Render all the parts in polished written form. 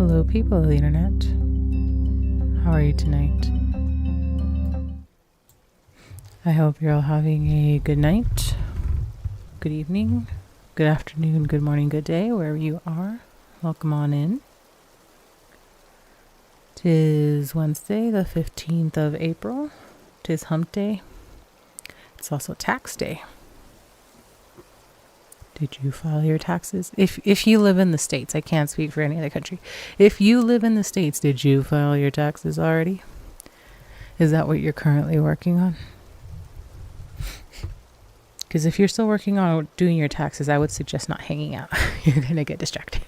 Hello, people of the internet. How are you tonight? I hope you're all having a good night, good evening, good afternoon, good morning, good day, wherever you are. Welcome on in. 'Tis Wednesday, the 15th of April. 'Tis hump day. It's also tax day. Did you file your taxes? If you live in the States, I can't speak for any other country. If you live in the States, did you file your taxes already? Is that what you're currently working on? Because if you're still working on doing your taxes, I would suggest not hanging out. You're going to get distracted.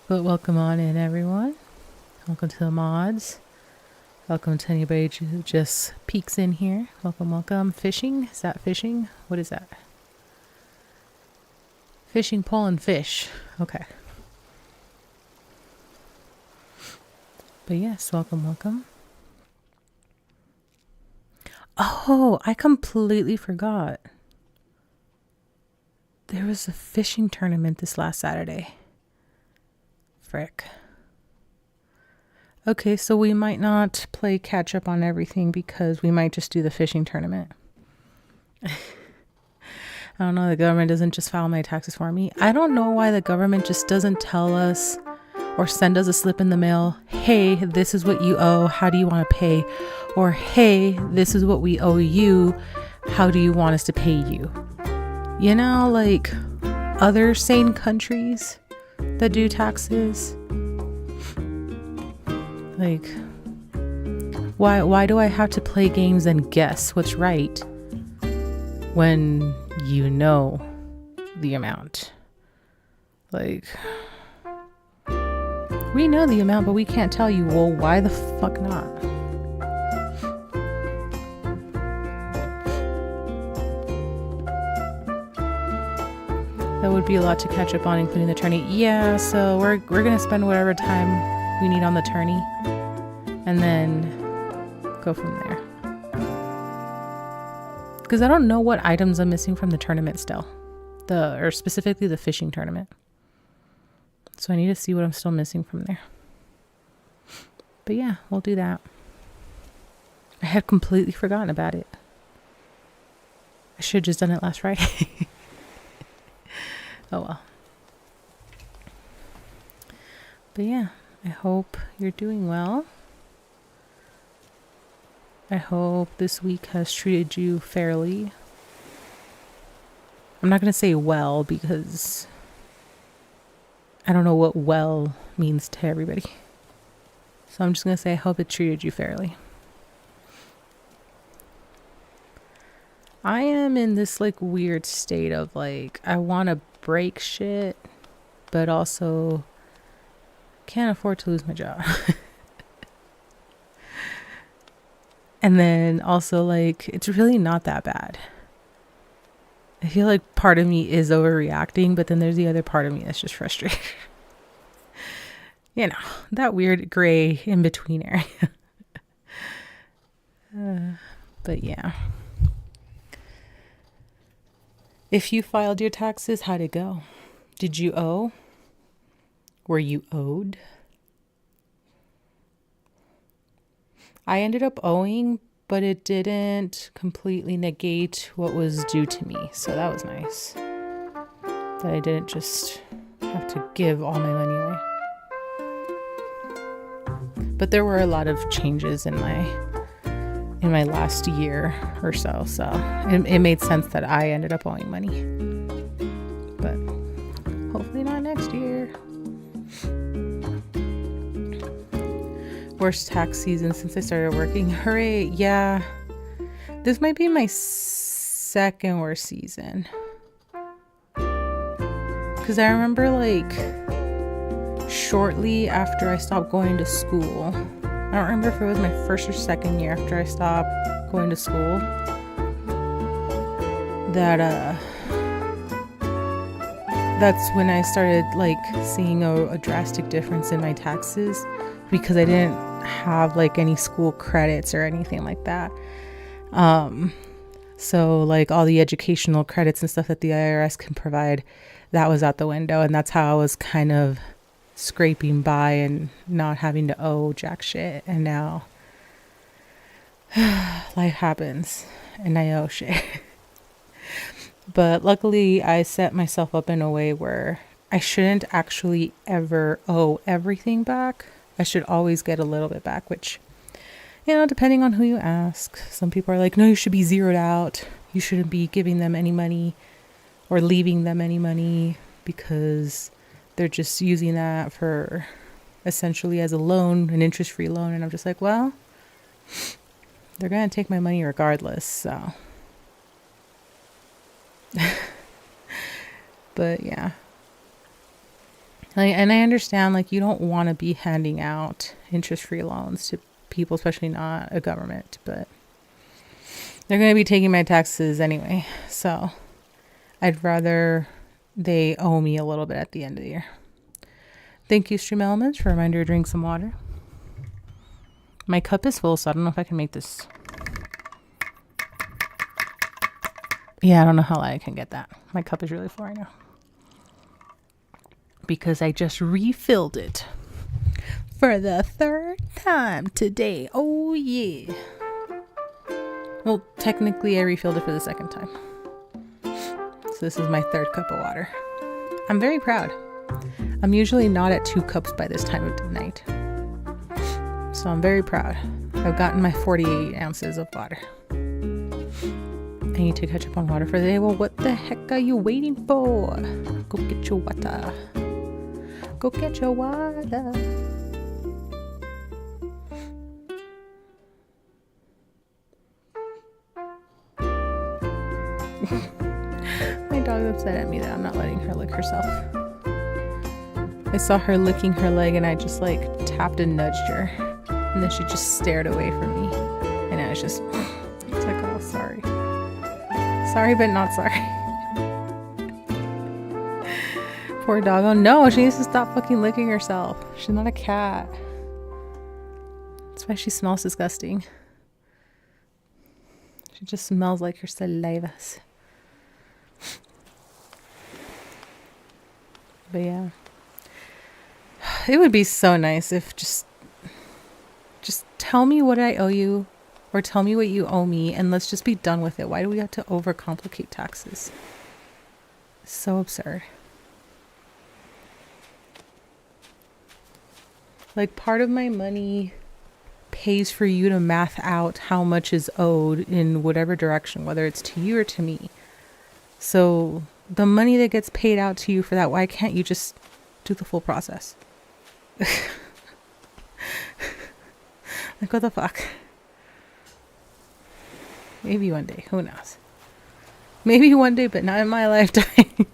But welcome on in, everyone. Welcome to the mods. Welcome to anybody who just peeks in here. Welcome, welcome. Fishing? Is that fishing? What is that? Fishing pole and fish. Okay. But yes, welcome, welcome. Oh, I completely forgot. There was a fishing tournament this last Saturday. Frick. Okay, so we might not play catch up on everything because we might just do the fishing tournament. I don't know, the government doesn't just file my taxes for me. I don't know why the government just doesn't tell us or send us a slip in the mail. Hey, this is what you owe. How do you want to pay? Or hey, this is what we owe you. How do you want us to pay you? You know, like other sane countries that do taxes. Like, why do I have to play games and guess what's right when you know the amount? Like, we know the amount, but we can't tell you. Well, why the fuck not? That would be a lot to catch up on, including the attorney. Yeah, so we're gonna spend whatever time we need on the attorney, and then go from there. Because I don't know what items I'm missing from the tournament still, or specifically the fishing tournament. So I need to see what I'm still missing from there. But yeah, we'll do that. I had completely forgotten about it. I should have just done it last Friday. Oh well. But yeah, I hope you're doing well. I hope this week has treated you fairly. I'm not going to say well because I don't know what well means to everybody. So I'm just going to say I hope it treated you fairly. I am in this like weird state of like I want to break shit, but also can't afford to lose my job. And then also like it's really not that bad. I feel like part of me is overreacting, but then there's the other part of me that's just frustrated. You know, that weird gray in between area. But yeah. If you filed your taxes, how'd it go? Did you owe? Were you owed? I ended up owing, but it didn't completely negate what was due to me. So that was nice. That I didn't just have to give all my money away. But there were a lot of changes in my last year or so. So it made sense that I ended up owing money. But hopefully not next year. Worst tax season since I started working. Hooray. Yeah. This might be my second worst season. Because I remember like shortly after I stopped going to school. I don't remember if it was my first or second year after I stopped going to school. That's when I started like seeing a drastic difference in my taxes because I didn't have like any school credits or anything like that. So like all the educational credits and stuff that the IRS can provide, that was out the window. And that's how I was kind of scraping by and not having to owe jack shit. And now life happens and I owe shit. But luckily I set myself up in a way where I shouldn't actually ever owe everything back. I should always get a little bit back, which, you know, depending on who you ask, some people are like, no, you should be zeroed out. You shouldn't be giving them any money or leaving them any money because they're just using that for essentially as a loan, an interest-free loan. And I'm just like, well, they're going to take my money regardless. So, but yeah. And I understand, like, you don't want to be handing out interest-free loans to people, especially not a government, but they're going to be taking my taxes anyway. So I'd rather they owe me a little bit at the end of the year. Thank you, Stream Elements, for a reminder to drink some water. My cup is full, so I don't know if I can make this. Yeah, I don't know how I can get that. My cup is really full right now, because I just refilled it for the third time today. Oh, yeah. Well, technically, I refilled it for the second time. So this is my third cup of water. I'm very proud. I'm usually not at 2 cups by this time of the night. So I'm very proud. I've gotten my 48 ounces of water. I need to catch up on water for the day. Well, what the heck are you waiting for? Go get your water. Go get your water. My dog's upset at me that I'm not letting her lick herself. I saw her licking her leg and I just like tapped and nudged her. And then she just stared away from me. And I was just, it's like, oh, sorry. Sorry, but not sorry. Poor dog. Oh no, she needs to stop fucking licking herself. She's not a cat. That's why she smells disgusting. She just smells like her saliva. But yeah. It would be so nice if just tell me what I owe you, or tell me what you owe me, and let's just be done with it. Why do we have to overcomplicate taxes? It's so absurd. Like, part of my money pays for you to math out how much is owed in whatever direction, whether it's to you or to me. So the money that gets paid out to you for that, why can't you just do the full process? Like, what the fuck? Maybe one day, who knows? Maybe one day, but not in my lifetime.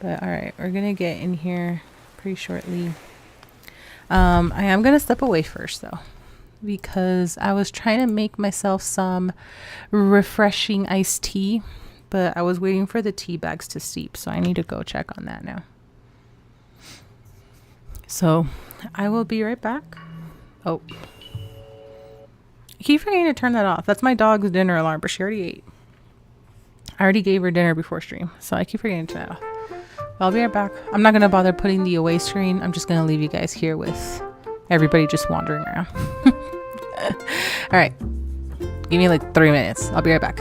But all right, we're gonna get in here pretty shortly. I am gonna step away first though, because I was trying to make myself some refreshing iced tea, but I was waiting for the tea bags to steep, so I need to go check on that now. So I will be right back. Oh, I keep forgetting to turn that off. That's my dog's dinner alarm, but she already ate. I already gave her dinner before stream, so I keep forgetting to turn that off. I'll be right back. I'm not going to bother putting the away screen. I'm just going to leave you guys here with everybody just wandering around. All right. Give me like 3 minutes. I'll be right back.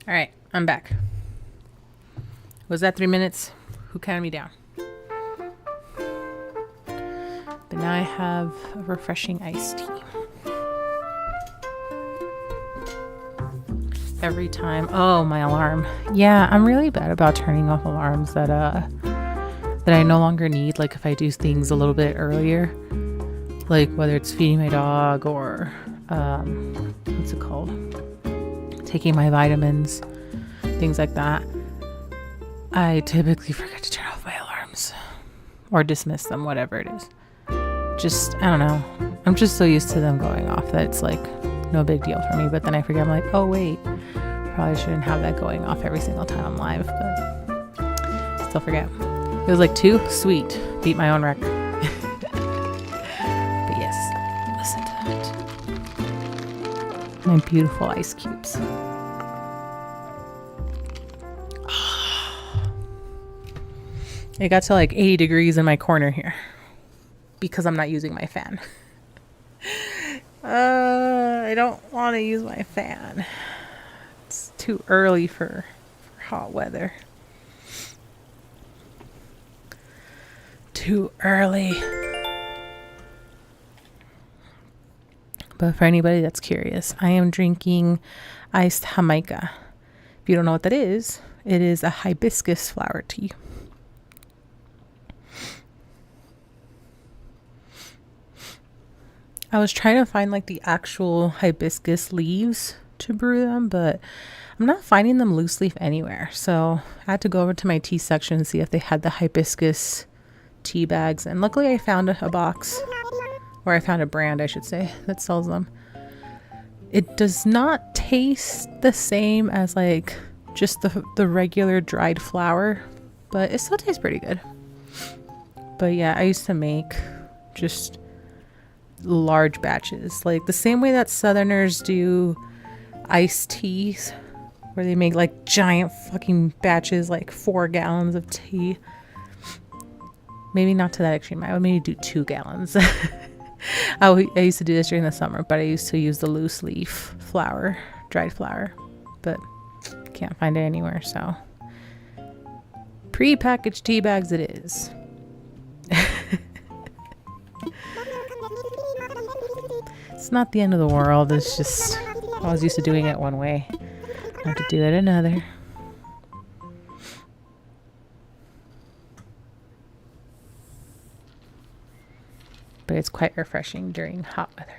All right, I'm back. Was that 3 minutes? Who counted me down? But now I have a refreshing iced tea. Every time. Oh, my alarm. Yeah, I'm really bad about turning off alarms that I no longer need. Like if I do things a little bit earlier, like whether it's feeding my dog or what's it called? Taking my vitamins, things like that. I typically forget to turn off my alarms or dismiss them, whatever it is. Just, I don't know. I'm just so used to them going off that it's like no big deal for me. But then I forget, I'm like, oh wait, probably shouldn't have that going off every single time I'm live, but still forget. It was like 2, sweet, beat my own record. But yes, listen to that. My beautiful ice cubes. It got to like 80 degrees in my corner here because I'm not using my fan. I don't want to use my fan. It's too early for hot weather. Too early. But for anybody that's curious, I am drinking iced Jamaica. If you don't know what that is, it is a hibiscus flower tea. I was trying to find like the actual hibiscus leaves to brew them, but I'm not finding them loose leaf anywhere. So I had to go over to my tea section and see if they had the hibiscus tea bags. And luckily I found a box, or I found a brand, I should say, that sells them. It does not taste the same as like just the regular dried flower, but it still tastes pretty good. But yeah, I used to make just large batches, like the same way that Southerners do iced teas, where they make like giant fucking batches, like 4 gallons of tea. Maybe not to that extreme. I would maybe do 2 gallons. I used to do this during the summer, but I used to use the loose leaf flower, dried flower, but can't find it anywhere. So pre-packaged tea bags it is. It's not the end of the world. It's just I was used to doing it one way. I have to do it another. But it's quite refreshing during hot weather.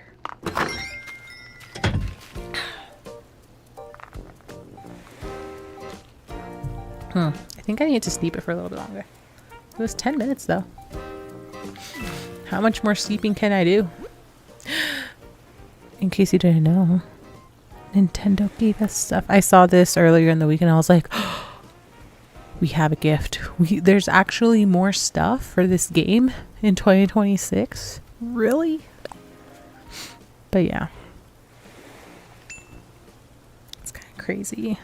I think I need to steep it for a little bit longer. It was 10 minutes though. How much more steeping can I do? In case you didn't know, Nintendo gave us stuff. I saw this earlier in the week and I was like, oh, we have a gift. There's actually more stuff for this game in 2026. Really? But yeah. It's kind of crazy.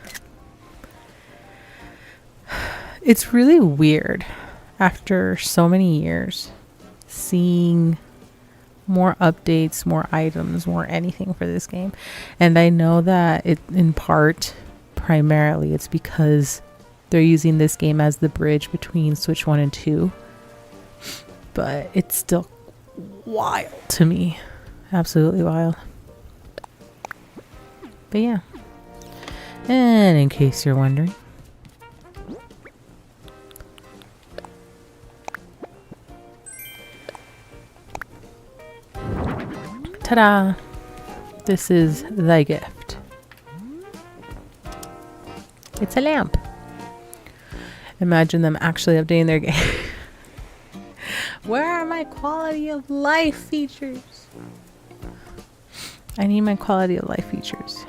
It's really weird after so many years seeing more updates, more items, more anything for this game. And I know that it, in part, primarily, it's because they're using this game as the bridge between Switch 1 and 2. But it's still wild to me. Absolutely wild. But yeah. And in case you're wondering, ta-da! This is thy gift. It's a lamp. Imagine them actually updating their game. Where are my quality of life features? I need my quality of life features.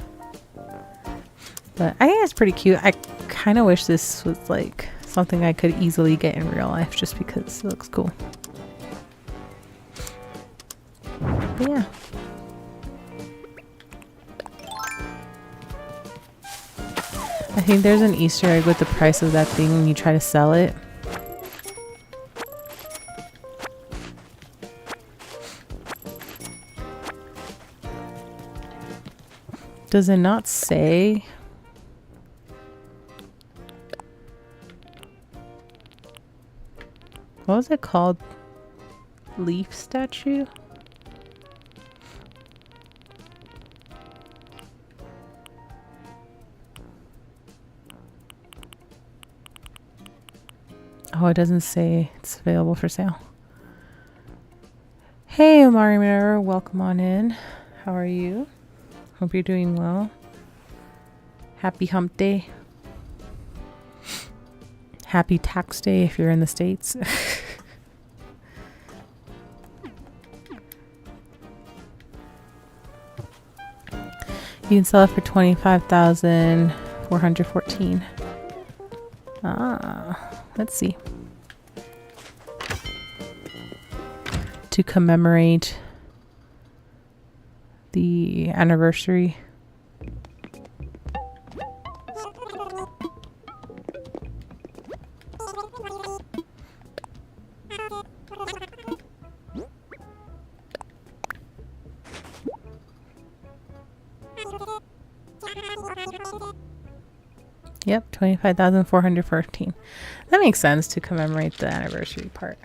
But I think it's pretty cute. I kind of wish this was like something I could easily get in real life just because it looks cool. But yeah. I think there's an Easter egg with the price of that thing when you try to sell it. Does it not say What was it called? Leaf statue? Oh, it doesn't say it's available for sale. Hey, Amari Mirror, welcome on in. How are you? Hope you're doing well. Happy hump day. Happy tax day if you're in the States. You can sell it for $25,414. Let's see. To commemorate the anniversary. Yep, 25,414. That makes sense to commemorate the anniversary part.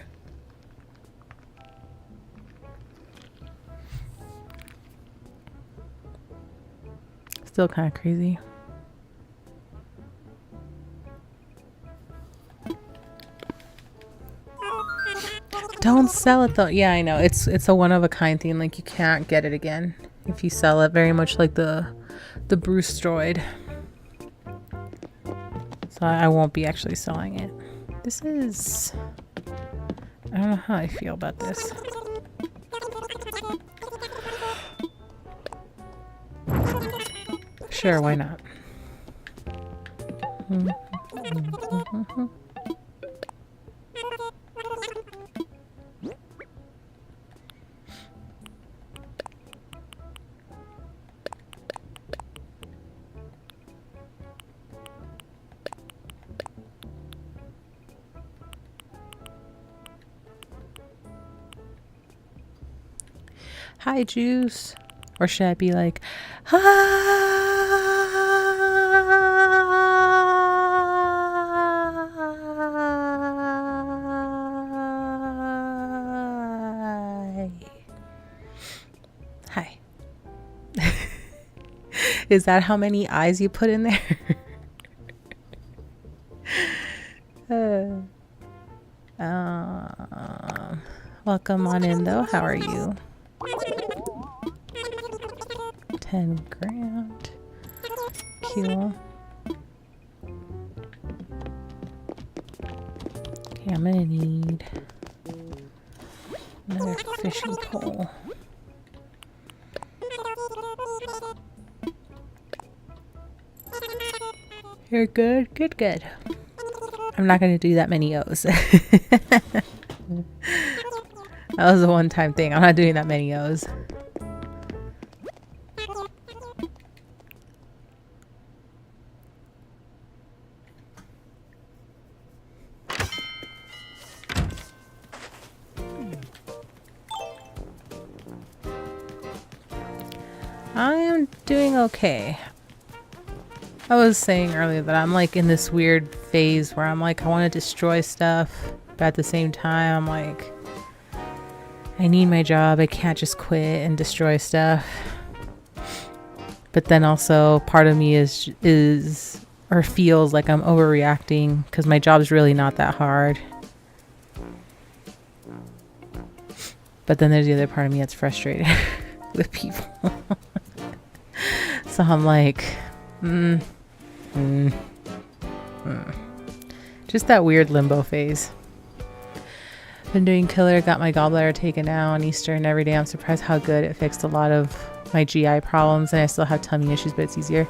Still kind of crazy. Don't sell it though. Yeah, I know. It's a one of a kind thing. Like you can't get it again if you sell it. Very much like the Bruce droid. So I won't be actually selling it. This is... I don't know how I feel about this. Sure, why not? Hi, Juice. Or should I be like, hi. Hi. Is that how many eyes you put in there? Welcome on in though. How are you? 10 grand. Cool. Okay, I'm gonna need another fishing pole. You're good? Good, good. I'm not gonna do that many O's. That was a one-time thing. I'm not doing that many O's. I am doing okay. I was saying earlier that I'm like in this weird phase where I'm like, I want to destroy stuff, but at the same time, I'm like, I need my job. I can't just quit and destroy stuff. But then also part of me is or feels like I'm overreacting because my job's really not that hard. But then there's the other part of me that's frustrated with people. So I'm like, just that weird limbo phase. Been doing killer, got my gallbladder taken out on Easter and every day. I'm surprised how good it fixed a lot of my GI problems, and I still have tummy issues, but it's easier.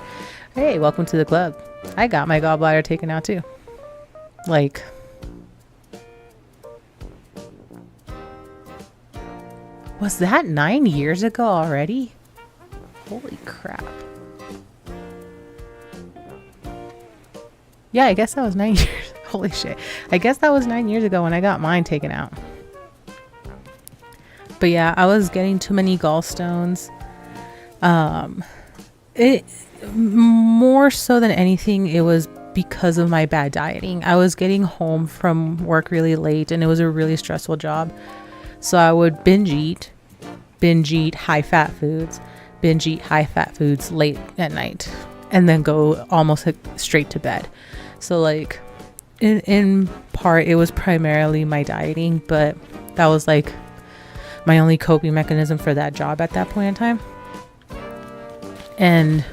Hey, welcome to the club. I got my gallbladder taken out too. Like, was that 9 years ago already? Holy crap. Yeah, I guess that was 9 years. Holy shit. I guess that was 9 years ago when I got mine taken out. But yeah, I was getting too many gallstones. It more so than anything, it was because of my bad dieting. I was getting home from work really late and it was a really stressful job. So I would binge eat high fat foods, late at night, and then go almost straight to bed. So like in part it was primarily my dieting, but that was like my only coping mechanism for that job at that point in time. And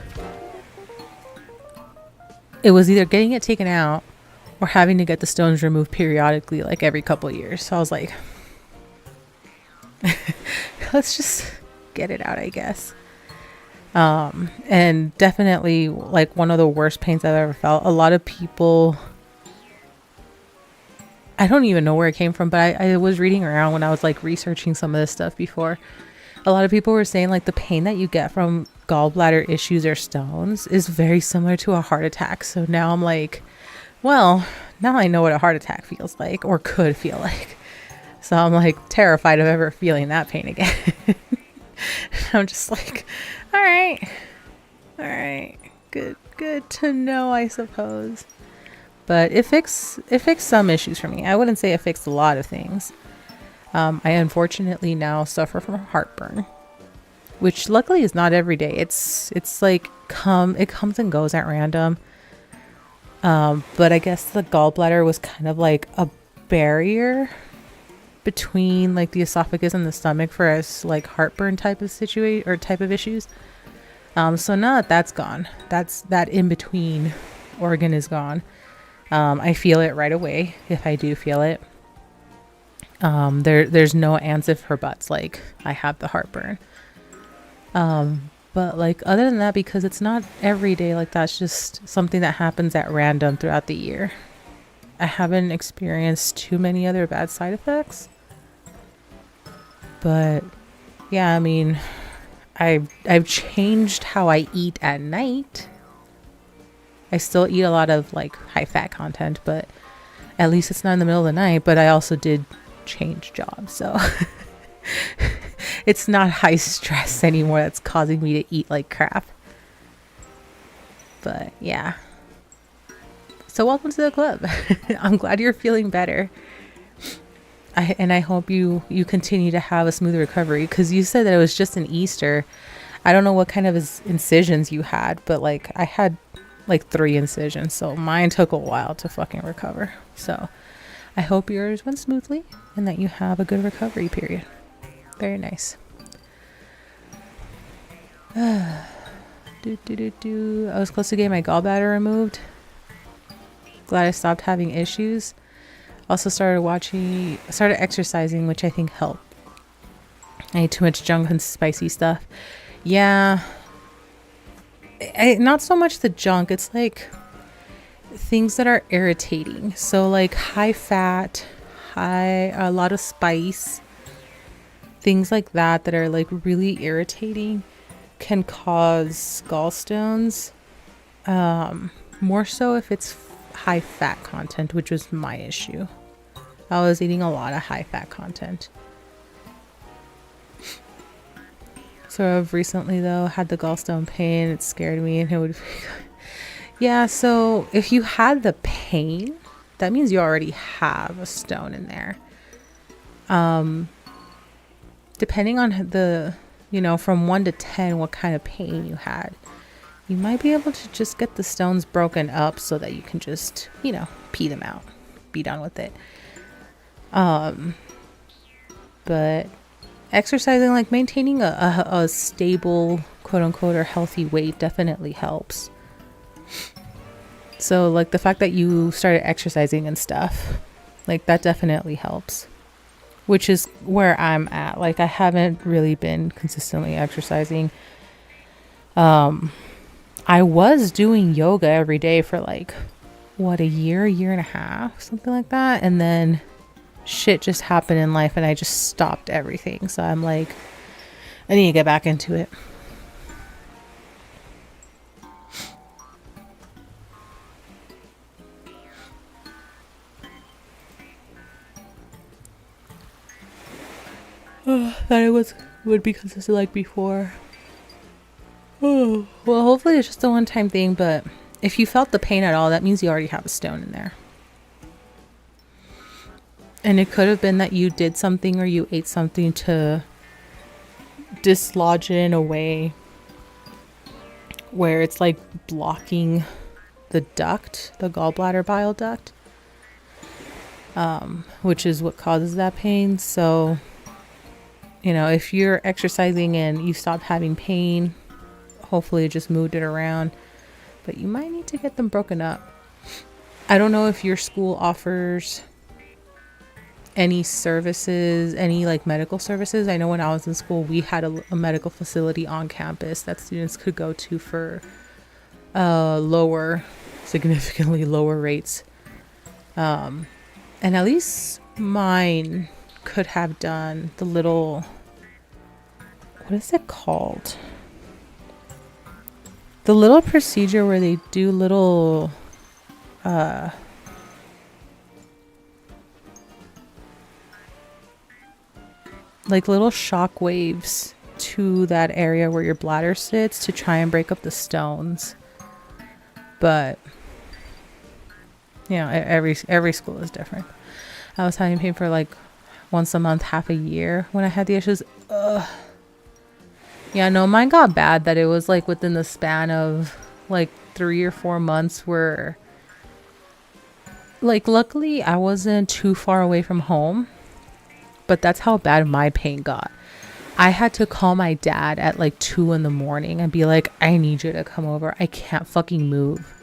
it was either getting it taken out or having to get the stones removed periodically, like every couple of years. So I was like, let's just get it out, I guess. And definitely like one of the worst pains I've ever felt. A lot of people, I don't even know where it came from, but I was reading around when I was like researching some of this stuff before. A lot of people were saying like the pain that you get from gallbladder issues or stones is very similar to a heart attack. So now I'm like, well, now I know what a heart attack feels like or could feel like. So I'm like terrified of ever feeling that pain again. I'm just like, all right, good to know, I suppose. But it fixed some issues for me. I wouldn't say it fixed a lot of things. I unfortunately now suffer from heartburn, which luckily is not every day. It's like it comes and goes at random. But I guess the gallbladder was kind of like a barrier between like the esophagus and the stomach for us like heartburn type of situation or type of issues. So now that's gone, that in between organ is gone. I feel it right away if I do feel it. There's no ands if or buts, like I have the heartburn. But like other than that, because it's not every day, like that's just something that happens at random throughout the year. I haven't experienced too many other bad side effects. But yeah, I mean, I've changed how I eat at night. I still eat a lot of like high fat content, but at least it's not in the middle of the night. But I also did change jobs, so it's not high stress anymore that's causing me to eat like crap. But yeah, so welcome to the club. I'm glad you're feeling better. I hope you continue to have a smooth recovery, because you said that it was just an Easter. I don't know what kind of incisions you had, but like I had like 3 incisions, so mine took a while to fucking recover. So I hope yours went smoothly and that you have a good recovery period. Very nice. I was close to getting my gallbladder removed. Glad I stopped having issues. Also started exercising, which I think helped. I ate too much junk and spicy stuff. Yeah. Not so much the junk. It's like things that are irritating. So like high fat, a lot of spice, things like that are like really irritating can cause gallstones. More so if it's high fat content, which was my issue. I was eating a lot of high fat content. So I've recently though had the gallstone pain. It scared me, and it would yeah, so if you had the pain, that means you already have a stone in there. Depending on the, from 1 to 10 what kind of pain you had, you might be able to just get the stones broken up so that you can just, pee them out, be done with it. But exercising, like maintaining a stable, quote unquote, or healthy weight definitely helps. So like the fact that you started exercising and stuff, like that definitely helps, which is where I'm at. Like I haven't really been consistently exercising. I was doing yoga every day for like a year and a half, something like that. And then shit just happened in life and I just stopped everything. So I'm like, I need to get back into it. That it would be consistent like before. Well, hopefully it's just a one-time thing, but if you felt the pain at all, that means you already have a stone in there. And it could have been that you did something or you ate something to dislodge it in a way where it's like blocking the duct, the gallbladder bile duct, which is what causes that pain. So, you know, if you're exercising and you stop having pain, hopefully it just moved it around, but you might need to get them broken up. I don't know if your school offers any services, any like medical services. I know when I was in school, we had a medical facility on campus that students could go to for significantly lower rates. And at least mine could have done the little, what is it called? The little procedure where they do little, like little shock waves to that area where your bladder sits to try and break up the stones. But you know, every school is different. I was having pain for like once a month, half a year when I had the issues. Yeah, no, mine got bad that it was like within the span of like 3 or 4 months where, like, luckily I wasn't too far away from home, but that's how bad my pain got. I had to call my dad at like 2 in the morning and be like, I need you to come over. I can't fucking move.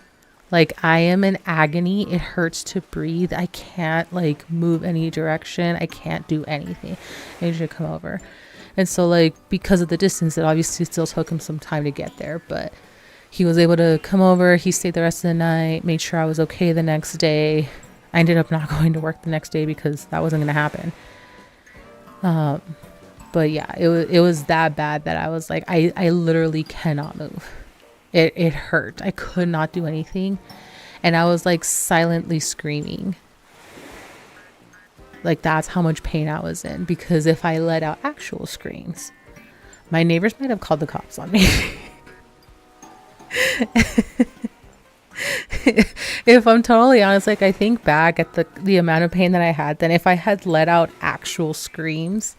Like, I am in agony. It hurts to breathe. I can't like move any direction. I can't do anything. I need you to come over. And so like, because of the distance, it obviously still took him some time to get there, but he was able to come over. He stayed the rest of the night, made sure I was okay the next day. I ended up not going to work the next day because that wasn't going to happen. But yeah, it was that bad that I was like, I literally cannot move. It hurt. I could not do anything. And I was like silently screaming. Like, that's how much pain I was in, because if I let out actual screams, my neighbors might have called the cops on me. If I'm totally honest, like, I think back at the amount of pain that I had, then if I had let out actual screams,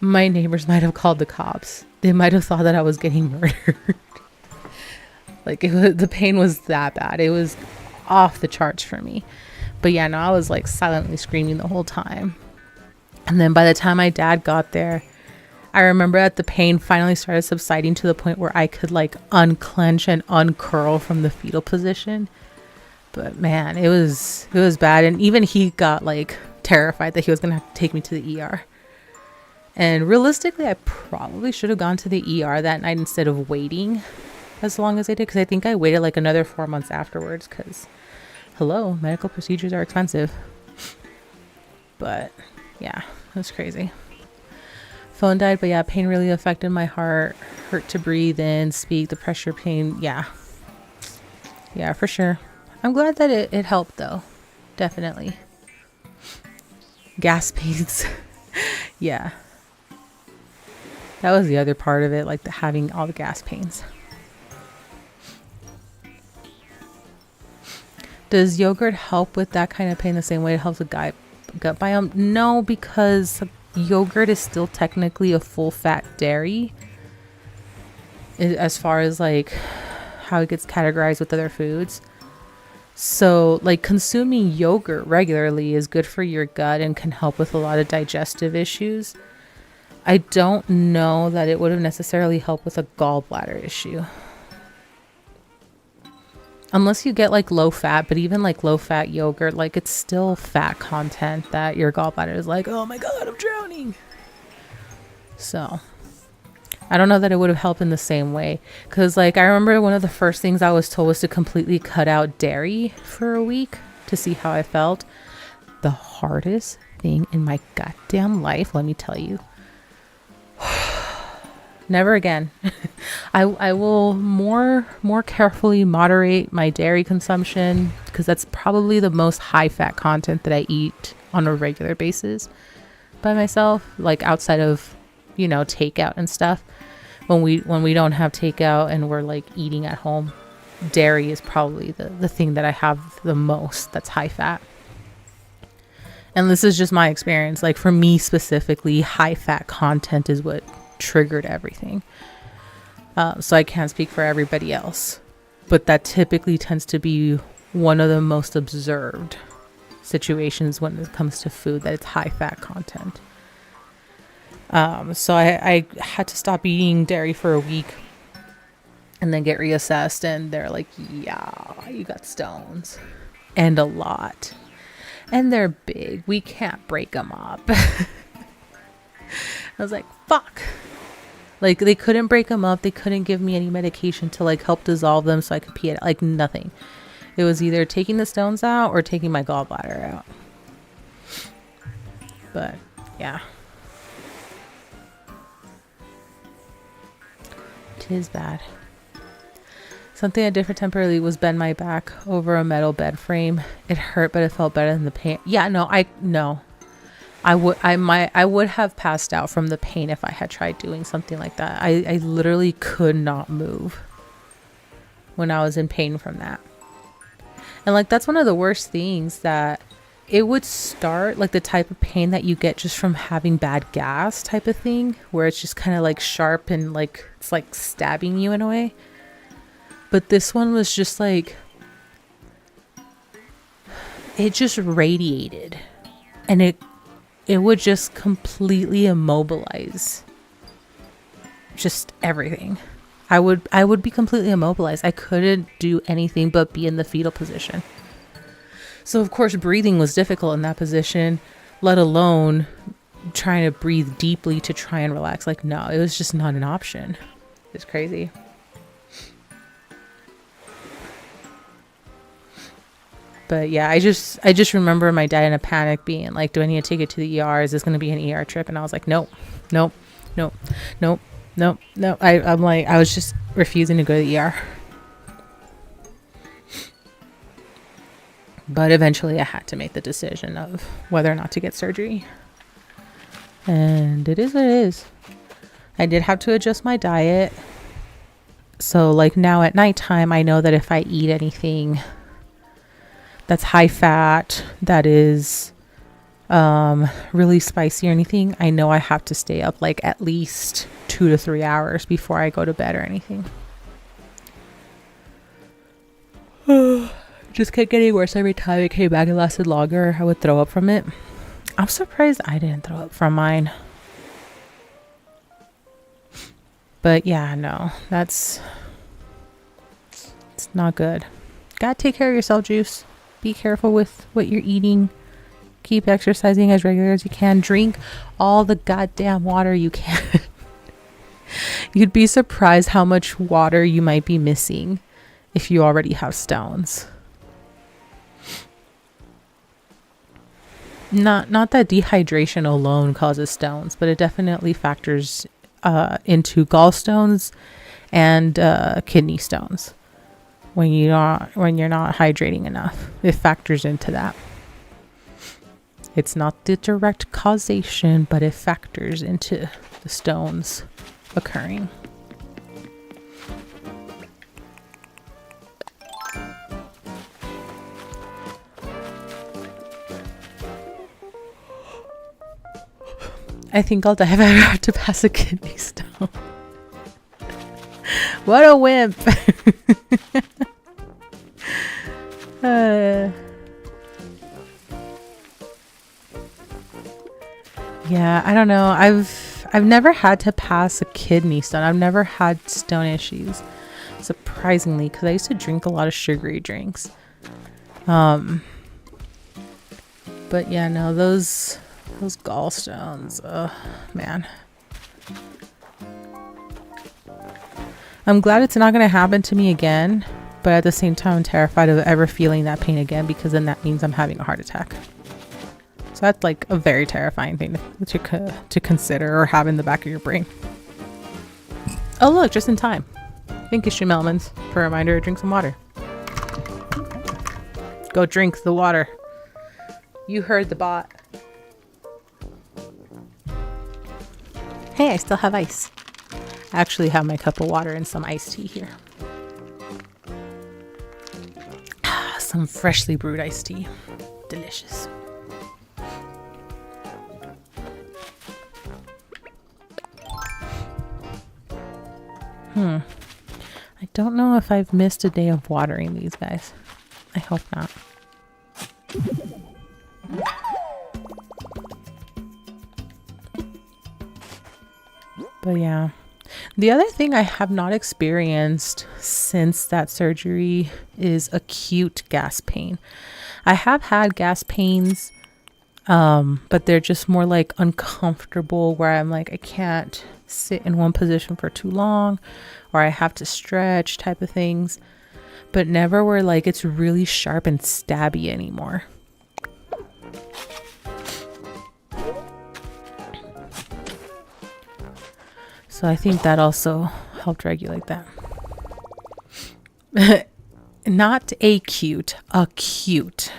my neighbors might have called the cops. They might have thought that I was getting murdered. Like, the pain was that bad. It was off the charts for me. But yeah, no, I was like silently screaming the whole time. And then by the time my dad got there, I remember that the pain finally started subsiding to the point where I could like unclench and uncurl from the fetal position. But man, it was bad. And even he got like terrified that he was going to have to take me to the ER. And realistically, I probably should have gone to the ER that night instead of waiting as long as I did. Because I think I waited like another 4 months afterwards, because hello, medical procedures are expensive. But yeah, it was crazy. Phone died, but yeah, pain really affected my heart. Hurt to breathe in, speak, the pressure pain. Yeah, for sure. I'm glad that it helped though. Definitely. Gas pains. Yeah. That was the other part of it, like having all the gas pains. Does yogurt help with that kind of pain the same way it helps with gut biome? No, because yogurt is still technically a full fat dairy as far as like how it gets categorized with other foods. So like consuming yogurt regularly is good for your gut and can help with a lot of digestive issues. I don't know that it would have necessarily helped with a gallbladder issue. Unless you get like low fat, but even like low fat yogurt, like it's still fat content that your gallbladder is like, oh my God, I'm drowning. So I don't know that it would have helped in the same way. Cause like, I remember one of the first things I was told was to completely cut out dairy for a week to see how I felt. The hardest thing in my goddamn life, let me tell you. Never again. I will more carefully moderate my dairy consumption, because that's probably the most high fat content that I eat on a regular basis by myself, like outside of, you know, takeout and stuff. When we don't have takeout and we're like eating at home. dairy is probably the thing that I have the most that's high fat. And this is just my experience. Like for me specifically, high fat content is what triggered everything. So I can't speak for everybody else, but that typically tends to be one of the most observed situations when it comes to food, that it's high fat content. So I had to stop eating dairy for a week and then get reassessed, and they're like, yeah, you got stones, and a lot, and they're big, we can't break them up. I was like, fuck. Like they couldn't break them up, they couldn't give me any medication to like help dissolve them so I could pee it, like nothing. It was either taking the stones out or taking my gallbladder out. But yeah, tis bad. Something I did for temporarily was bend my back over a metal bed frame. It hurt, but it felt better than the pain. Yeah, I would have passed out from the pain if I had tried doing something like that. I literally could not move when I was in pain from that. And like, that's one of the worst things, that it would start like the type of pain that you get just from having bad gas type of thing, where it's just kind of like sharp and like it's like stabbing you in a way. But this one was just like, it just radiated, and it would just completely immobilize just everything. I would be completely immobilized. I couldn't do anything but be in the fetal position. So of course breathing was difficult in that position, let alone trying to breathe deeply to try and relax. Like, no, it was just not an option. It's crazy. But yeah, I just remember my dad in a panic being like, do I need to take it to the ER? Is this going to be an ER trip? And I was like, nope. I'm like, I was just refusing to go to the ER. But eventually I had to make the decision of whether or not to get surgery. And it is what it is. I did have to adjust my diet. So like now at nighttime, I know that if I eat anything that's high fat, that is really spicy or anything, I know I have to stay up like at least 2 to 3 hours before I go to bed or anything. Just kept getting worse every time it came back. It lasted longer. I would throw up from it. I'm surprised I didn't throw up from mine. But yeah, no, it's not good. Gotta take care of yourself, Juice. Be careful with what you're eating. Keep exercising as regular as you can. Drink all the goddamn water you can. You'd be surprised how much water you might be missing if you already have stones. Not that dehydration alone causes stones, but it definitely factors into gallstones and kidney stones. When you're not hydrating enough, it factors into that. It's not the direct causation, but it factors into the stones occurring. I think I'll die if I ever have to pass a kidney stone. What a wimp. Yeah, I don't know. I've never had to pass a kidney stone. I've never had stone issues, surprisingly, because I used to drink a lot of sugary drinks. But yeah, no, those gallstones, man. I'm glad it's not going to happen to me again, but at the same time, I'm terrified of ever feeling that pain again, because then that means I'm having a heart attack. So that's like a very terrifying thing to consider or have in the back of your brain. Oh, look, just in time. Thank you, Schmelmans, for a reminder to drink some water. Go drink the water. You heard the bot. Hey, I still have ice. I actually have my cup of water and some iced tea here. Some freshly brewed iced tea. Delicious. I don't know if I've missed a day of watering these guys. I hope not. But yeah. The other thing I have not experienced since that surgery is acute gas pain. I have had gas pains, but they're just more like uncomfortable where I'm like, I can't sit in one position for too long, or I have to stretch type of things, but never where like it's really sharp and stabby anymore. So I think that also helped regulate that. Not acute, acute.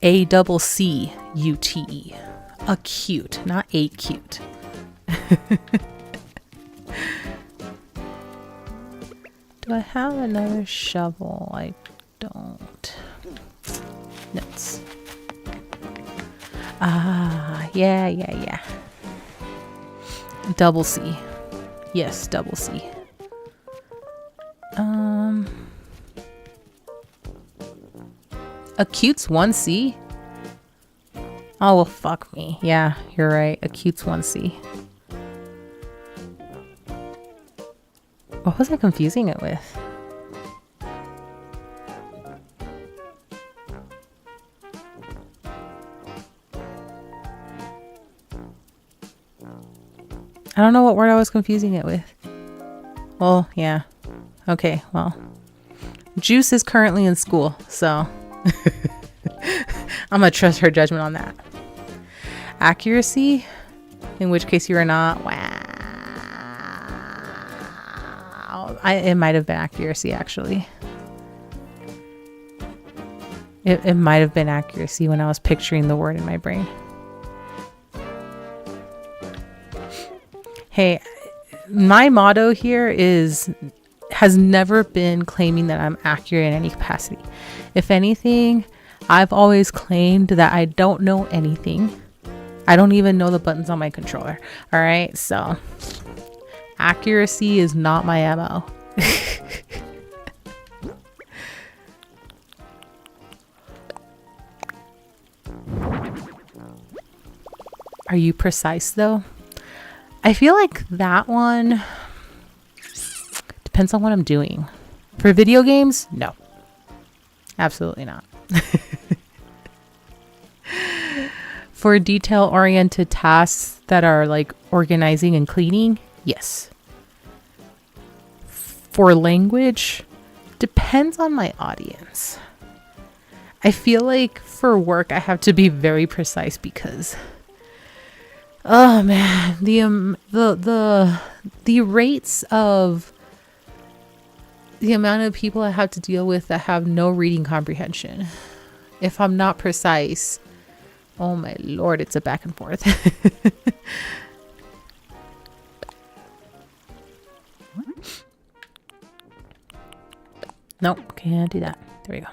ACCUTE. Acute, not acute. Do I have another shovel? I don't. Nuts. Ah, yeah. Double C. Yes, double C. Acute's 1C? Oh, well, fuck me. Yeah, you're right. Acute's 1C. What was I confusing it with? I don't know what word I was confusing it with. Well, yeah. Okay, well. Juice is currently in school, so I'm gonna trust her judgment on that. Accuracy, in which case you are not. Wow. It might have been accuracy, actually. It might have been accuracy when I was picturing the word in my brain. Hey, my motto here has never been claiming that I'm accurate in any capacity. If anything, I've always claimed that I don't know anything. I don't even know the buttons on my controller. All right, so accuracy is not my MO. Are you precise though? I feel like that one depends on what I'm doing. For video games, no. Absolutely not. For detail-oriented tasks that are like organizing and cleaning, yes. For language, depends on my audience. I feel like for work, I have to be very precise because, oh man, the rates of the amount of people I have to deal with that have no reading comprehension. If I'm not precise, oh my lord, it's a back and forth. Nope, can't do that. There we go.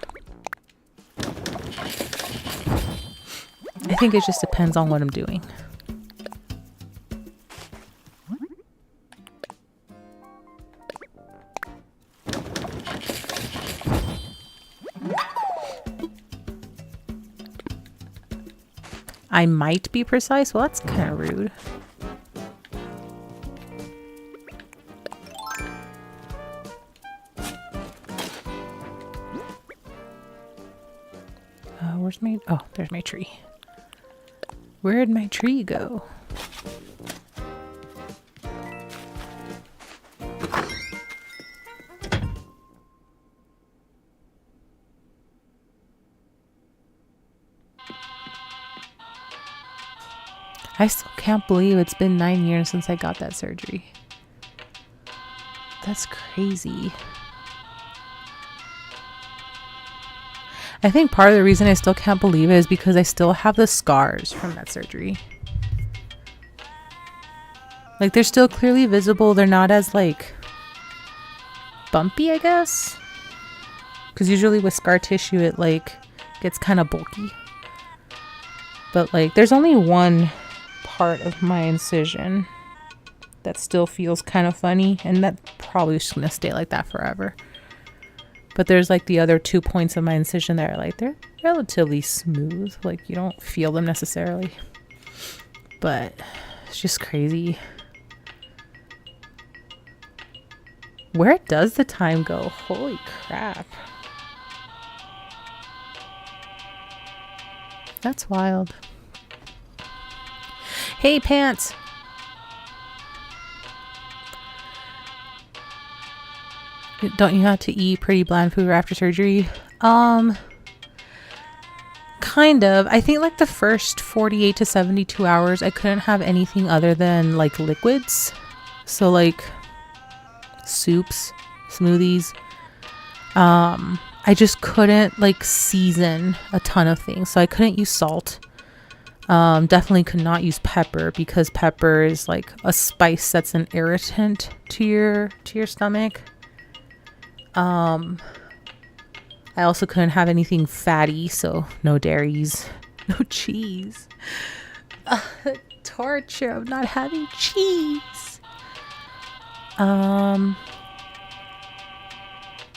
I think it just depends on what I'm doing. I might be precise. Well, that's kind of rude. Where's my... Oh, there's my tree. Where'd my tree go? I still can't believe it's been 9 years since I got that surgery. That's crazy. I think part of the reason I still can't believe it is because I still have the scars from that surgery. Like, they're still clearly visible. They're not as, like, bumpy, I guess. Because usually with scar tissue, it like gets kind of bulky. But like there's only one part of my incision that still feels kind of funny, and that probably is gonna stay like that forever. But there's like the other 2 points of my incision that are like they're relatively smooth, like you don't feel them necessarily. But it's just crazy. Where does the time go? Holy crap. That's wild. Hey, pants. Don't you have to eat pretty bland food after surgery? Kind of. I think like the first 48 to 72 hours, I couldn't have anything other than like liquids. So like soups, smoothies. I just couldn't like season a ton of things. So I couldn't use salt. Definitely could not use pepper, because pepper is like a spice that's an irritant to your stomach. I also couldn't have anything fatty, so no dairies, no cheese. Torture of not having cheese.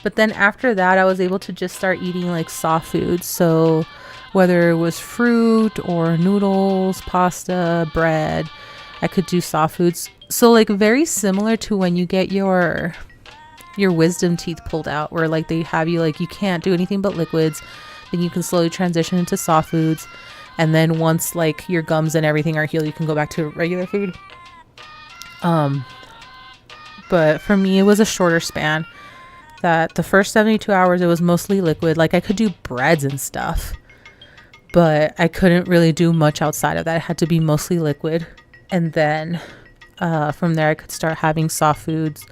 But then after that, I was able to just start eating like soft foods. So whether it was fruit or noodles, pasta, bread, I could do soft foods. So like very similar to when you get your wisdom teeth pulled out, where like they have you like you can't do anything but liquids, then you can slowly transition into soft foods, and then once like your gums and everything are healed, you can go back to regular food. But for me, it was a shorter span. That the first 72 hours, it was mostly liquid. Like I could do breads and stuff, but I couldn't really do much outside of that. It had to be mostly liquid. And then from there, I could start having soft foods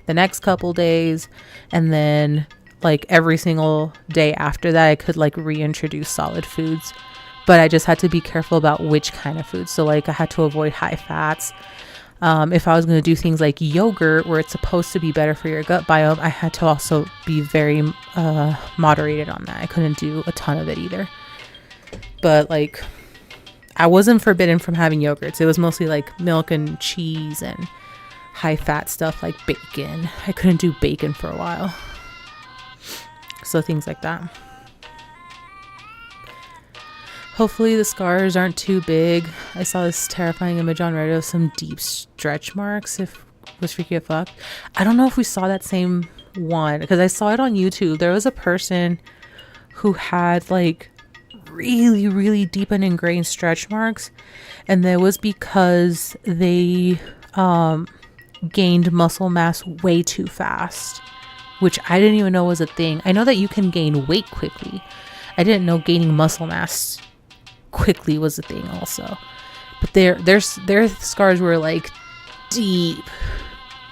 the next couple days, and then like every single day after that, I could like reintroduce solid foods. But I just had to be careful about which kind of food. So like I had to avoid high fats. If I was going to do things like yogurt, where it's supposed to be better for your gut biome, I had to also be very moderated on that. I couldn't do a ton of it either. But like I wasn't forbidden from having yogurts. It was mostly like milk and cheese and high fat stuff like bacon. I couldn't do bacon for a while. So things like that. Hopefully the scars aren't too big. I saw this terrifying image on Reddit of some deep stretch marks. It was freaky as fuck. I don't know if we saw that same one, because I saw it on YouTube. There was a person who had like really, really deep and ingrained stretch marks, and that was because they gained muscle mass way too fast, which I didn't even know was a thing. I know that you can gain weight quickly. I didn't know gaining muscle mass quickly was a thing also. But their scars were like deep.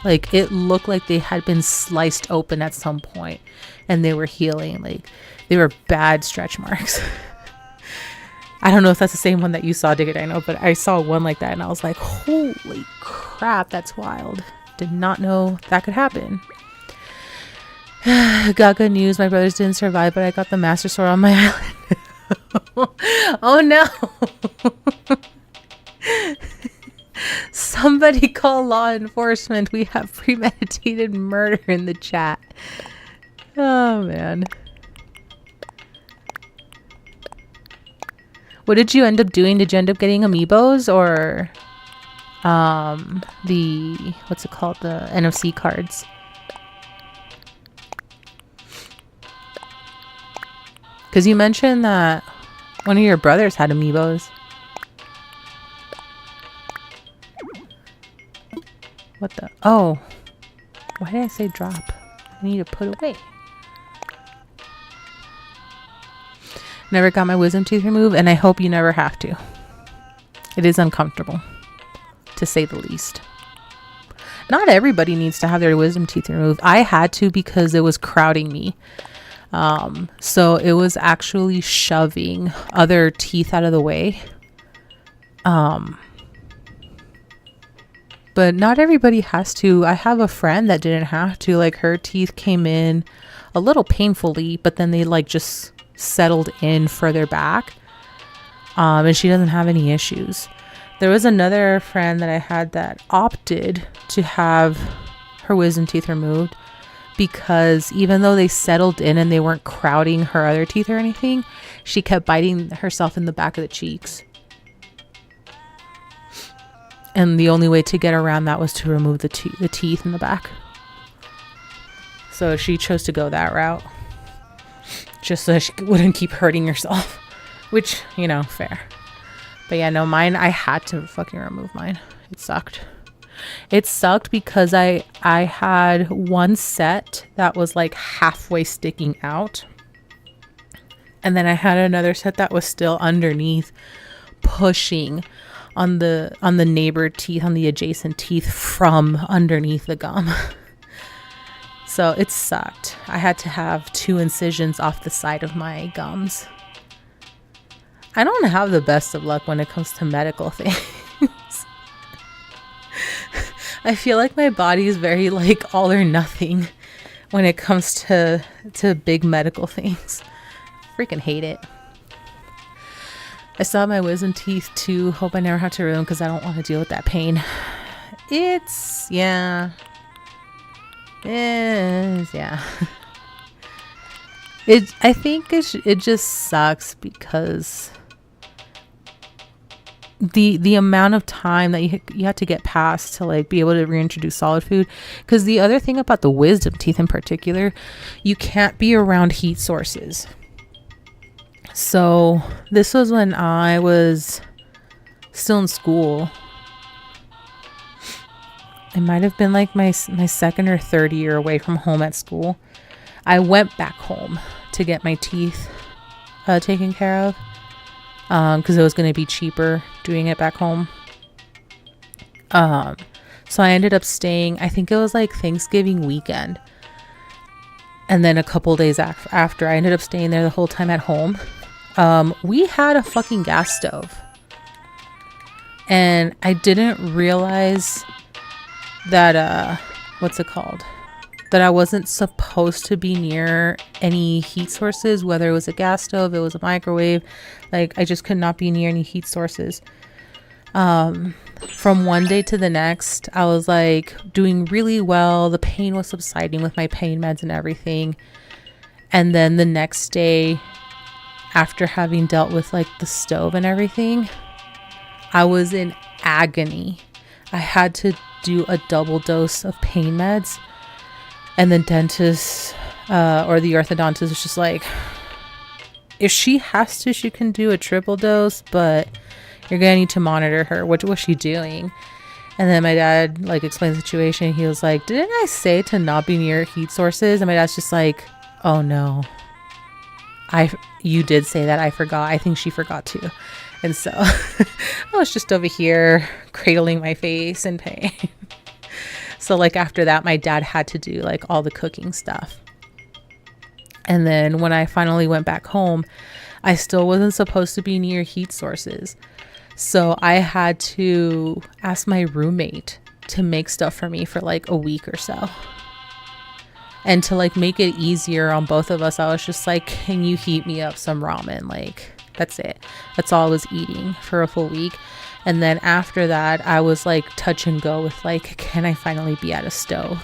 Like it looked like they had been sliced open at some point and they were healing. Like they were bad stretch marks. I don't know if that's the same one that you saw, Dig It, I know, but I saw one like that and I was like, holy crap, that's wild. Did not know that could happen. Got good news. My brothers didn't survive, but I got the master sword on my island. Oh no. Somebody call law enforcement. We have premeditated murder in the chat. Oh man. What did you end up doing? Did you end up getting amiibos or the what's it called, the NFC cards? Because you mentioned that one of your brothers had amiibos. What the? Oh, why did I say drop? I need to put away. Never got my wisdom teeth removed, and I hope you never have to. It is uncomfortable, to say the least. Not everybody needs to have their wisdom teeth removed. I had to because it was crowding me. So it was actually shoving other teeth out of the way. but not everybody has to. I have a friend that didn't have to. Like, her teeth came in a little painfully, but then they like just settled in further back. And she doesn't have any issues. There was another friend that I had that opted to have her wisdom teeth removed because even though they settled in and they weren't crowding her other teeth or anything, she kept biting herself in the back of the cheeks. And the only way to get around that was to remove the teeth in the back. So she chose to go that route just so she wouldn't keep hurting herself, which, you know, fair. But yeah, no, mine, I had to fucking remove mine. It sucked. It sucked because I had one set that was like halfway sticking out. And then I had another set that was still underneath, pushing on the neighbor teeth, on the adjacent teeth from underneath the gum. So it sucked. I had to have 2 incisions off the side of my gums. I don't have the best of luck when it comes to medical things. I feel like my body is very like all or nothing when it comes to big medical things. Freaking hate it. I still have my wisdom teeth too. Hope I never have to remove them because I don't want to deal with that pain. Yeah. I think it just sucks because the amount of time that you have to get past to like be able to reintroduce solid food. Because the other thing about the wisdom teeth in particular, you can't be around heat sources. So this was when I was still in school. It might have been like my second or third year away from home at school. I went back home to get my teeth taken care of because it was going to be cheaper doing it back home. So I ended up staying, I think it was like Thanksgiving weekend. And then a couple days after, I ended up staying there the whole time at home. We had a fucking gas stove. And I didn't realize that, that I wasn't supposed to be near any heat sources, whether it was a gas stove, it was a microwave. Like, I just could not be near any heat sources. From one day to the next, I was like doing really well. The pain was subsiding with my pain meds and everything. And then the next day, after having dealt with like the stove and everything, I was in agony. I had to do a double dose of pain meds, and the dentist or the orthodontist was just like, if she has to, she can do a triple dose, but you're gonna need to monitor her. What was she doing? And then my dad like explained the situation. He was like, didn't I say to not be near heat sources? And my dad's just like, oh no, you did say that. I forgot. I think she forgot too. And so I was just over here cradling my face in pain. So like after that, my dad had to do like all the cooking stuff. And then when I finally went back home, I still wasn't supposed to be near heat sources. So I had to ask my roommate to make stuff for me for like a week or so. And to like make it easier on both of us, I was just like, can you heat me up some ramen? Like, that's it. That's all I was eating for a full week. And then after that, I was like touch and go with like, can I finally be at a stove?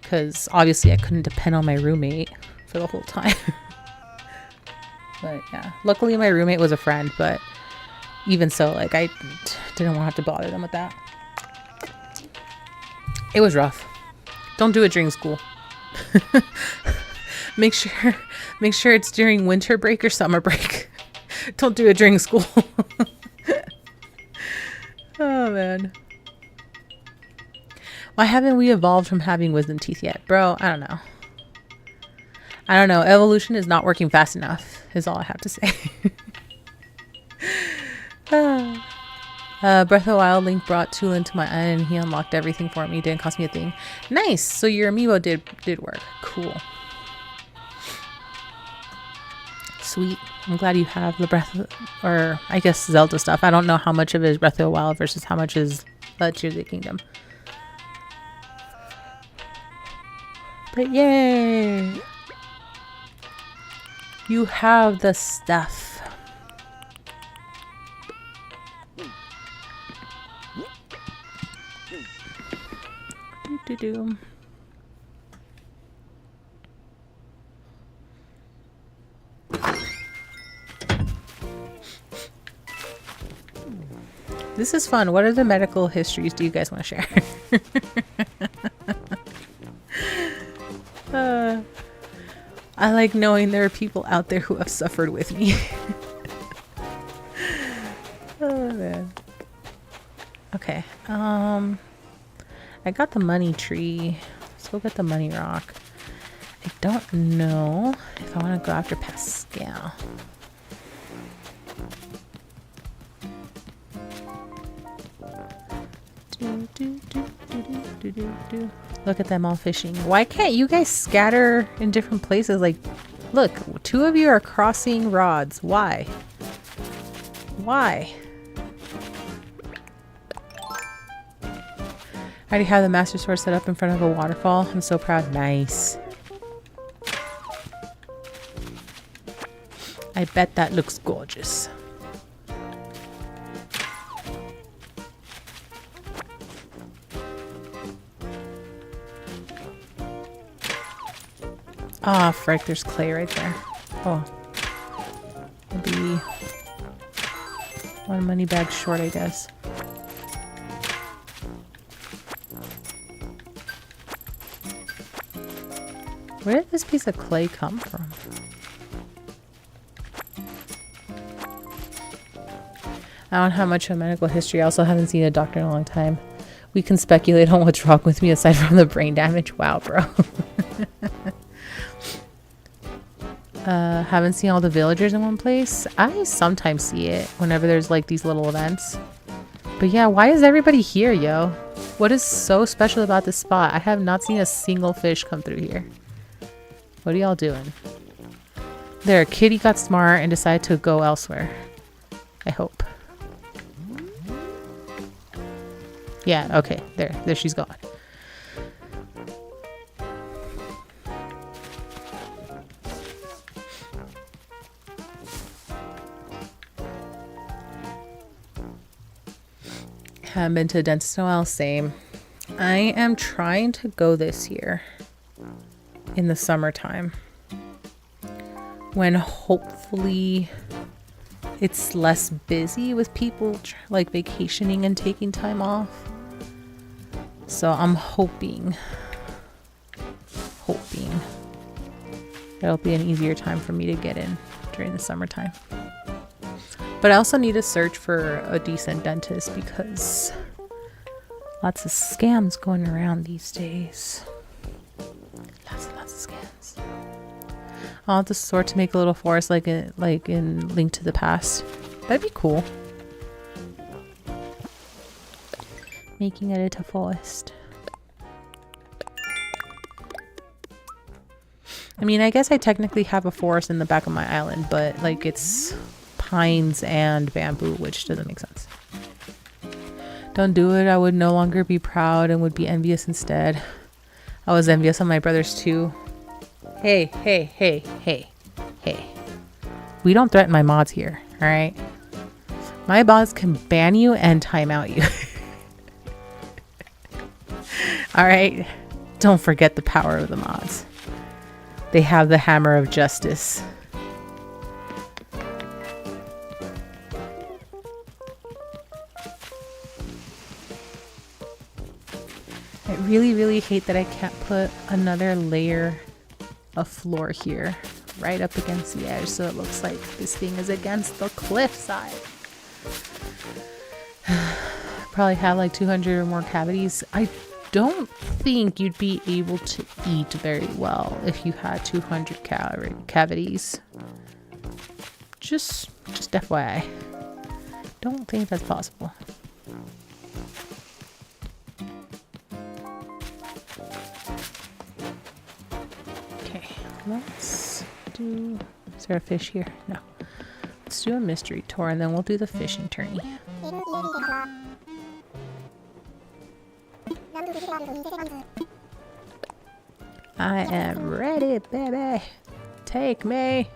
Because obviously I couldn't depend on my roommate for the whole time. But yeah, luckily my roommate was a friend, but even so, like I didn't want to have to bother them with that. It was rough. Don't do it during school. Make sure it's during winter break or summer break. Don't do it during school. Oh man. Why haven't we evolved from having wisdom teeth yet? Bro, I don't know. Evolution is not working fast enough, is all I have to say. Breath of the Wild link brought Tula into my island and he unlocked everything for me. Didn't cost me a thing. Nice. So your amiibo did work. Cool. Sweet. I'm glad you have the or I guess Zelda stuff. I don't know how much of it is Breath of the Wild versus how much is Tears of the Kingdom. But yay! You have the stuff. Do. This is fun. What are the medical histories do you guys want to share? I like knowing there are people out there who have suffered with me. Oh man. Okay. I got the money tree. Let's go get the money rock. I don't know if I want to go after Pascal. Look at them all fishing. Why can't you guys scatter in different places? Like, look, 2 of you are crossing rods. Why? Why? I already have the master sword set up in front of a waterfall. I'm so proud. Nice. I bet that looks gorgeous. Ah, frick, there's clay right there. Oh. I'll be 1 money bag short, I guess. Where did this piece of clay come from? I don't have much of medical history. I also haven't seen a doctor in a long time. We can speculate on what's wrong with me aside from the brain damage. Wow, bro. Haven't seen all the villagers in one place. I sometimes see it whenever there's like these little events. But yeah, why is everybody here, yo? What is so special about this spot? I have not seen a single fish come through here. What are y'all doing? There, Kitty got smart and decided to go elsewhere. I hope. Yeah, okay. There she's gone. Haven't been to a dentist in a while. Same. I am trying to go this year in the summertime when hopefully it's less busy with people like vacationing and taking time off. So I'm hoping it'll be an easier time for me to get in during the summertime. But I also need to search for a decent dentist because lots of scams going around these days. Lots and lots of scams. I'll have to sort to make a little forest like in Link to the Past. That'd be cool. Making it a forest. I mean, I guess I technically have a forest in the back of my island, but like it's pines and bamboo, which doesn't make sense. Don't do it. I would no longer be proud and would be envious instead. I was envious of my brothers too. Hey. We don't threaten my mods here, alright? My mods can ban you and time out you. Alright? Don't forget the power of the mods. They have the hammer of justice. I really hate that I can't put another layer of floor here right up against the edge so it looks like this thing is against the cliff side. Probably have like 200 or more cavities. I don't think you'd be able to eat very well if you had 200 cavities. Just FYI. Don't think that's possible. Okay, let's do... Is there a fish here? No. Let's do a mystery tour and then we'll do the fishing tourney. I am ready, baby. Take me.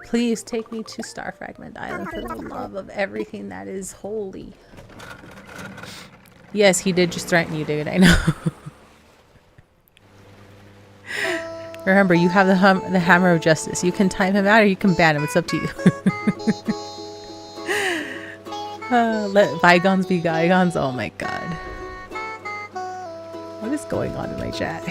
Please take me to Star Fragment Island for the love of everything that is holy. Yes, he did just threaten you, dude. I know. Remember, you have the hammer of justice. You can time him out or you can ban him. It's up to you. Let bygones be bygones. Oh my god. What is going on in my chat?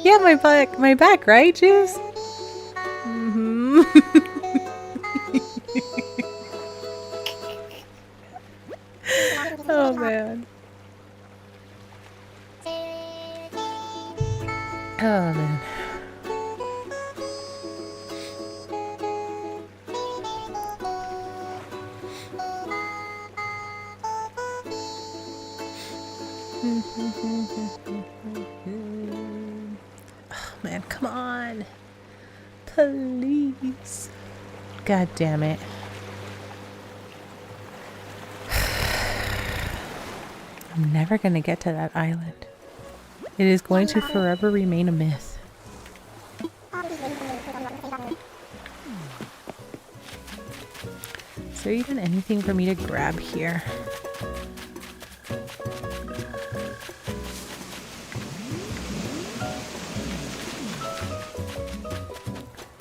Yeah, my back, right, Juice? Mm-hmm. Oh man. Oh man. Oh man, come on. Please. God damn it. I'm never gonna get to that island. It is going to forever remain a myth. Is there even anything for me to grab here?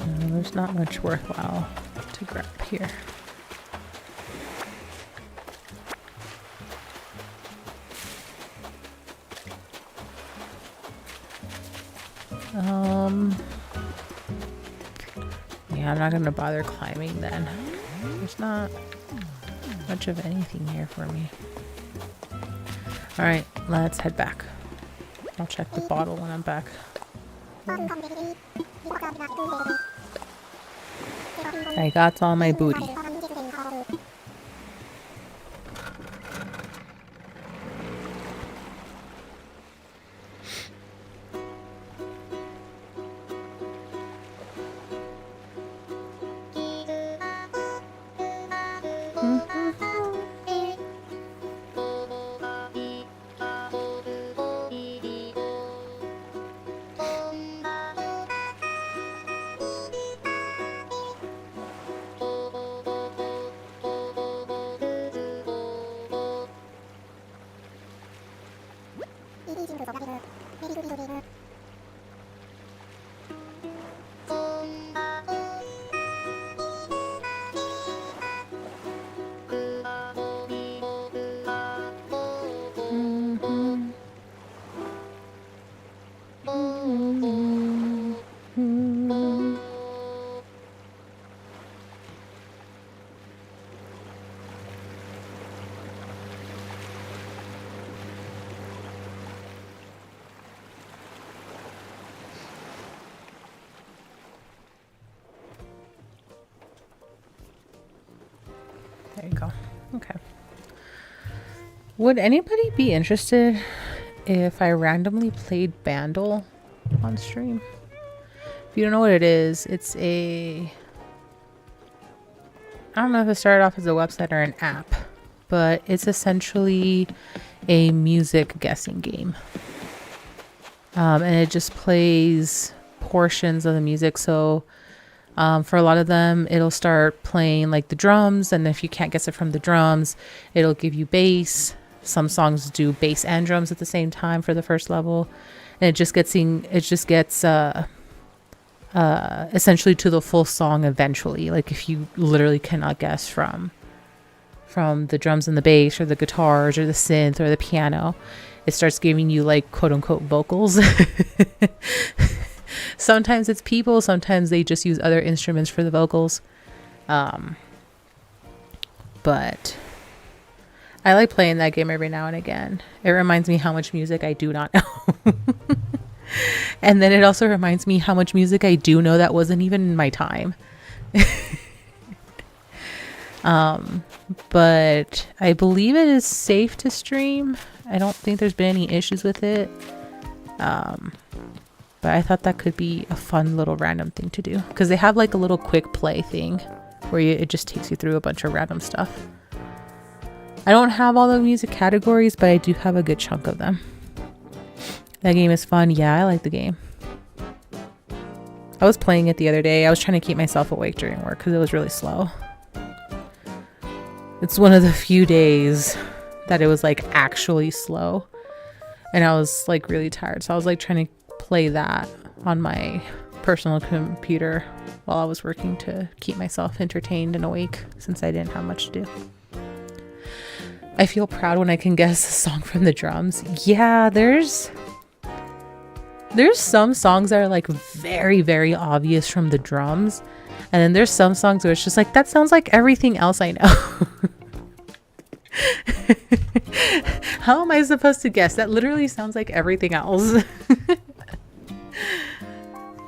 No, there's not much worthwhile to grab here. Yeah, I'm not gonna bother climbing then. There's not much of anything here for me. Alright, let's head back. I'll check the bottle when I'm back. I got all my booty. There you go. Okay. Would anybody be interested if I randomly played Bandle on stream? If you don't know what it is, it's a... I don't know if it started off as a website or an app, but it's essentially a music guessing game. And it just plays portions of the music. So for a lot of them, it'll start playing like the drums, and if you can't guess it from the drums, it'll give you bass. Some songs do bass and drums at the same time for the first level, and it just gets essentially to the full song eventually. Like if you literally cannot guess from the drums and the bass or the guitars or the synth or the piano, it starts giving you like quote unquote vocals. Sometimes it's people, sometimes they just use other instruments for the vocals. But I like playing that game every now and again. It reminds me how much music I do not know. And then it also reminds me how much music I do know that wasn't even in my time. But I believe it is safe to stream. I don't think there's been any issues with it. But I thought that could be a fun little random thing to do, because they have like a little quick play thing where it just takes you through a bunch of random stuff. I don't have all the music categories, but I do have a good chunk of them. That game is fun. Yeah, I like the game. I was playing it the other day. I was trying to keep myself awake during work because it was really slow. It's one of the few days that it was like actually slow. And I was like really tired. So I was like trying to play that on my personal computer while I was working to keep myself entertained and awake since I didn't have much to do. I feel proud when I can guess a song from the drums. Yeah, there's some songs that are like very, very obvious from the drums. And then there's some songs where it's just like, that sounds like everything else I know. How am I supposed to guess? That literally sounds like everything else.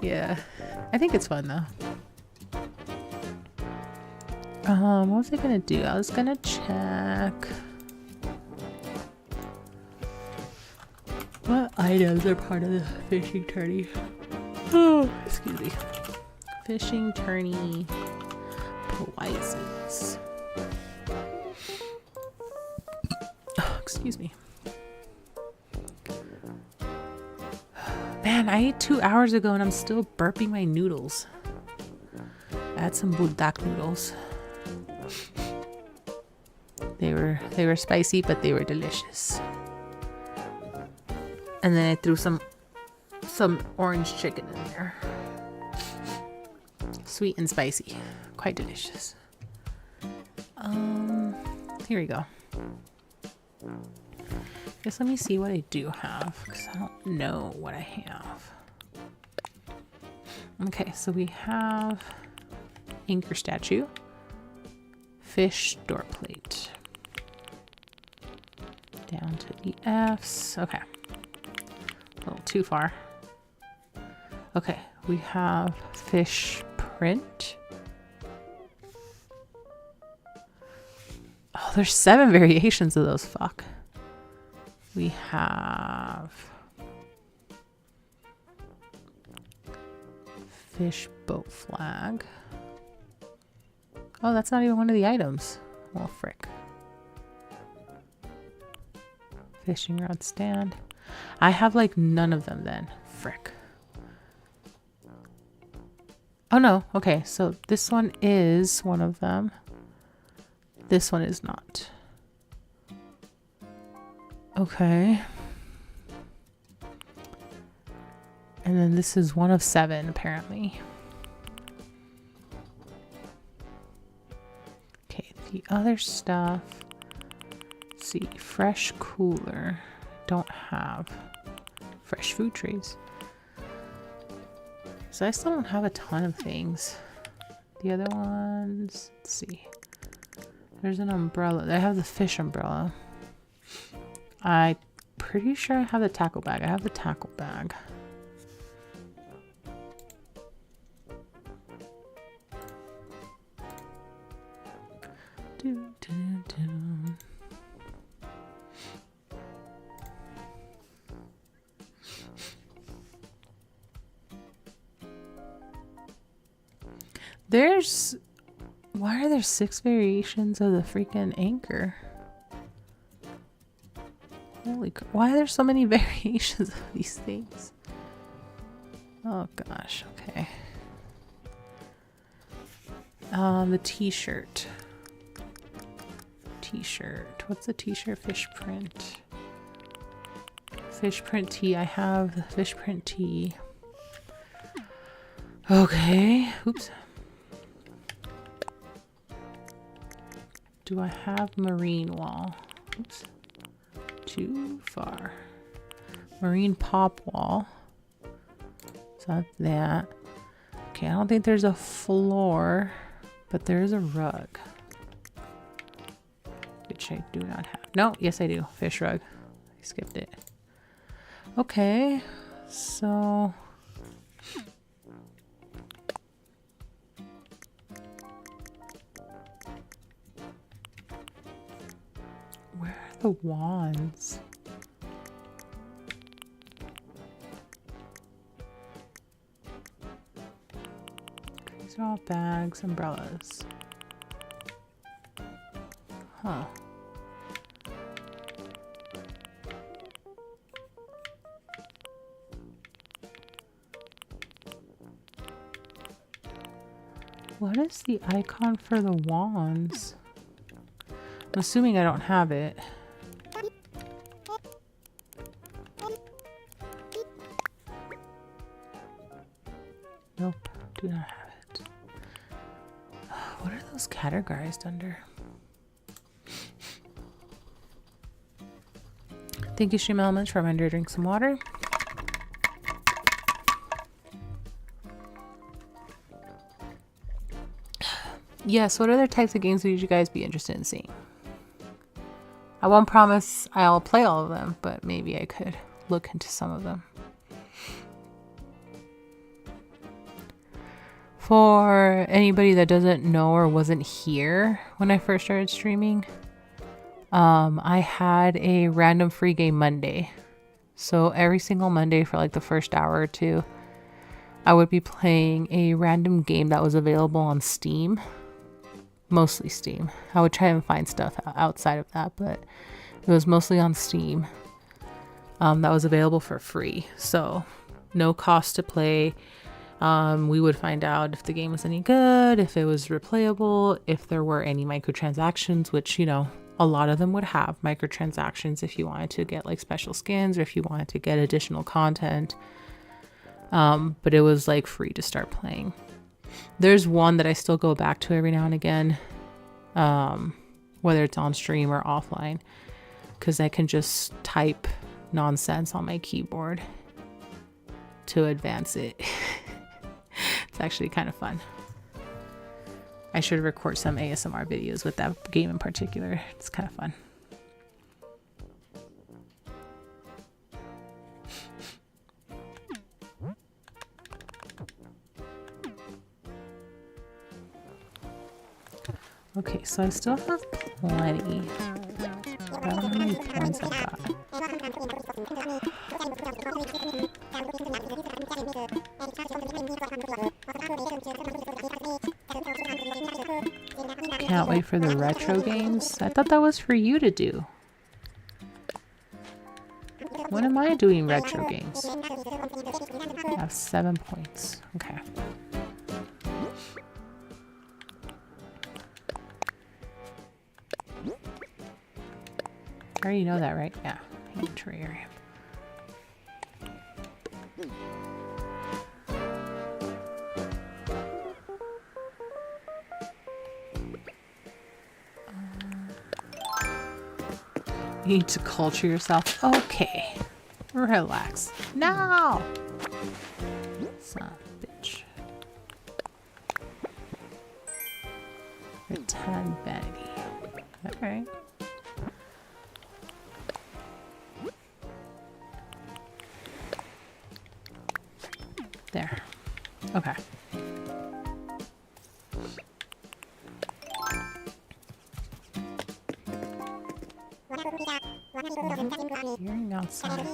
Yeah, I think it's fun though. What was I gonna do? I was gonna check what items are part of the fishing tourney. Oh, excuse me. Fishing tourney prizes. Oh, excuse me. Man, I ate 2 hours ago and I'm still burping my noodles. I had some buldak noodles. They were spicy, but they were delicious. And then I threw some orange chicken in there. Sweet and spicy. Quite delicious. Here we go. Guess let me see what I do have, because I don't know what I have. Okay, so we have anchor statue, fish door plate. Down to the F's. Okay. A little too far. Okay, we have fish print. Oh, there's 7 variations of those. Fuck. We have fish boat flag. Oh, that's not even one of the items. Well, frick. Fishing rod stand. I have like none of them then. Frick. Oh no. Okay, so this one is one of them. This one is not. Okay. And then this is one of 7 apparently. Okay, the other stuff. Let's see, fresh cooler. Don't have fresh food trays. So I still don't have a ton of things. The other ones, let's see. There's an umbrella. I have the fish umbrella. I'm pretty sure I have the tackle bag. I have the tackle bag. Do, do, do. Why are there 6 variations of the freaking anchor? Holy crap. Why are there so many variations of these things? Oh gosh, okay. The t-shirt. T-shirt. What's the t-shirt? Fish print. Fish print tee. I have the fish print tee. Okay. Oops. Do I have marine wall? Oops. Too far. Marine pop wall. So that's that. Okay, I don't think there's a floor, but there is a rug. Which I do not have. No, yes I do. Fish rug. I skipped it. Okay, so... where are the wands? These are all bags, umbrellas. Huh. What is the icon for the wands? I'm assuming I don't have it. Nope, do not have it. What are those categorized under? Thank you, Stream Elements, for reminding me to drink some water. Yes, what other types of games would you guys be interested in seeing? I won't promise I'll play all of them, but maybe I could look into some of them. For anybody that doesn't know or wasn't here when I first started streaming, I had a random free game Monday. So every single Monday for like the first hour or two, I would be playing a random game that was available on Steam. Mostly Steam. I would try and find stuff outside of that, but it was mostly on Steam. That was available for free. So no cost to play. We would find out if the game was any good, if it was replayable, if there were any microtransactions, which, you know, a lot of them would have microtransactions if you wanted to get like special skins or if you wanted to get additional content. But it was like free to start playing. There's one that I still go back to every now and again, whether it's on stream or offline, because I can just type nonsense on my keyboard to advance it. It's actually kind of fun. I should record some ASMR videos with that game in particular. It's kind of fun. Okay, so I still have plenty. I don't know how many points I got. Can't wait for the retro games. I thought that was for you to do. When am I doing retro games? I have 7 points. Okay. I already know that, right? Yeah. Inventory area. You need to culture yourself. Okay. Relax. No! Son of a bitch. Return vanity. Alright. There. Okay. Hearing outside.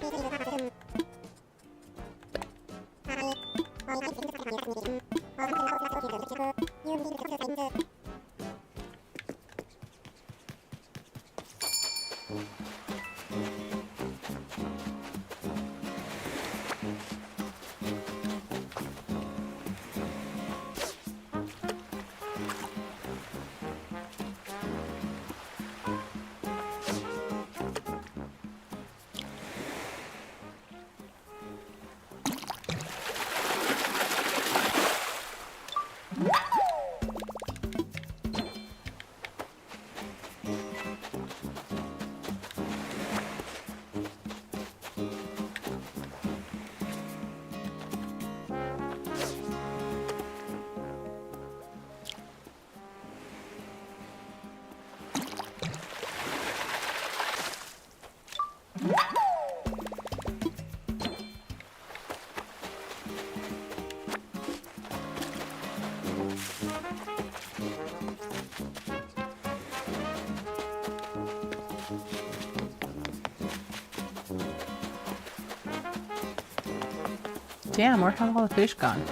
Damn, where have all the fish gone?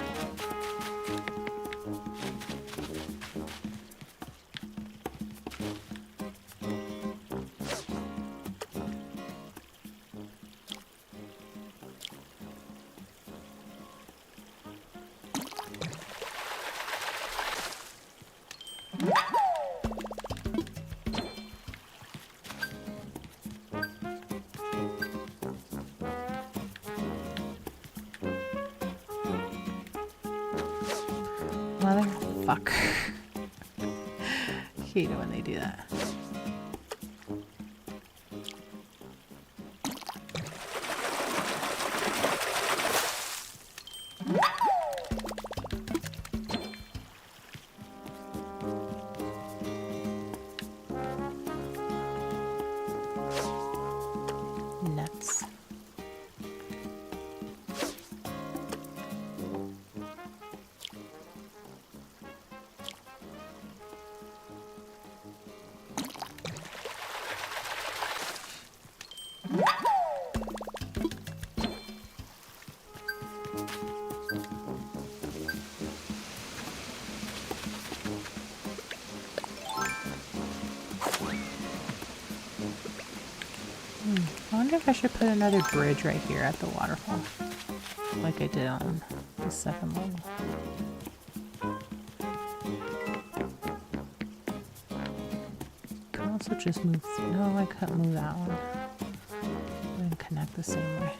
Motherfucker. Hate it when they do that. Nuts. I wonder if I should put another bridge right here at the waterfall, like I did on the second level. Can also just move. No, I can't move that one. I'm gonna connect the same way.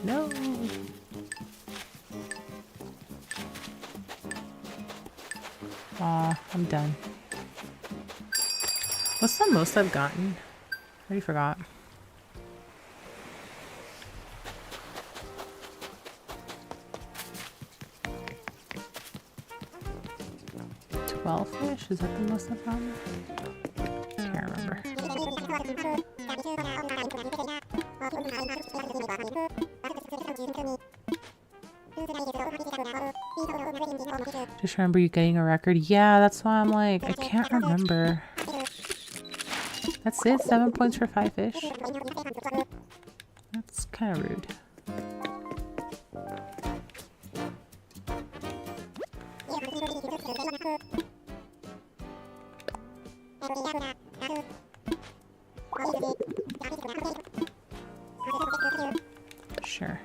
No. Aw, I'm done. What's the most I've gotten? I already forgot. 12 fish? Is that the most I've gotten? Can't remember. Just remember you getting a record. Yeah, that's why I'm like, I can't remember. That's it? 7 points for 5 fish? That's kind of rude. Sure.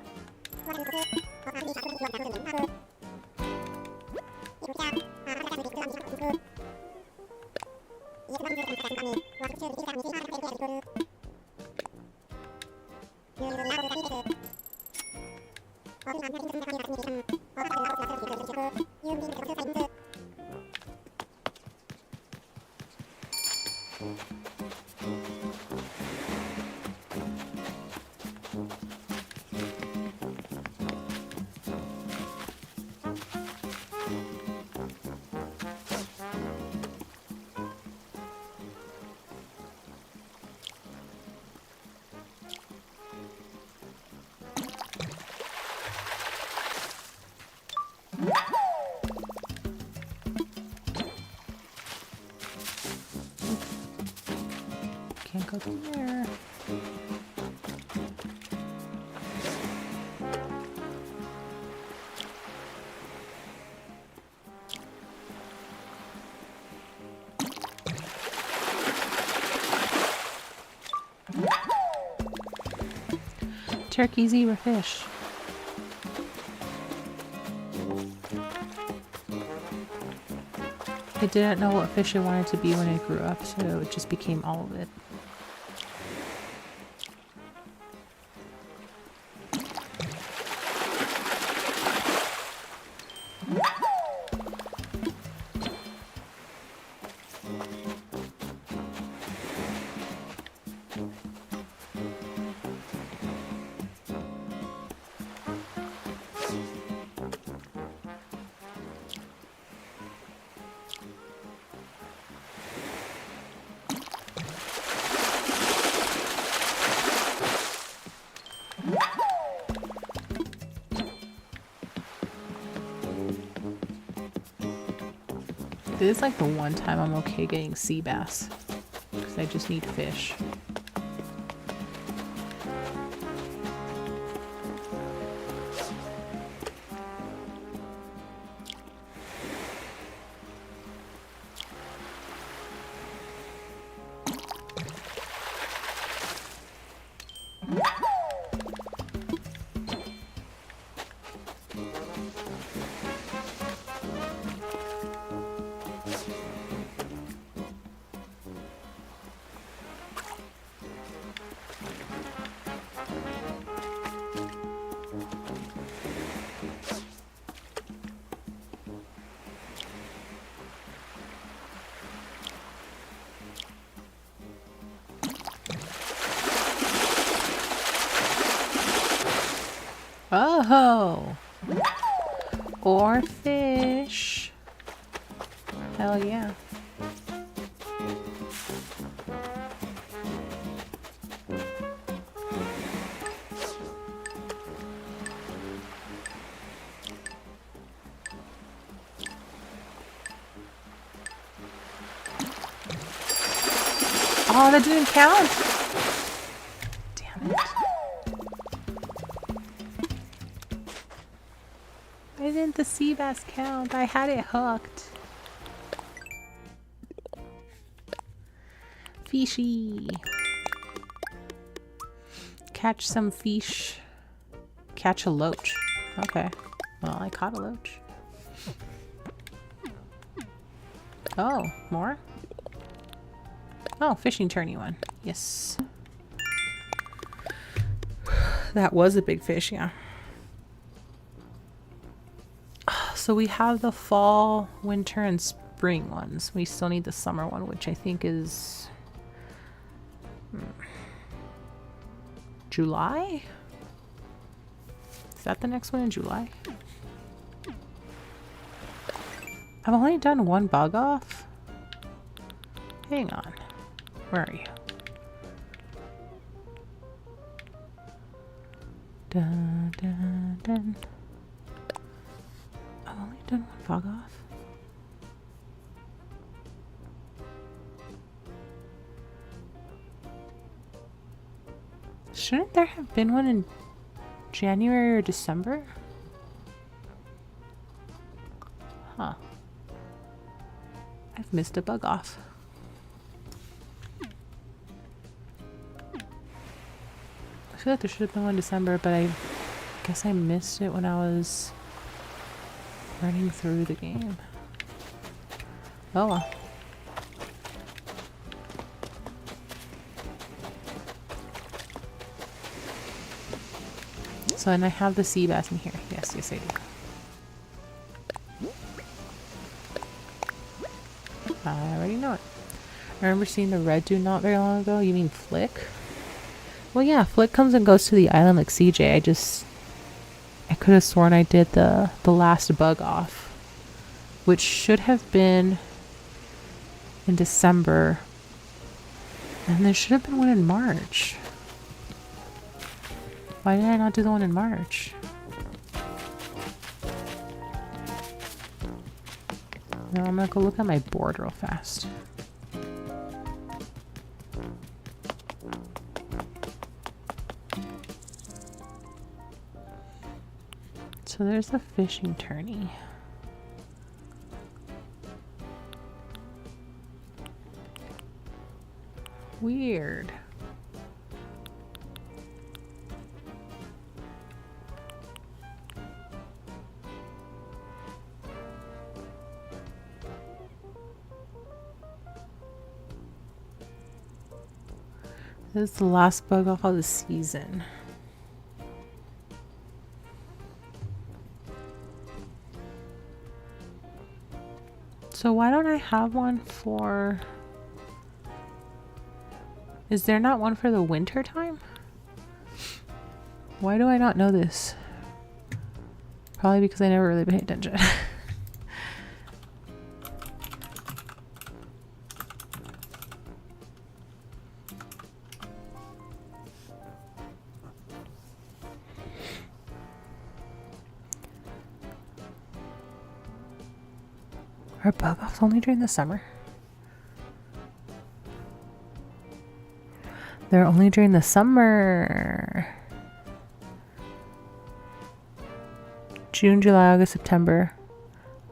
Can't go through there. Turkey, zebra, fish. I didn't know what fish I wanted to be when I grew up, so it just became all of it. This is like the one time I'm okay getting sea bass, because I just need fish. Oh! Or fish. Hell yeah. Oh, that didn't count? Damn it. Why didn't the sea bass count? I had it hooked. Fishy. Catch some fish. Catch a loach. Okay. Well, I caught a loach. Oh, more? Oh, fishing tourney one. Yes. That was a big fish, yeah. So we have the fall, winter, and spring ones. We still need the summer one, which I think is July? Is that the next one in July? I've only done one bug off. Hang on. Where are you? Dun, dun, dun. I've only done one bug off. Shouldn't there have been one in January or December? Huh. I've missed a bug off. I feel like there should have been one in December, but I guess I missed it when I was running through the game. Oh well. So, and I have the sea bass in here. Yes, yes I do. I already know it. I remember seeing the red dude not very long ago. You mean Flick? Well, yeah, Flick comes and goes to the island like CJ. I could have sworn I did the last bug off, which should have been in December. And there should have been one in March. Why did I not do the one in March? Now I'm gonna go look at my board real fast. So there's the fishing tourney. Weird. This is the last bug off of the season. So why don't I have one for... Is there not one for the winter time? Why do I not know this? Probably because I never really paid attention. Are bug offs only during the summer? They're only during the summer. June, July, August, September.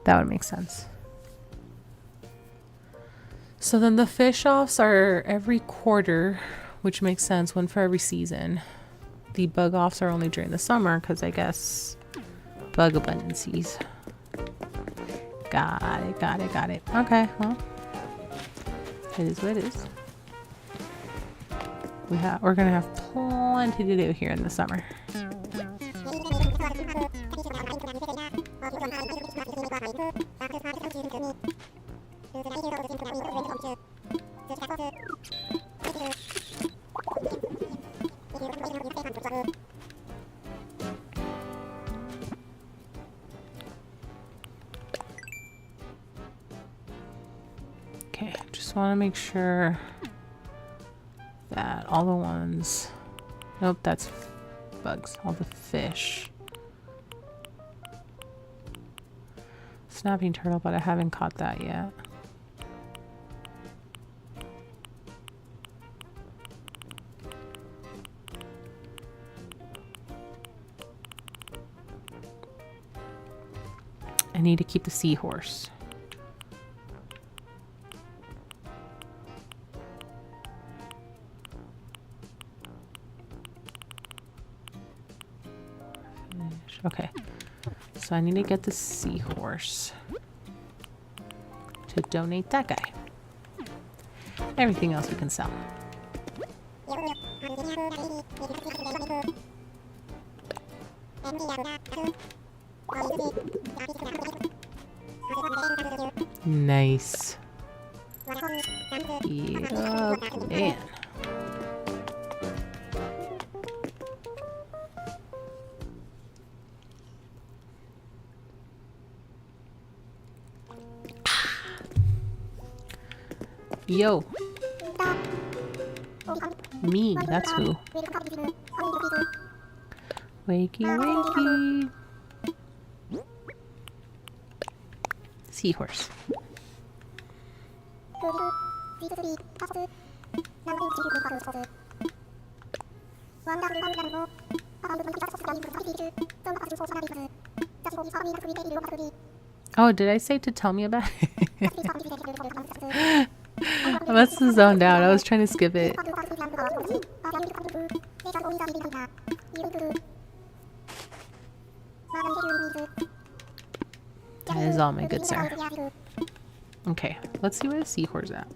That would make sense. So then the fish offs are every quarter, which makes sense, one for every season. The bug offs are only during the summer because I guess bug abundancies. Got it, got it, got it. Okay, well, it is what it is. We're gonna have plenty to do here in the summer. just want to make sure that all the ones... Nope, that's bugs. All the fish. Snapping turtle, but I haven't caught that yet. I need to keep the seahorse. Okay, so I need to get the seahorse to donate that guy. Everything else we can sell. Nice. Yeah, man. Yo. Me, that's who. Wakey, wakey. Seahorse. Oh, did I say to tell me about it? I must have zoned out. I was trying to skip it. That is all, my good sir. Okay, let's see where the seahorse at.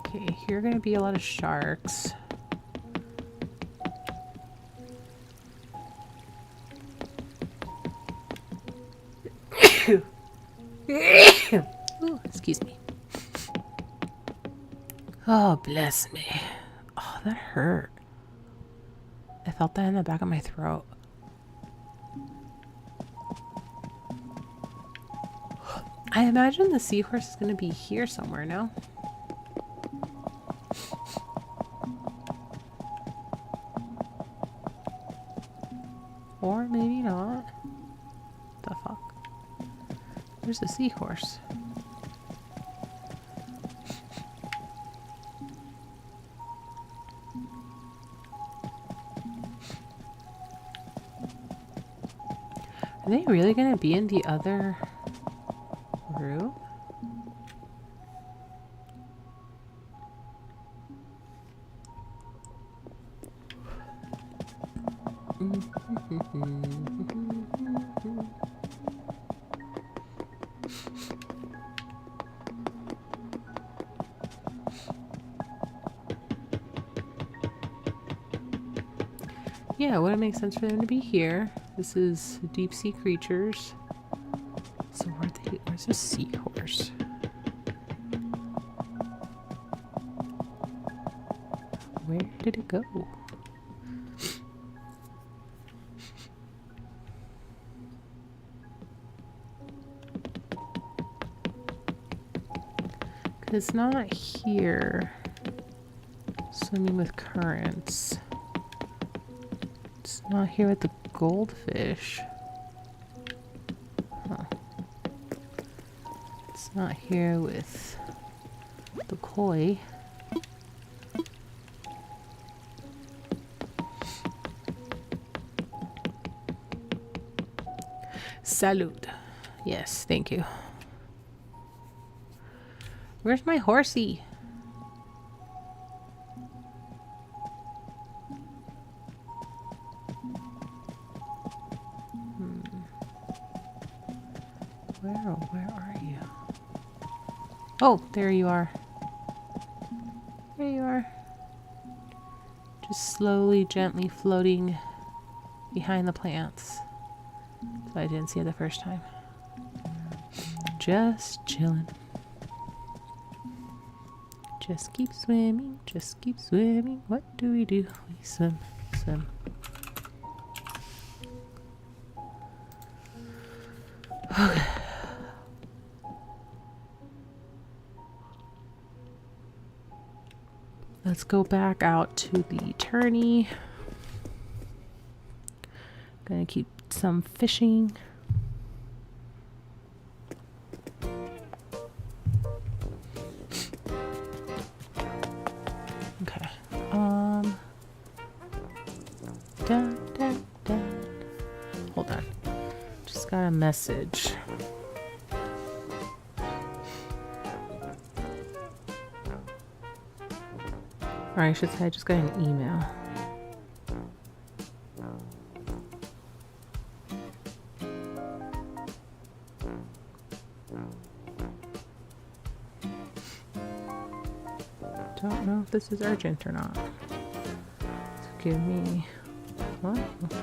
Okay, here are going to be a lot of sharks. Ooh, excuse me. Oh, bless me. Oh, that hurt. I felt that in the back of my throat. I imagine the seahorse is going to be here somewhere, no? Or maybe not. The fuck? Where's the seahorse? Are they really gonna be in the other room? Yeah, would it make sense for them to be here? This is deep sea creatures. So where's the seahorse? Where did it go? It's not here, swimming with currents. It's not here with the goldfish. Huh. It's not here with the koi. Salud. Yes, thank you. Where's my horsey? Where are you? Oh, there you are. There you are. Just slowly, gently floating behind the plants. So I didn't see it the first time. Just chilling. Just keep swimming. Just keep swimming. What do? We swim, swim. Okay. Let's go back out to the tourney. Gonna keep some fishing. Okay. Hold on. Just got a message. Or I should say I just got an email. Don't know if this is urgent or not. So give me one moment.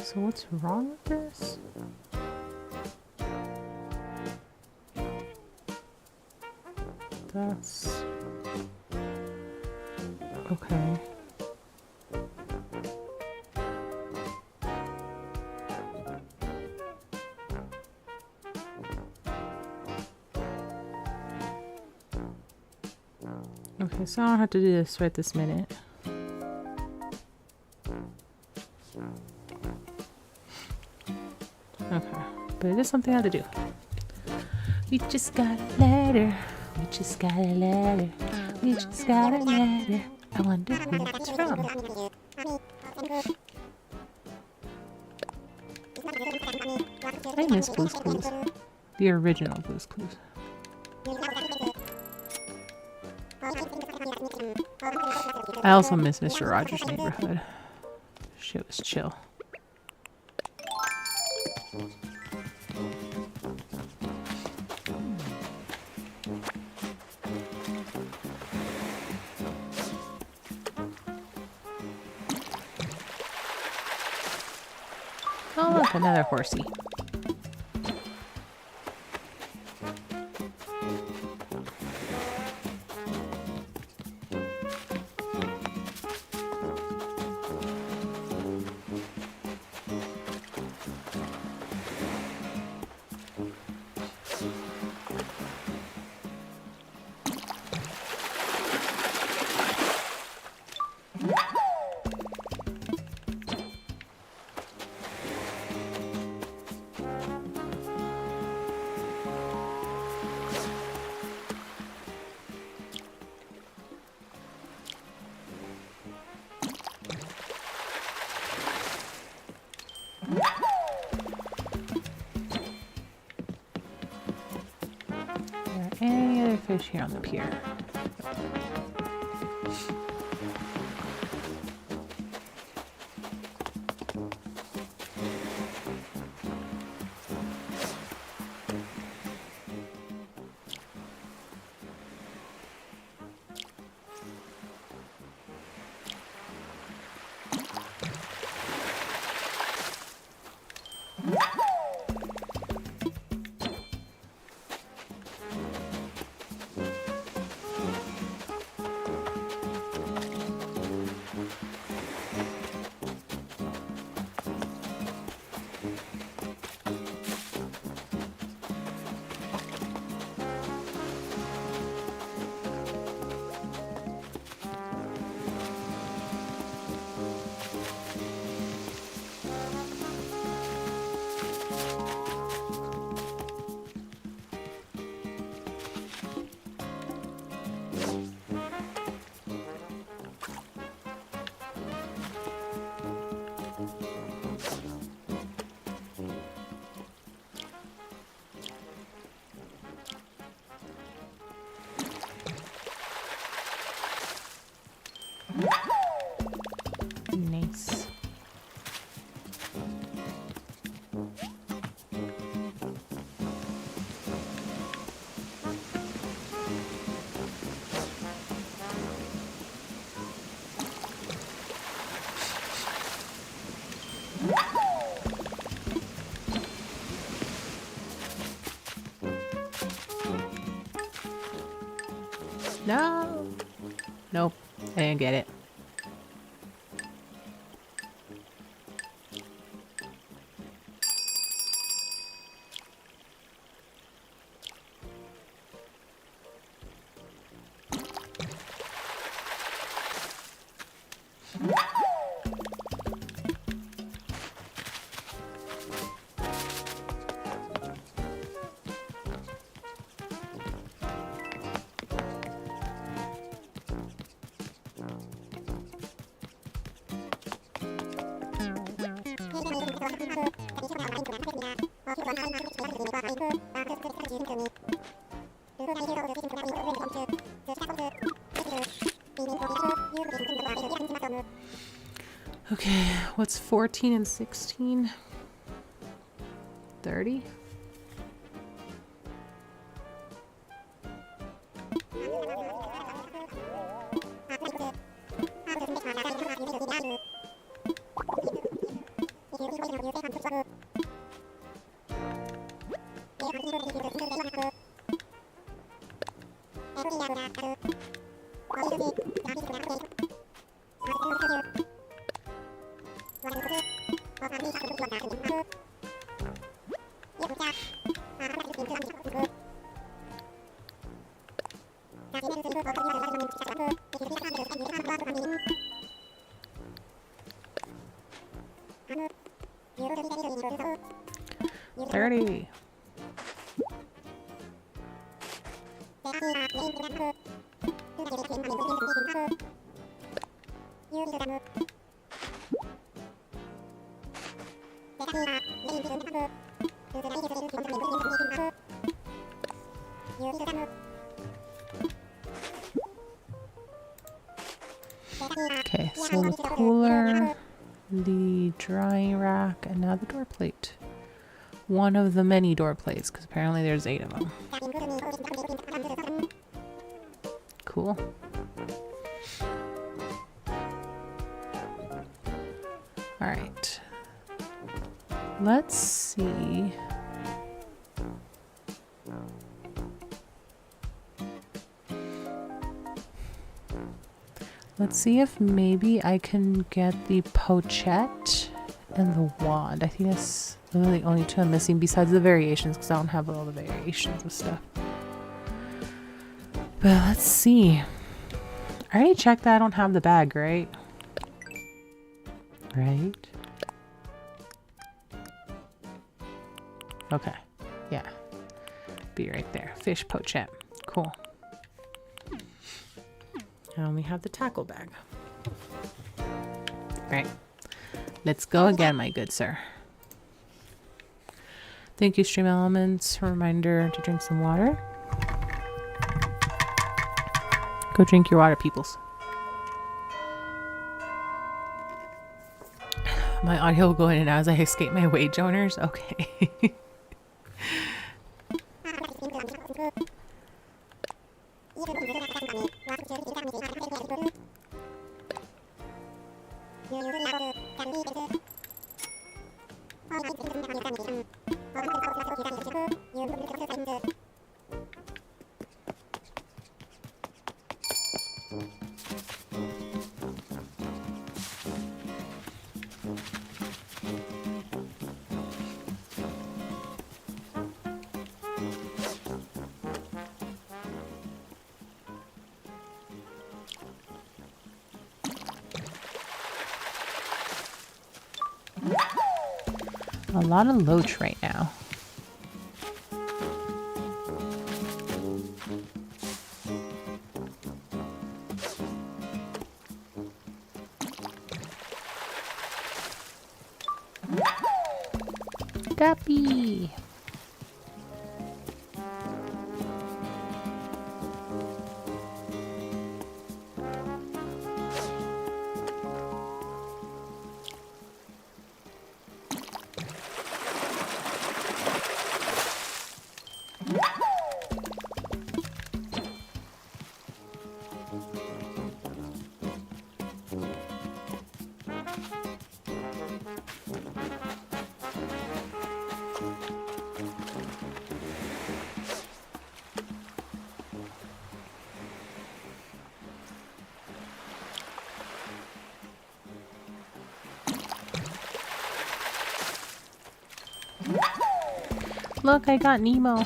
So what's wrong with this? That's okay. Okay, so I don't have to do this right this minute. Okay, but it is something I have to do. We just got a letter. We just got a letter. We just got a letter. I wonder who it's from. I miss Blue's Clues. The original Blue's Clues. I also miss Mr. Rogers' Neighborhood. Shit was chill. Oh, look, another horsey. Any other fish here on the pier? No. Nope. I didn't get it. Okay, what's 14 and 16? 30? $30. Okay, so the cooler, the drying rack, and now the door plate. One of the many door plates, because apparently there's 8 of them. Cool. All right. Let's see. Let's see if maybe I can get the pochette and the wand. I think that's those are the only 2 I'm missing besides the variations, because I don't have all the variations of stuff. But let's see. I already checked that I don't have the bag, right? Right? Okay. Yeah. Be right there. Fish pochette. Cool. And we have the tackle bag. Right. Let's go again, my good sir. Thank you, Stream Elements. Reminder to drink some water. Go drink your water, peoples. My audio will go in and out as I escape my wage owners. Okay. A lot of loach right now. Guppy. Look, I got Nemo.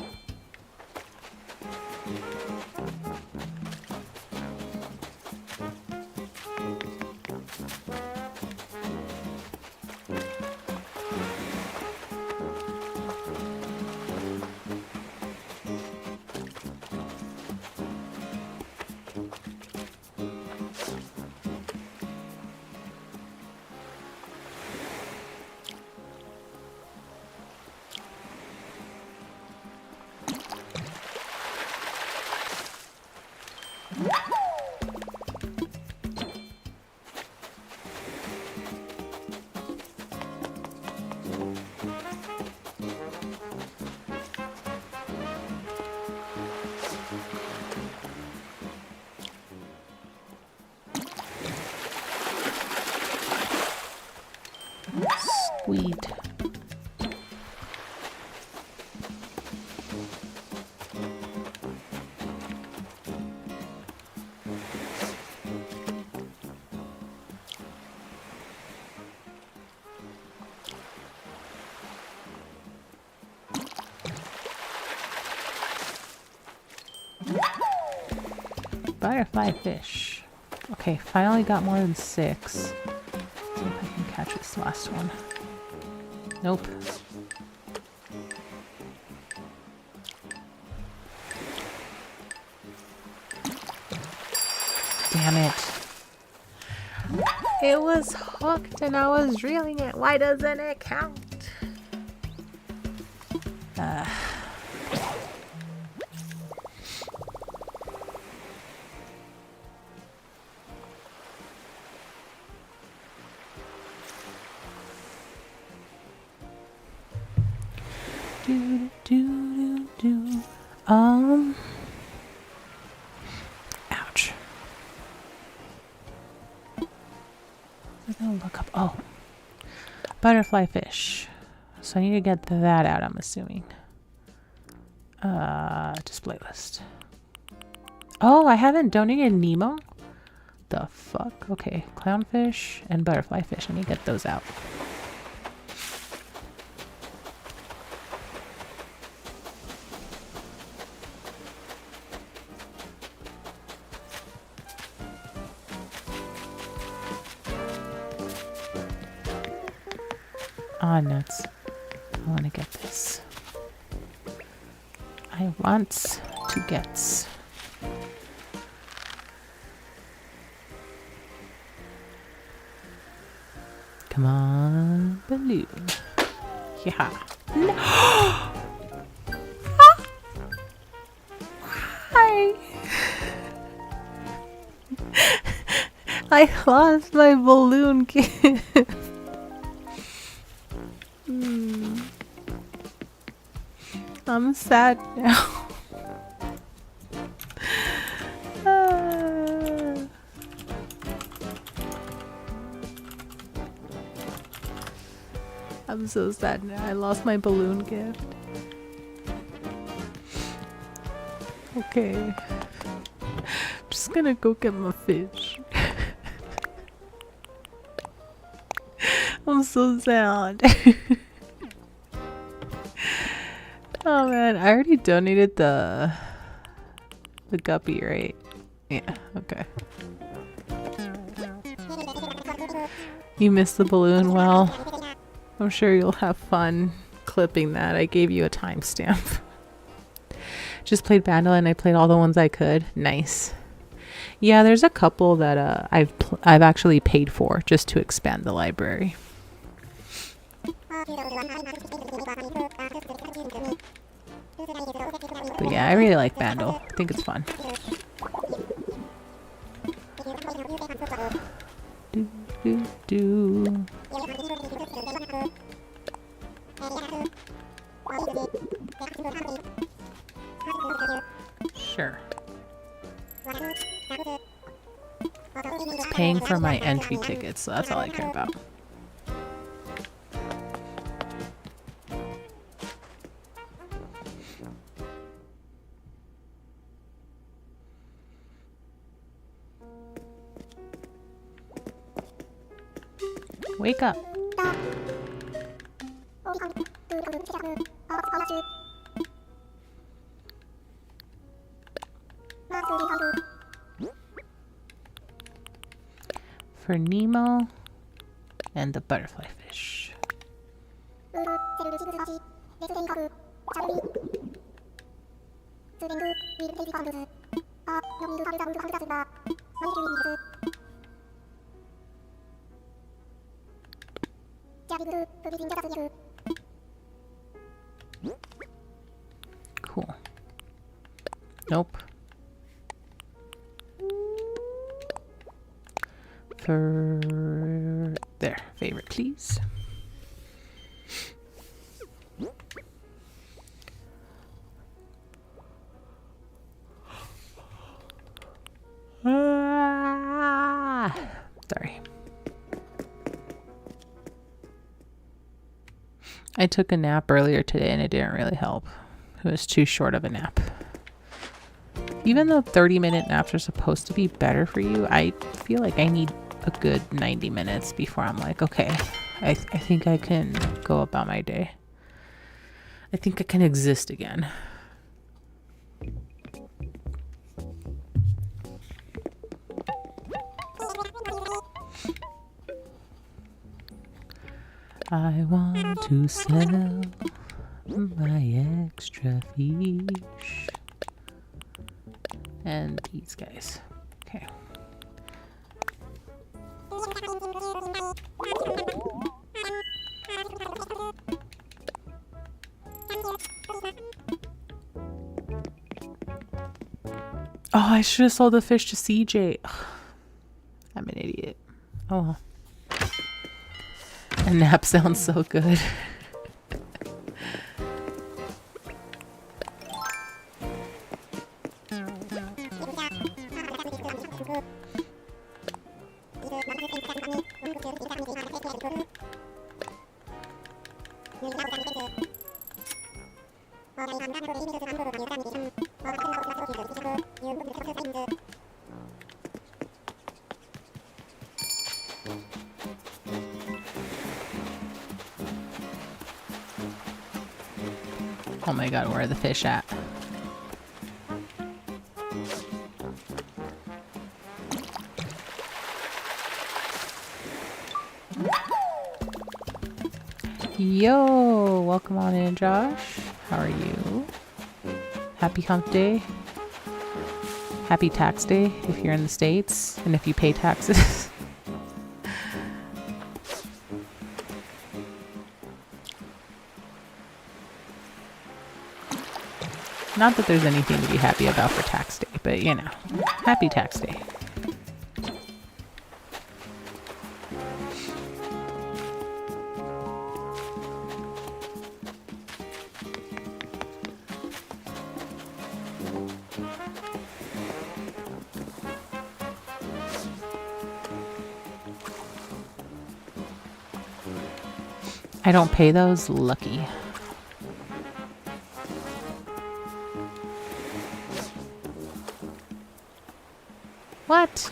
Sweet. Butterfly fish. Okay, finally got more than 6. See if I can catch this last one. Nope. Damn it. It was hooked and I was reeling it. Why doesn't it count? Ouch. I'm gonna look up. Oh, butterfly fish. So I need to get that out, I'm assuming. Display list. Oh, I haven't donated Nemo? The fuck? Okay, clownfish and butterfly fish. I need to get those out. Ah, nuts. I want to get this. I want to get. Come on, balloon. Yeah. No. Why? I lost my balloon gift. I'm sad now. I'm so sad now. I lost my balloon gift. Okay. I'm just gonna go get my fish. I'm so sad. Oh man, I already donated the guppy, right? Yeah, okay. You missed the balloon? Well, I'm sure you'll have fun clipping that. I gave you a timestamp. Just played Bandle and I played all the ones I could. Nice. Yeah, there's a couple that I've actually paid for just to expand the library. But yeah, I really like Bandle. I think it's fun. Do. Sure. It's paying for my entry tickets, so that's all I care about. Wake up. for Nemo and the butterfly fish. Cool. Nope. For there, favorite, please. Sorry. I took a nap earlier today and it didn't really help. It was too short of a nap. Even though 30-minute naps are supposed to be better for you, I feel like I need a good 90 minutes before I'm like, okay, I think I can go about my day. I think I can exist again. I want to sell my extra fish. And these guys. Okay. Oh, I should have sold the fish to CJ. Ugh, I'm an idiot. Oh well. A nap sounds so good. Oh my god, where are the fish at? Yo, welcome on in, Josh. How are you? Happy hump day. Happy tax day if you're in the States and if you pay taxes. Not that there's anything to be happy about for tax day, but you know, happy tax day. I don't pay those? Lucky. What?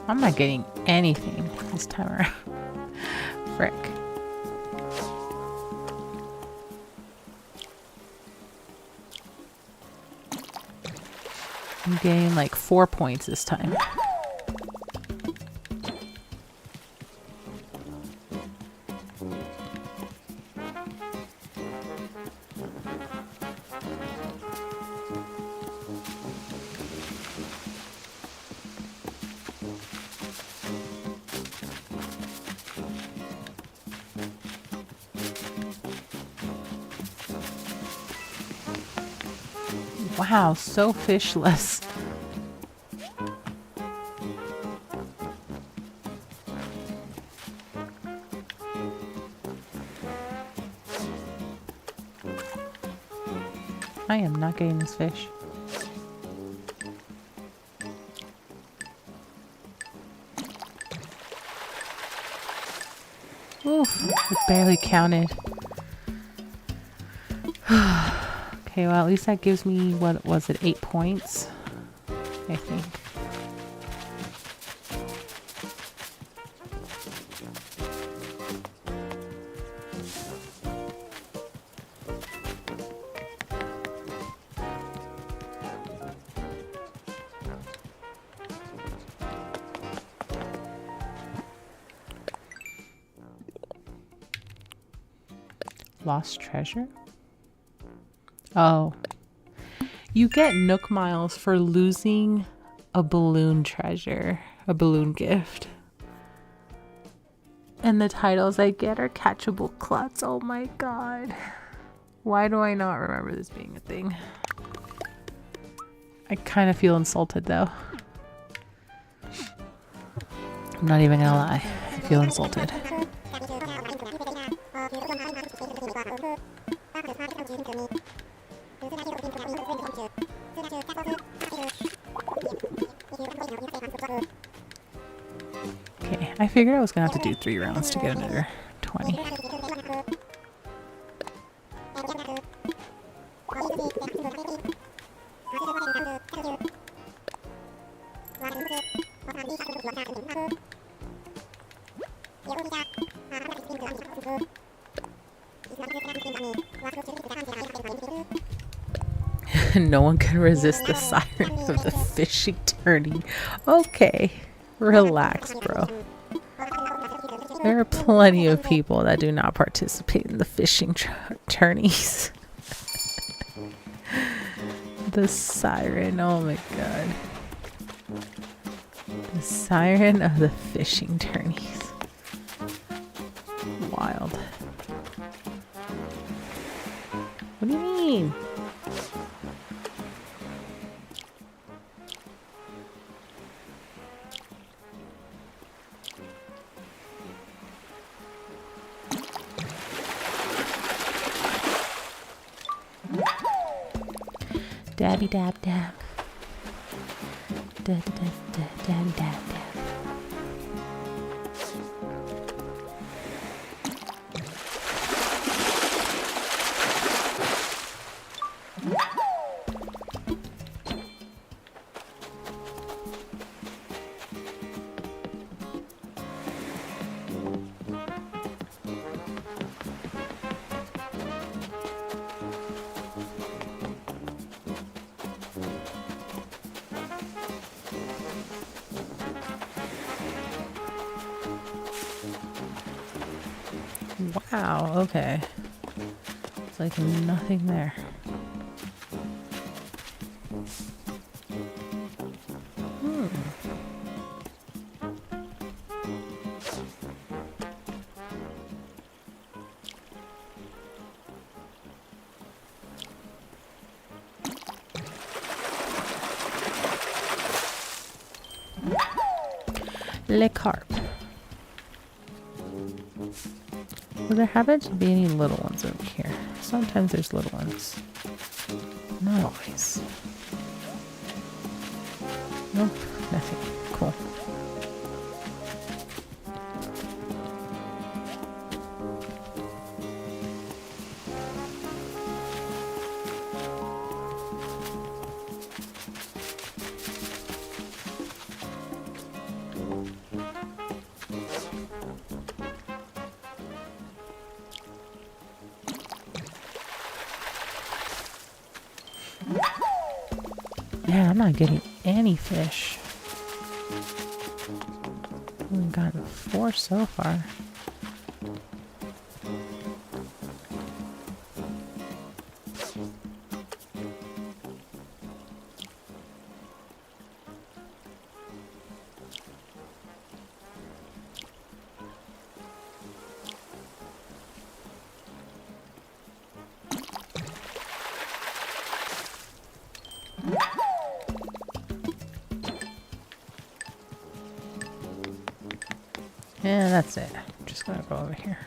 I'm not getting anything this time around. Frick. I'm getting like 4 points this time. Wow, so fishless. I am not getting this fish. Oof, it barely counted. Okay, well at least that gives me, what was it, 8 points? I think. Lost treasure? Oh. You get Nook Miles for losing a balloon treasure. A balloon gift. And the titles I get are catchable cluts. Oh my god. Why do I not remember this being a thing? I kind of feel insulted though. I'm not even gonna lie. I feel insulted. Okay, I figured I was gonna have to do 3 rounds to get another 20. No one can resist the siren of the fishing tourney. Okay, relax, bro. There are plenty of people that do not participate in the fishing tourneys. The siren, oh my god. The siren of the fishing tourneys. Wild. What do you mean? Dabby dab dab. Da da da da dabby dab dab. Wow, okay. It's like nothing there. Le carp. Will there happen to be any little ones over here? Sometimes there's little ones. Not always. Nope, nothing. Cool. Man, I'm not getting any fish. I've only gotten 4 so far. Yeah, that's it. I'm just gonna go over here.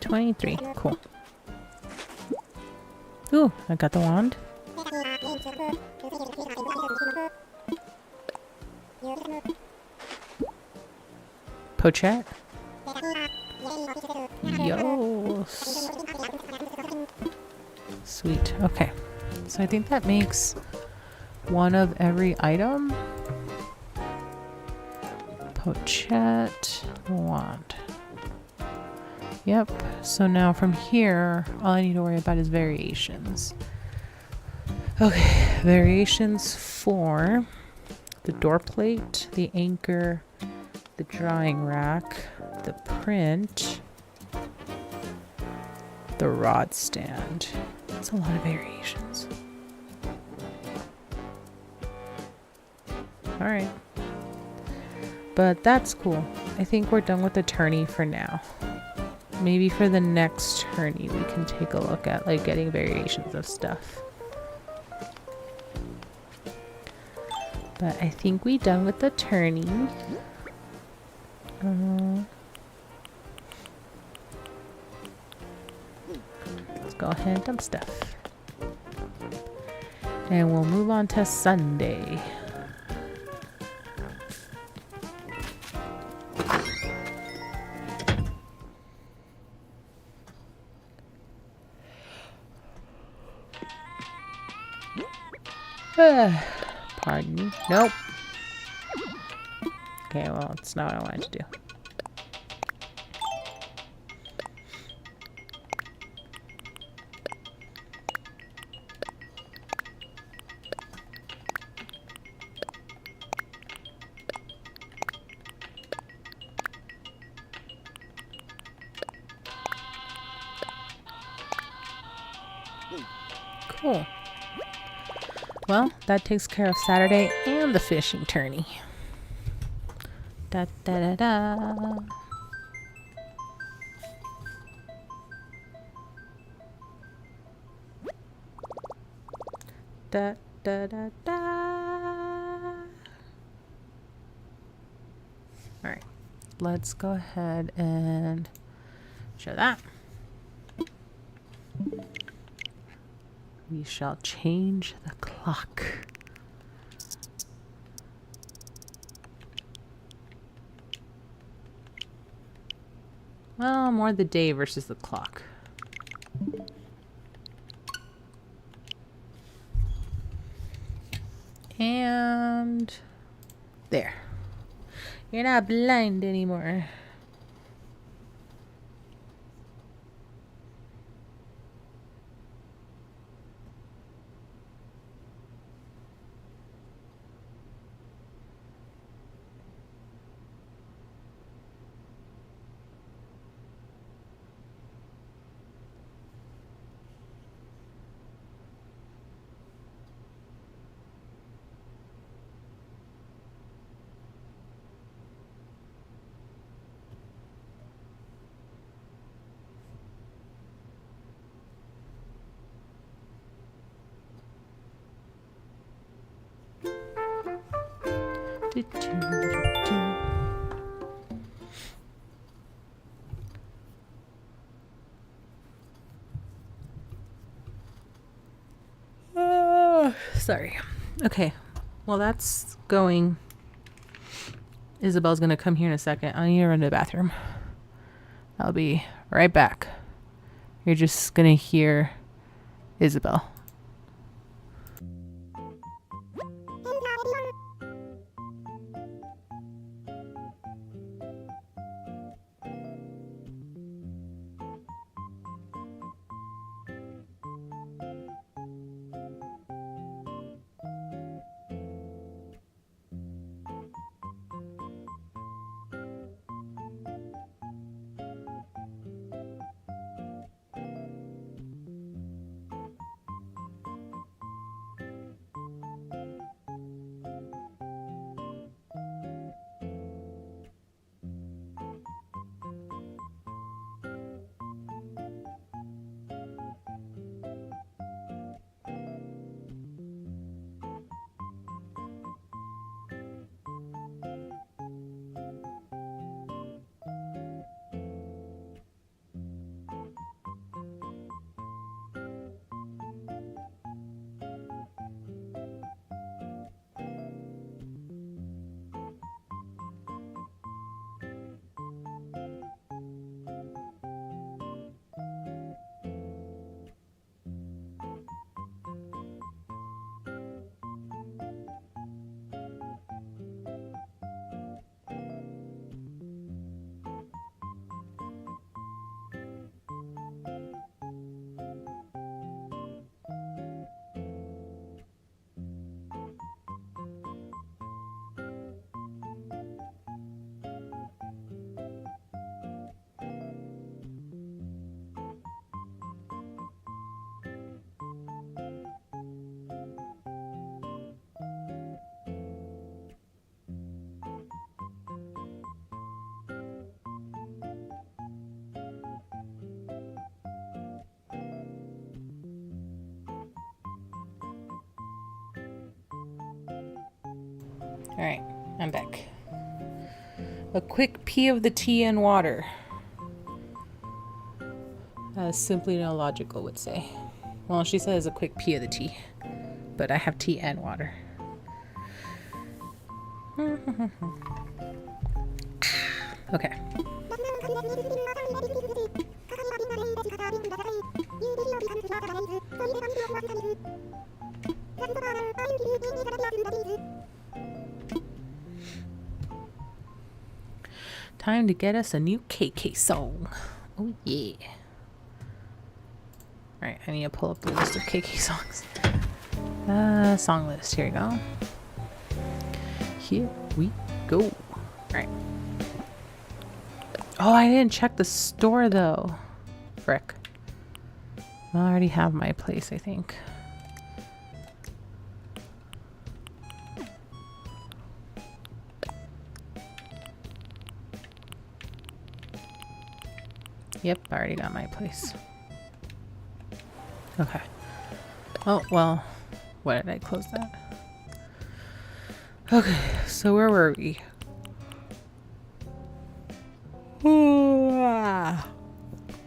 23. Cool. Ooh, I got the wand. Pochette. Yo. Sweet. Okay. So I think that makes one of every item. Pochette. Wand. Yep. So now from here, all I need to worry about is variations. Okay. Variations for the door plate, the anchor, the drying rack, the print, the rod stand. That's a lot of variations. All right. But that's cool. I think we're done with the tourney for now. Maybe for the next tourney, we can take a look at like getting variations of stuff. But I think we done with the tourney. Let's go ahead and dump stuff. And we'll move on to Sunday. Pardon me. Nope. Okay, well, it's not what I wanted to do. Cool. Well, that takes care of Saturday and the fishing tourney. Da da da da. Da da da da. Alright. Let's go ahead and show that. We shall change the clock. Well, more the day versus the clock. And there. You're not blind anymore. Sorry. Okay. Well, that's going. Isabel's gonna come here in a second. I need to run to the bathroom. I'll be right back. You're just gonna hear Isabel. Alright, I'm back. A quick pee of the tea and water. As simply illogical would say. Well, she says a quick pee of the tea. But I have tea and water. Okay. Time to get us a new KK song. Oh yeah. Alright, I need to pull up the list of KK songs. Song list. Here we go. Here we go. Alright. Oh, I didn't check the store though. Frick. I already have my place, I think. Yep, I already got my place. Okay. Oh, well, why did I close that? Okay, so where were we?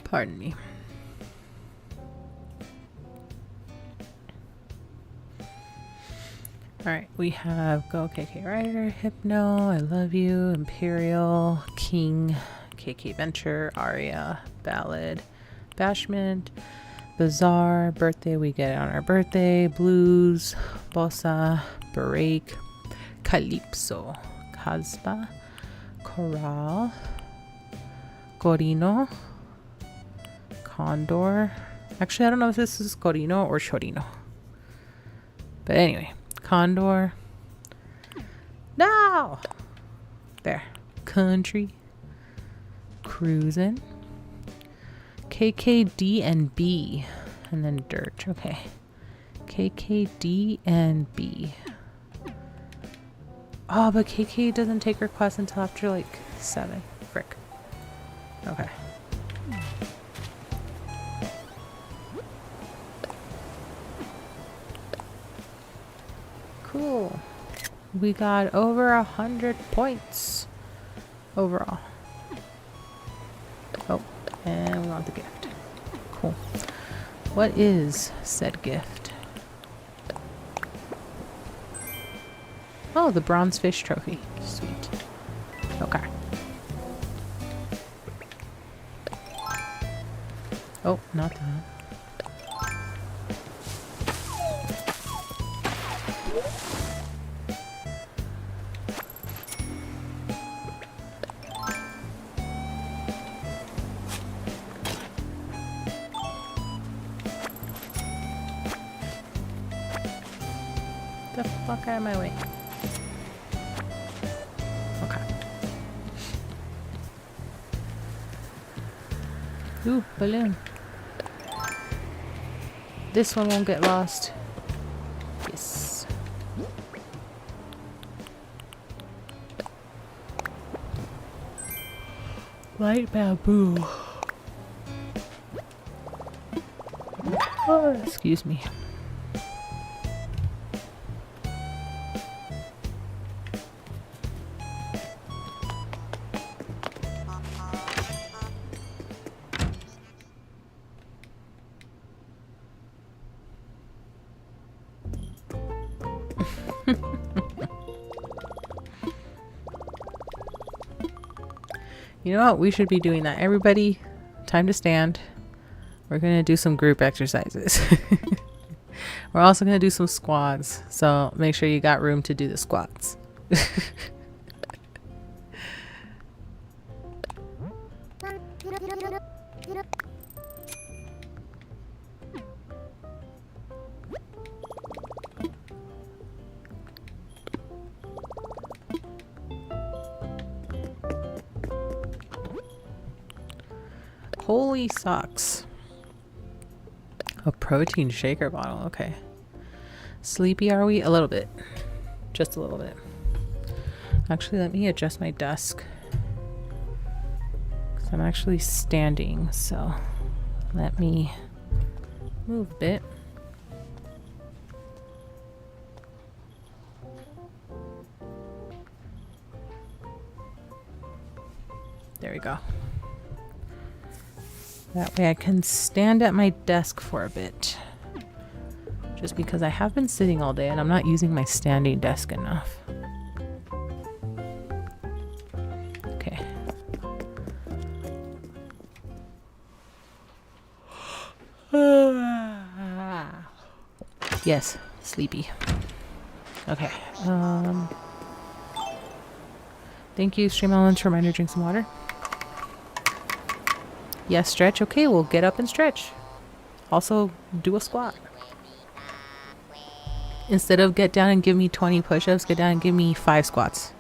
Pardon me. Alright, we have Go KK Rider, Hypno, I Love You, Imperial, King, KK Venture, Aria, Ballad, Bashment, Bazaar, Birthday We Get It on Our Birthday, Blues, Bossa, Break, Calypso, Casbah, Coral, Corino, Condor. Actually, I don't know if this is Corino or Chorino. But anyway, Condor. No! There. Country. Cruisin'. KKD and B. And then Dirt. Okay. KKD and B. Oh, but KK doesn't take requests until after like 7. Frick. Okay. Cool. We got over 100 points overall. Oh, and we want the gift. Cool. What is said gift? Oh, the bronze fish trophy. Sweet. Okay. Oh, not that. The fuck out of my way. Okay. Ooh, balloon. This one won't get lost. Yes. Light bamboo. Oh, excuse me. You know what? We should be doing that. Everybody, time to stand. We're going to do some group exercises. We're also going to do some squats. So make sure you got room to do the squats. Holy socks. A protein shaker bottle. Okay. Sleepy are we? A little bit. Just a little bit. Actually, let me adjust my desk. Because I'm actually standing. So let me move a bit. There we go. That way I can stand at my desk for a bit. Just because I have been sitting all day and I'm not using my standing desk enough. Okay. Yes, sleepy. Okay. Thank you, Stream Islands, for reminder, drink some water. Yes, stretch. Okay, we'll get up and stretch. Also, do a squat. Instead of get down and give me 20 push-ups, get down and give me 5 squats.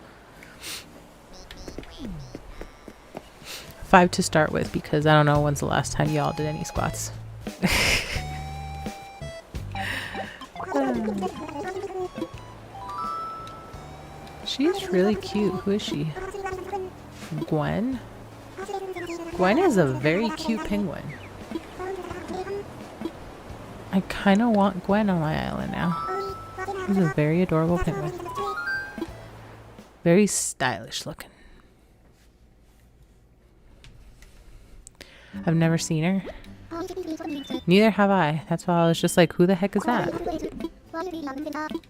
5 to start with, because I don't know when's the last time y'all did any squats. She's really cute. Who is she? Gwen? Gwen is a very cute penguin. I kind of want Gwen on my island now. She's a very adorable penguin. Very stylish looking. I've never seen her. Neither have I. That's why I was just like, who the heck is that?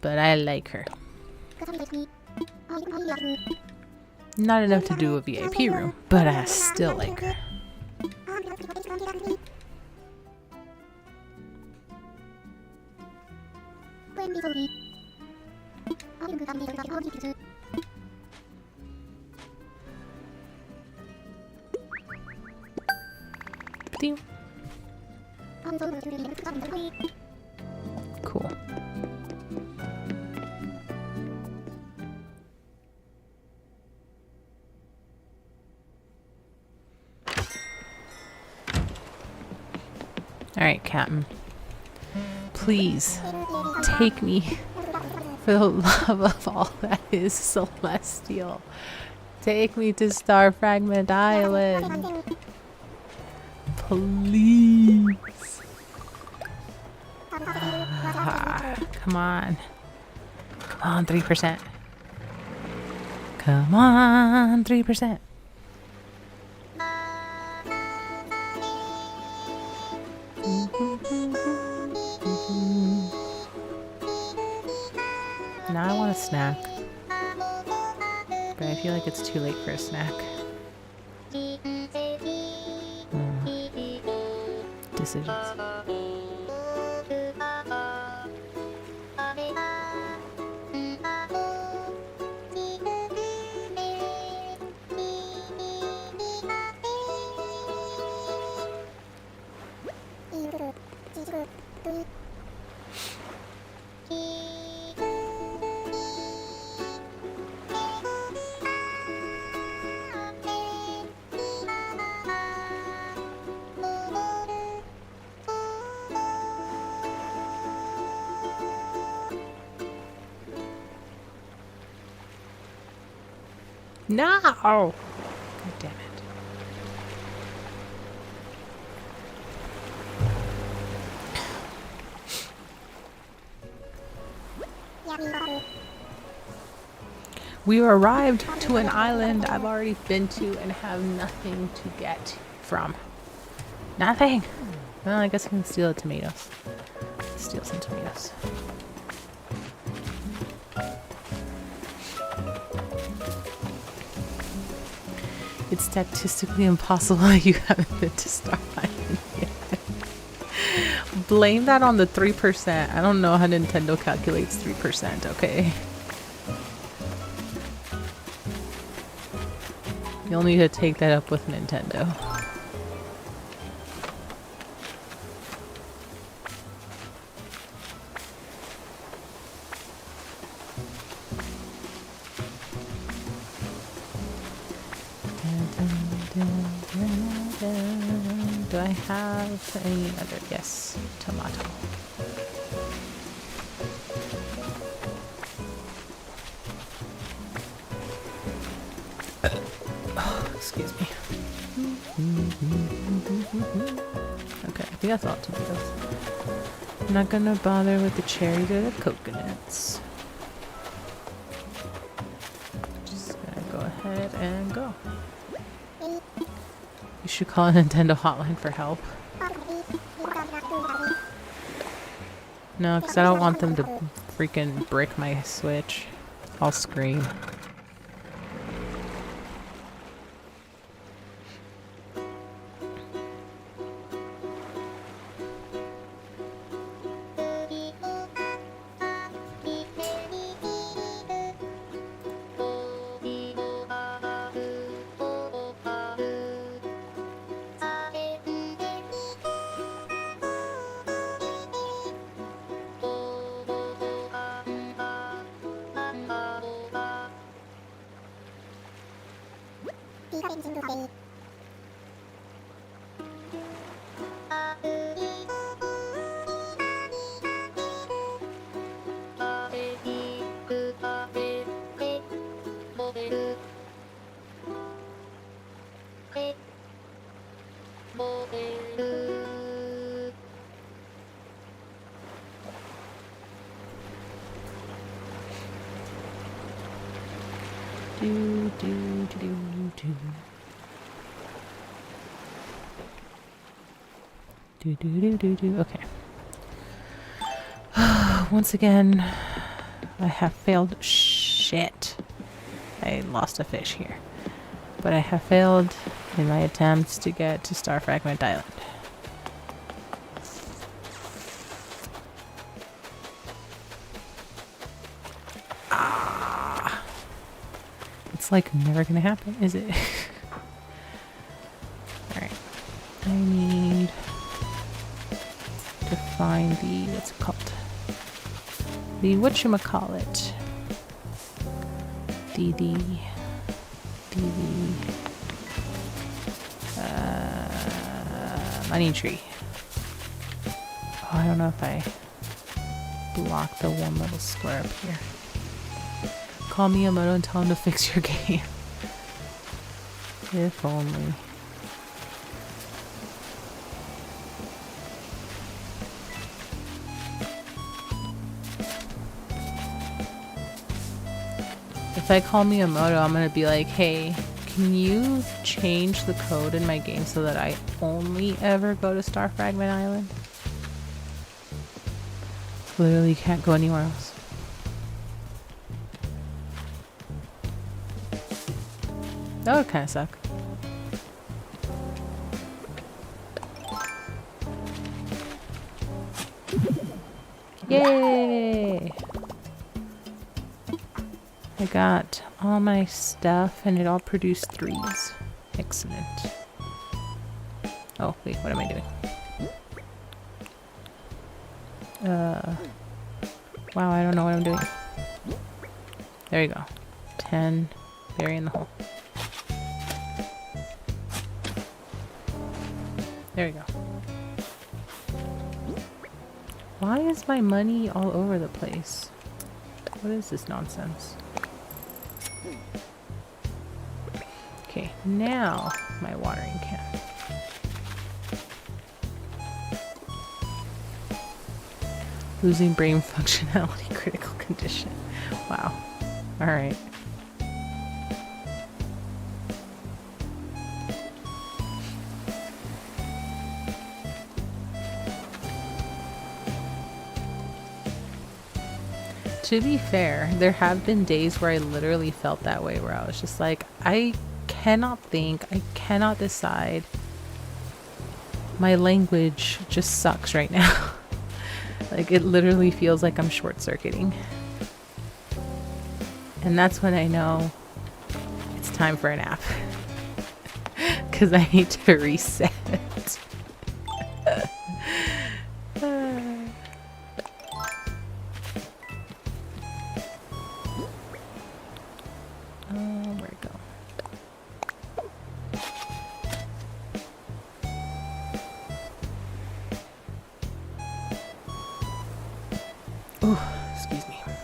But I like her. Not enough to do a VIP room, but I still like her. Cool. All right, Captain. Please take me for the love of all that is celestial. Take me to Star Fragment Island. Please. Come on. Come on, 3%. Come on, 3%. Now I want a snack. But I feel like it's too late for a snack. Decisions. No! God damn it. We arrived to an island I've already been to and have nothing to get from. Nothing! Well, I guess I can steal the tomatoes. Steal some tomatoes. It's statistically impossible you haven't been to Star Island yet. Blame that on the 3%. I don't know how Nintendo calculates 3%, okay? You'll need to take that up with Nintendo. Do I have any other? Yes, tomato. Oh, excuse me. Okay, I think that's all tomatoes. I'm not gonna bother with the cherries or the coconuts. Just gonna go ahead and go. should call a Nintendo hotline for help. No, because I don't want them to freaking brick my Switch. I'll scream. Okay. Once again, I have failed. Shit. I lost a fish here. But I have failed in my attempts to get to Star Fragment Island. Ah. It's like never gonna happen, is it? Alright. I need to find the, what's it called? The whatchamacallit. The money tree. Oh, I don't know if I blocked the one little square up here. Call Miyamoto and tell him to fix your game. If only. If I call Miyamoto, I'm gonna be like, hey, can you change the code in my game so that I only ever go to Star Fragment Island? Literally can't go anywhere else. That would kind of suck. Yay! I got all my stuff and it all produced 3s. Excellent. Oh, wait, what am I doing? Wow, I don't know what I'm doing. There you go. 10. Bury in the hole. There you go. Why is my money all over the place? What is this nonsense? Okay, now my watering can. Losing brain functionality, critical condition. Wow. Alright. To be fair, there have been days where I literally felt that way, where I was just like, I cannot think, I cannot decide. My language just sucks right now. Like, it literally feels like I'm short-circuiting. And that's when I know it's time for a nap. Because I need to reset. Where'd it go? Oh, excuse me. Okay.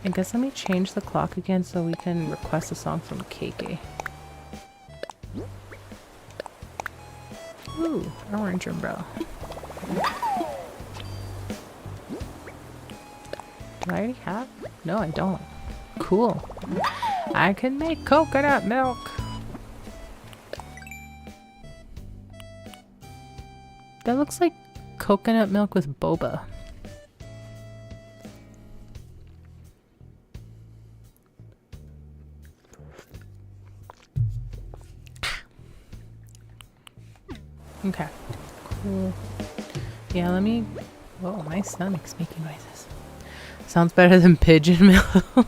I guess let me change the clock again so we can request a song from KK. Ooh, orange umbrella. Do I already have? No, I don't. Cool. I can make coconut milk. That looks like coconut milk with boba. Okay. Cool. Yeah, let me... Whoa, my stomach's making noises. Sounds better than pigeon milk.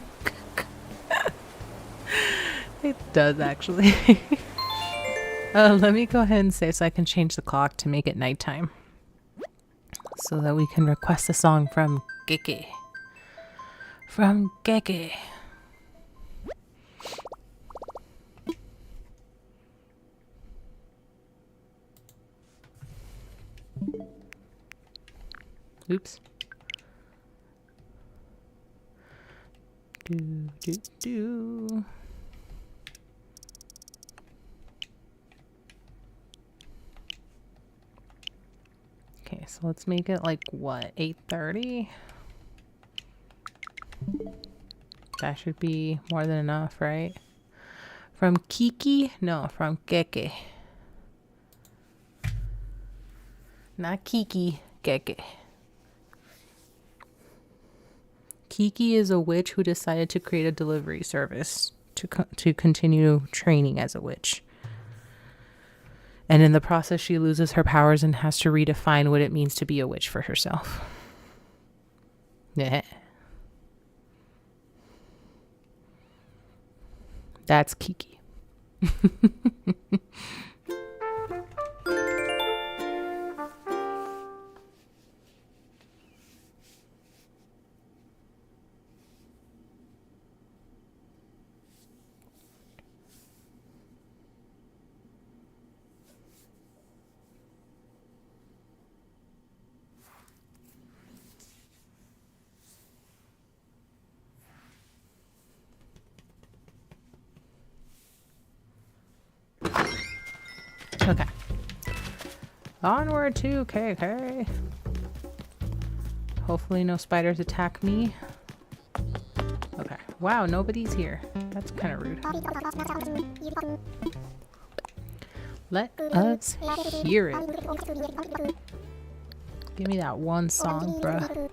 It does, actually. Let me go ahead and save so I can change the clock to make it nighttime. So that we can request a song from Geki. From Geki. Oops. Do. Okay, so let's make it like what, 8:30? That should be more than enough, right? From Kiki? No, from Geki. Not Kiki, Geki. Kiki is a witch who decided to create a delivery service to continue training as a witch. And in the process, she loses her powers and has to redefine what it means to be a witch for herself. Yeah. That's Kiki. Okay. Onward to KK. Hopefully no spiders attack me. Okay. Wow, nobody's here. That's kind of rude. Let us hear it. Give me that one song, bruh.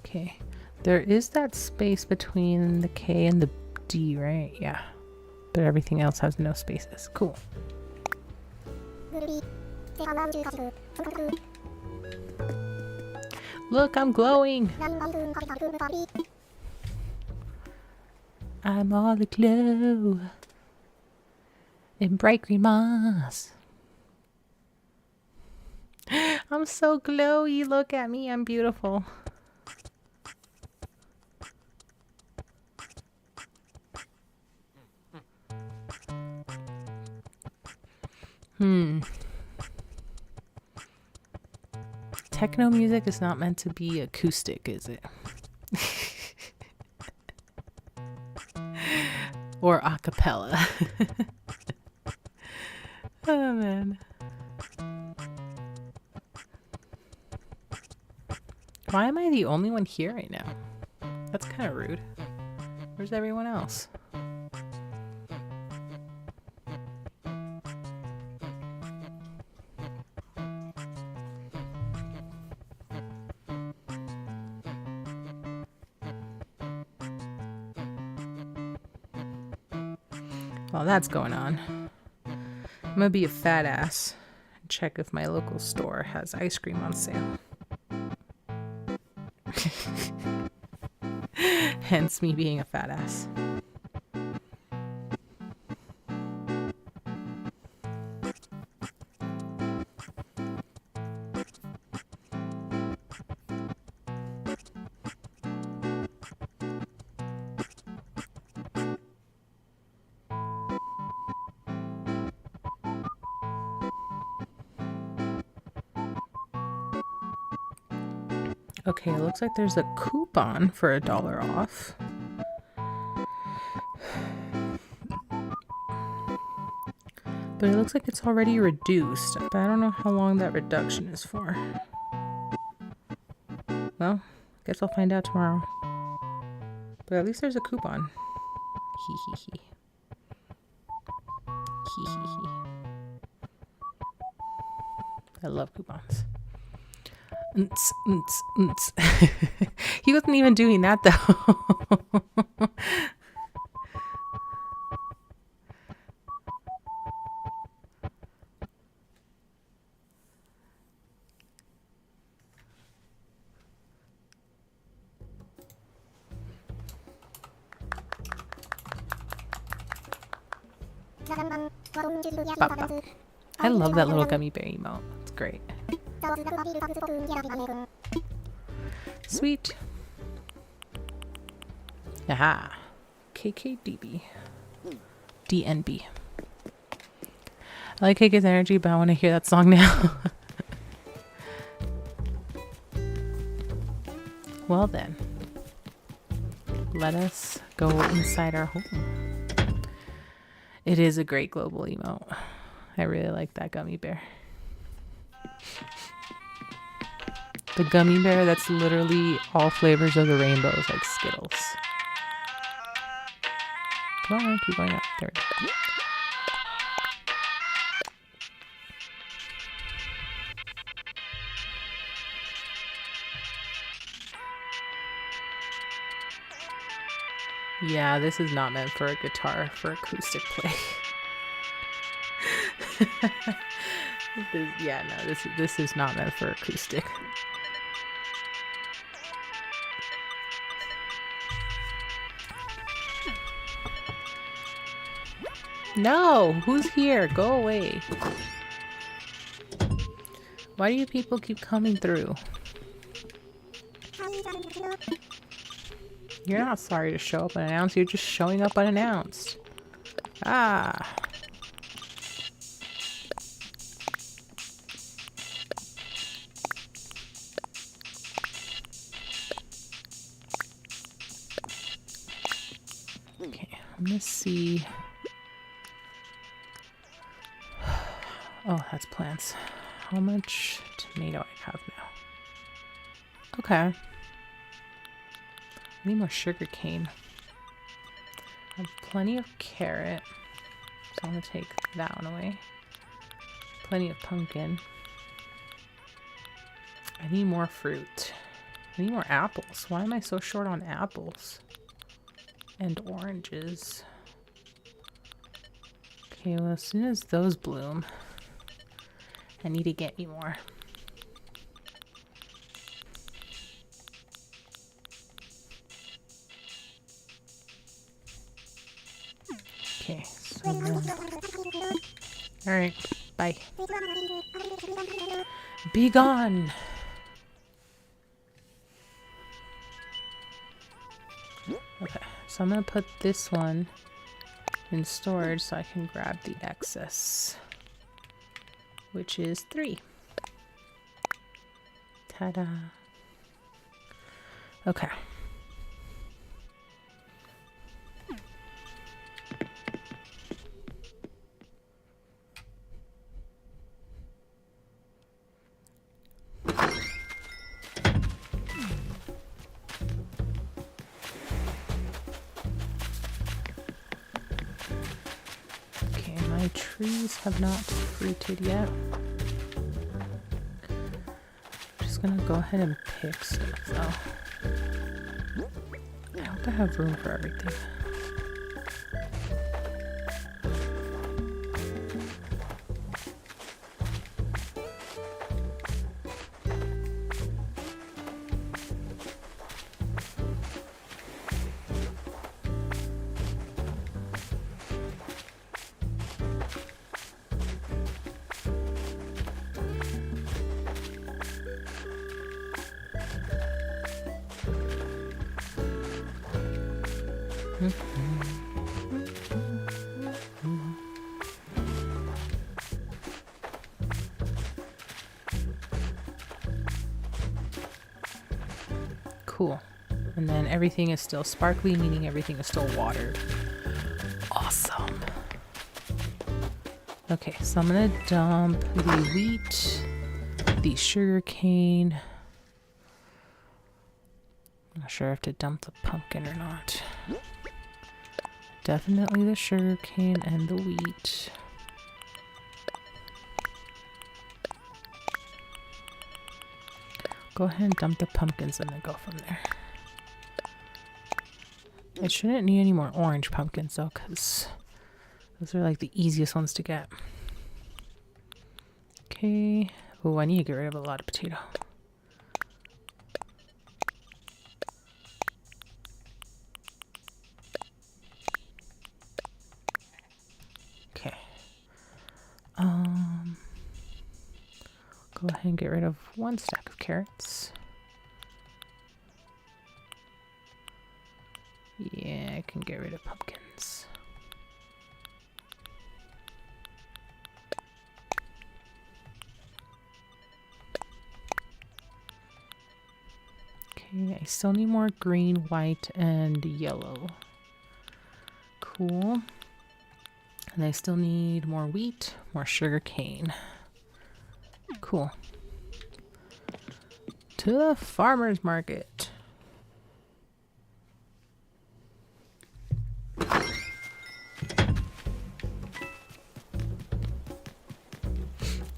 Okay, there is that space between the K and the D, right? Yeah, but everything else has no spaces. Cool. Look, I'm glowing. I'm all aglow in bright green moss. I'm so glowy. Look at me. I'm beautiful. Techno music is not meant to be acoustic, is it? Or a cappella. Oh, man. Why am I the only one here right now? That's kind of rude. Where's everyone else? While that's going on, I'm gonna be a fat ass and check if my local store has ice cream on sale. Hence me being a fat ass. Okay, it looks like there's a coupon for $1 off. But it looks like it's already reduced, but I don't know how long that reduction is for. Well, guess I'll find out tomorrow. But at least there's a coupon. Hee hee hee. Hee hee hee. I love coupons. He wasn't even doing that though. I love that little gummy bear emote. It's great. Sweet. Aha. KKDB. DNB. I like KK's energy, but I want to hear that song now. Well then. Let us go inside our home. It is a great global emote. I really like that gummy bear. The gummy bear that's literally all flavors of the rainbows, like Skittles. Come on, keep going up. There we go. Yeah, this is not meant for a guitar, for acoustic play. This is not meant for acoustic. No, who's here? Go away. Why do you people keep coming through? You're not sorry to show up unannounced, you're just showing up unannounced. Ah. Okay, I'm gonna see. Oh, that's plants. How much tomato I have now? Okay. I need more sugar cane. I have plenty of carrot, so I'm gonna take that one away. Plenty of pumpkin. I need more fruit. I need more apples. Why am I so short on apples? And oranges. Okay, well, as soon as those bloom, I need to get me more. Okay, so alright, bye. Be gone! Okay, so I'm gonna put this one in storage so I can grab the excess, which is 3. Ta-da! Okay. My trees have not fruited yet. I'm just gonna go ahead and pick stuff though. I hope I have room for everything. Cool. And then everything is still sparkly, meaning everything is still watered. Awesome. Okay, so I'm gonna dump the wheat, the sugar cane. I'm not sure if to dump the pumpkin or not. Definitely the sugar cane and the wheat. Go ahead and dump the pumpkins and then go from there. I shouldn't need any more orange pumpkins though, because those are like the easiest ones to get. Okay. Oh, I need to get rid of a lot of potato. Okay. Go ahead and get rid of one stack of carrots. Yeah, I can get rid of pumpkins. Okay, I still need more green, white, and yellow. Cool. And I still need more wheat, more sugar cane. Cool. To the farmer's market.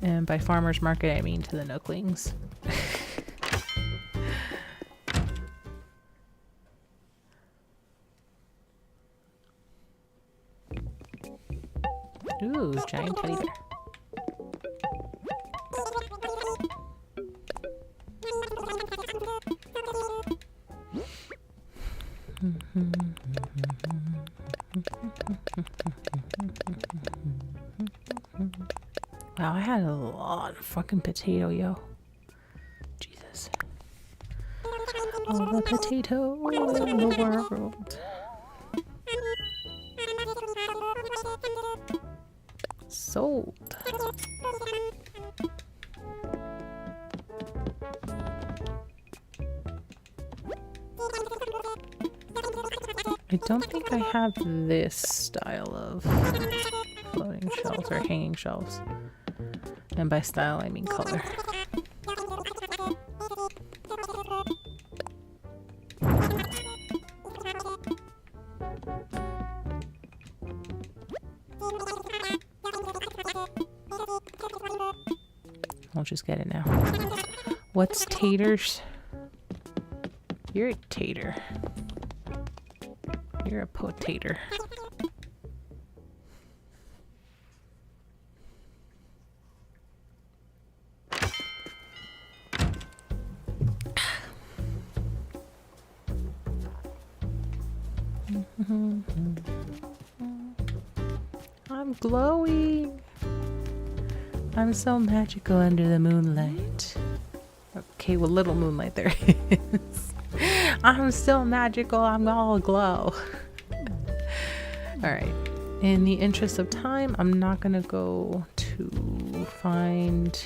And by farmer's market, I mean to the Nooklings. Ooh, giant teddy bear. Wow, I had a lot of fucking potato, yo. Jesus. All the potato in the world. Sold. I don't think I have this style of floating shelves or hanging shelves. And by style, I mean color. I'll just get it now. What's taters? You're a tater. You're a potater. I'm glowing. I'm so magical under the moonlight. Okay, well, little moonlight there is. I'm still magical. I'm all glow. All right. In the interest of time, I'm not gonna go to find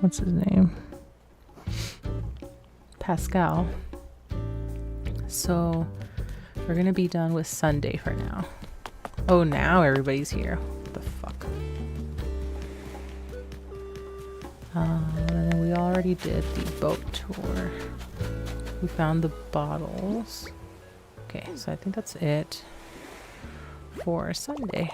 what's his name? Pascal. So we're gonna be done with Sunday for now. Oh, now everybody's here. What the fuck? And then we already did the boat tour. We found the bottles. Okay, so I think that's it for Sunday.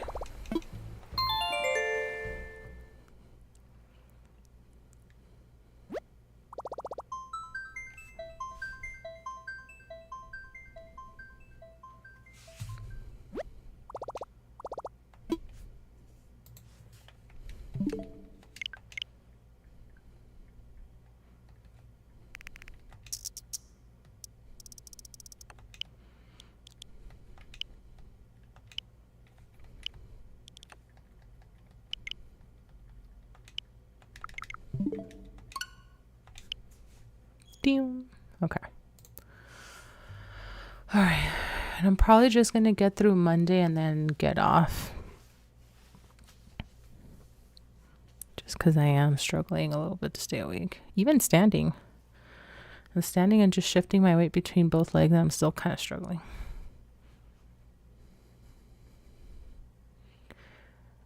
Okay. All right. And I'm probably just going to get through Monday and then get off. Just because I am struggling a little bit to stay awake. Even standing. I'm standing and just shifting my weight between both legs, and I'm still kind of struggling.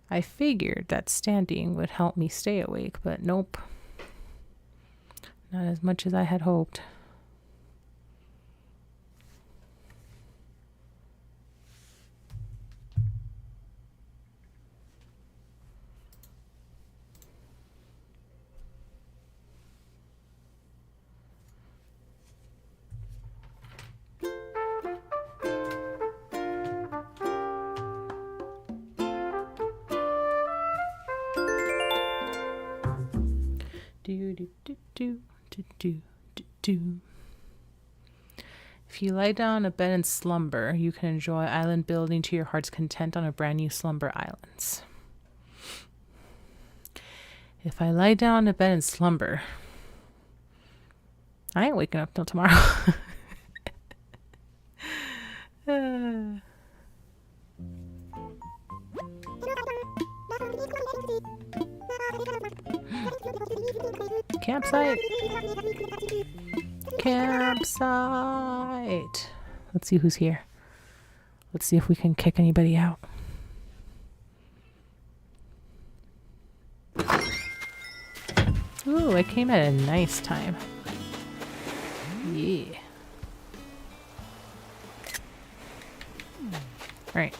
I figured that standing would help me stay awake, but nope. Not as much as I had hoped. If you lie down in a bed and slumber, you can enjoy island building to your heart's content on a brand new slumber islands. If I lie down in a bed and slumber, I ain't waking up till tomorrow. Campsite. Campsite. Let's see who's here. Let's see if we can kick anybody out. Ooh, it came at a nice time. Yeah. All right.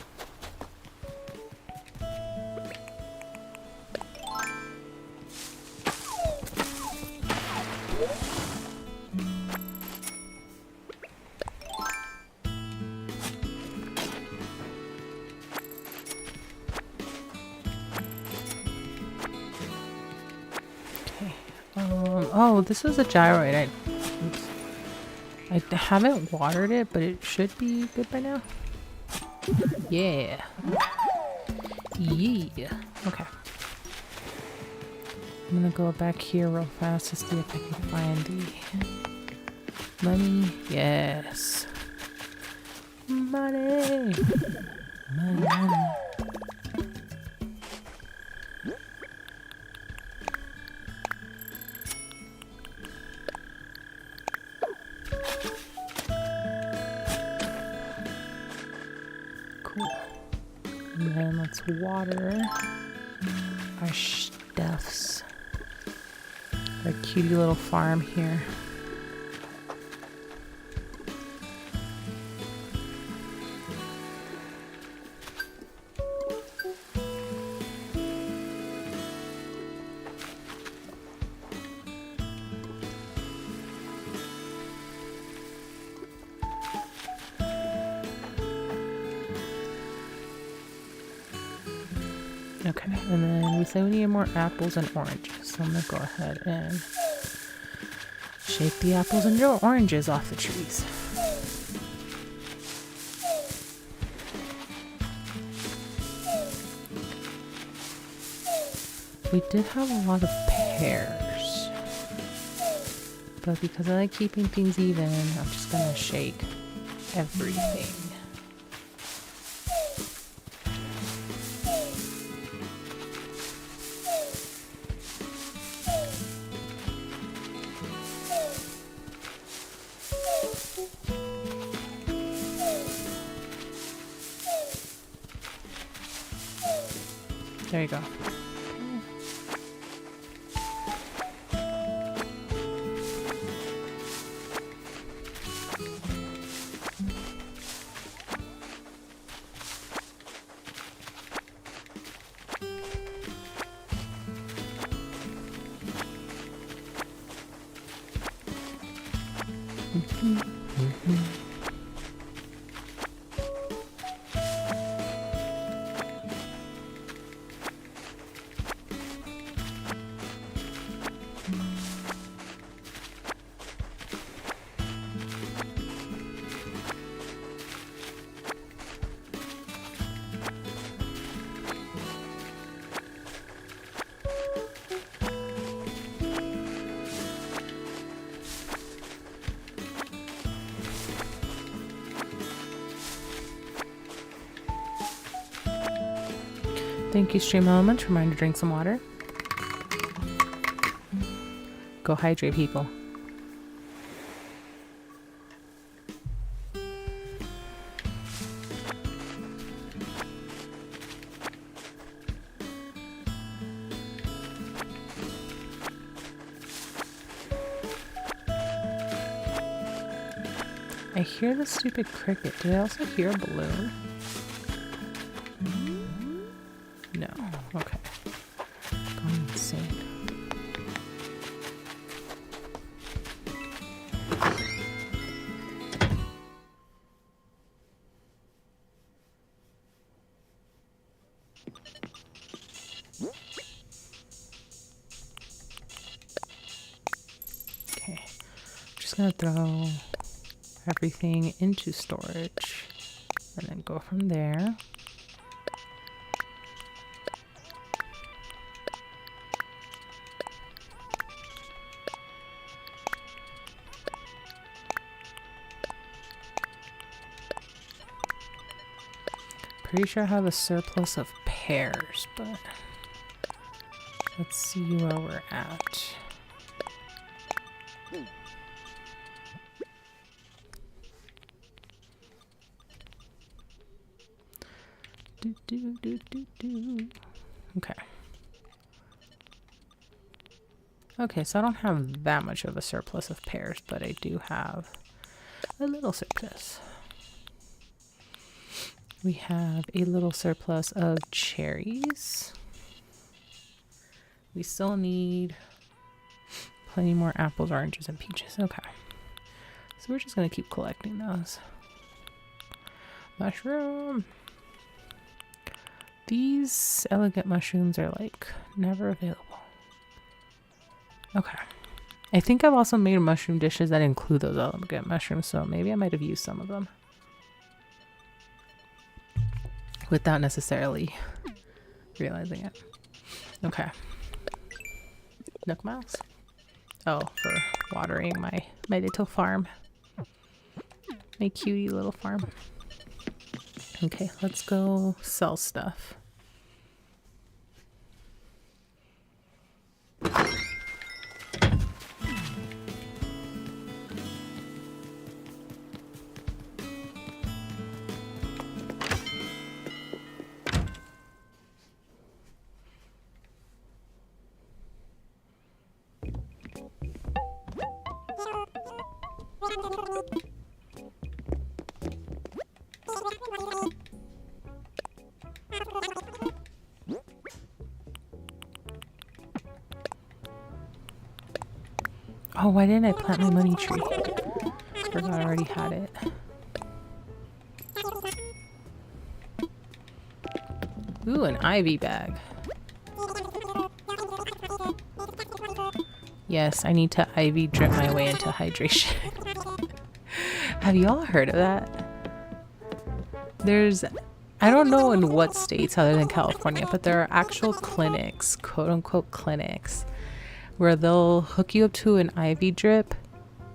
Oh, this is a gyroid. I haven't watered it, but it should be good by now. Yeah. Yeah. Okay. I'm gonna go back here real fast to see if I can find the money. Yes. Money. Money, money. And then let's water our stuffs. Our cutie little farm here. Okay, and then we say we need more apples and oranges. So I'm gonna go ahead and shake the apples and oranges off the trees. We did have a lot of pears, but because I like keeping things even, I'm just gonna shake everything. There you go. Thank you, Stream Elements. Reminder to drink some water. Go hydrate, people. I hear the stupid cricket. Did I also hear a balloon? No. Okay. Going insane. Okay. I'm just gonna throw everything into storage and then go from there. Pretty sure I have a surplus of pears, but let's see where we're at. Okay. Okay, so I don't have that much of a surplus of pears, but I do have a little surplus. We have a little surplus of cherries. We still need plenty more apples, oranges, and peaches. Okay. So we're just going to keep collecting those. Mushroom. These elegant mushrooms are like never available. Okay. I think I've also made mushroom dishes that include those elegant mushrooms, so maybe I might have used some of them without necessarily realizing it. Okay. Nook mouse. Oh, for watering my little farm. My cutie little farm. Okay, let's go sell stuff. Oh, why didn't I plant my money tree? Forgot I already had it. Ooh, an ivy bag. Yes, I need to ivy drip my way into hydration. Have you all heard of that? I don't know in what states other than California, but there are actual clinics, quote unquote clinics, where they'll hook you up to an IV drip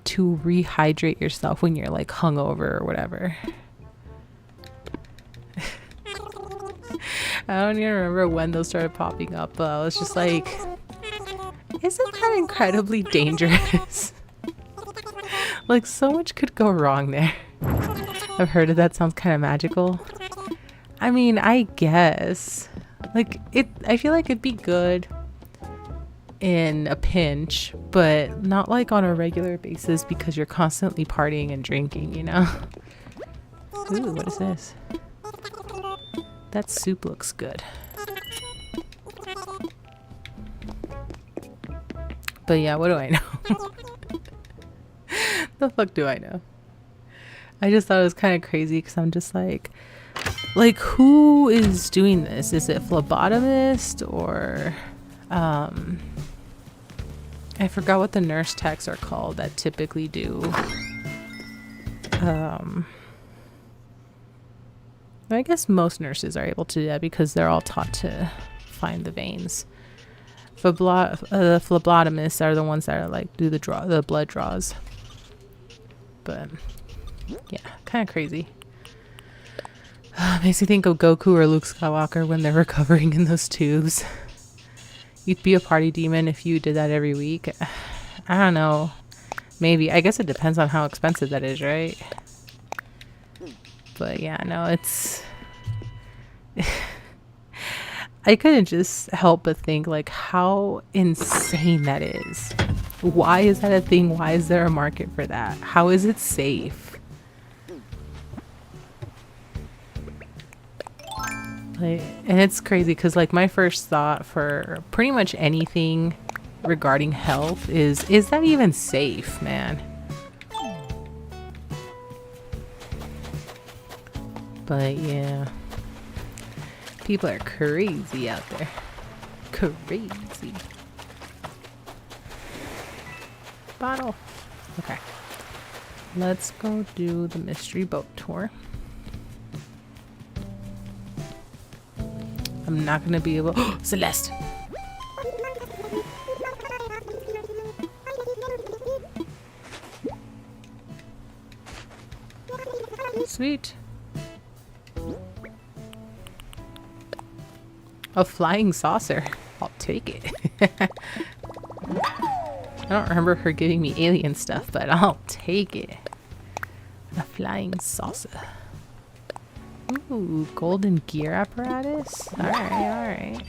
to rehydrate yourself when you're like hungover or whatever. I don't even remember when those started popping up, but I was just like, isn't that incredibly dangerous? Like, so much could go wrong there. I've heard of that. Sounds kind of magical. I mean, I guess. Like, I feel like it'd be good in a pinch, but not like on a regular basis because you're constantly partying and drinking, you know? Ooh, what is this? That soup looks good. But yeah, what do I know? The fuck do I know? I just thought it was kind of crazy because I'm just like who is doing this? Is it phlebotomist or I forgot what the nurse techs are called that typically do I guess most nurses are able to do that because they're all taught to find the veins. Phlebotomists are the ones that are like do the blood draws. But yeah, kind of crazy. Makes me think of Goku or Luke Skywalker when they're recovering in those tubes. You'd be a party demon if you did that every week. I don't know. Maybe. I guess it depends on how expensive that is, right? But yeah, no, it's... I couldn't just help but think like how insane that is. Why is that a thing? Why is there a market for that? How is it safe? Like, and it's crazy because like my first thought for pretty much anything regarding health is that even safe, man? But yeah, people are crazy out there. Crazy. Bottle. Okay. Let's go do the mystery boat tour. I'm not gonna be able. Celeste! Sweet. A flying saucer. I'll take it. I don't remember her giving me alien stuff, but I'll take it. A flying saucer. Ooh, golden gear apparatus? Alright, alright.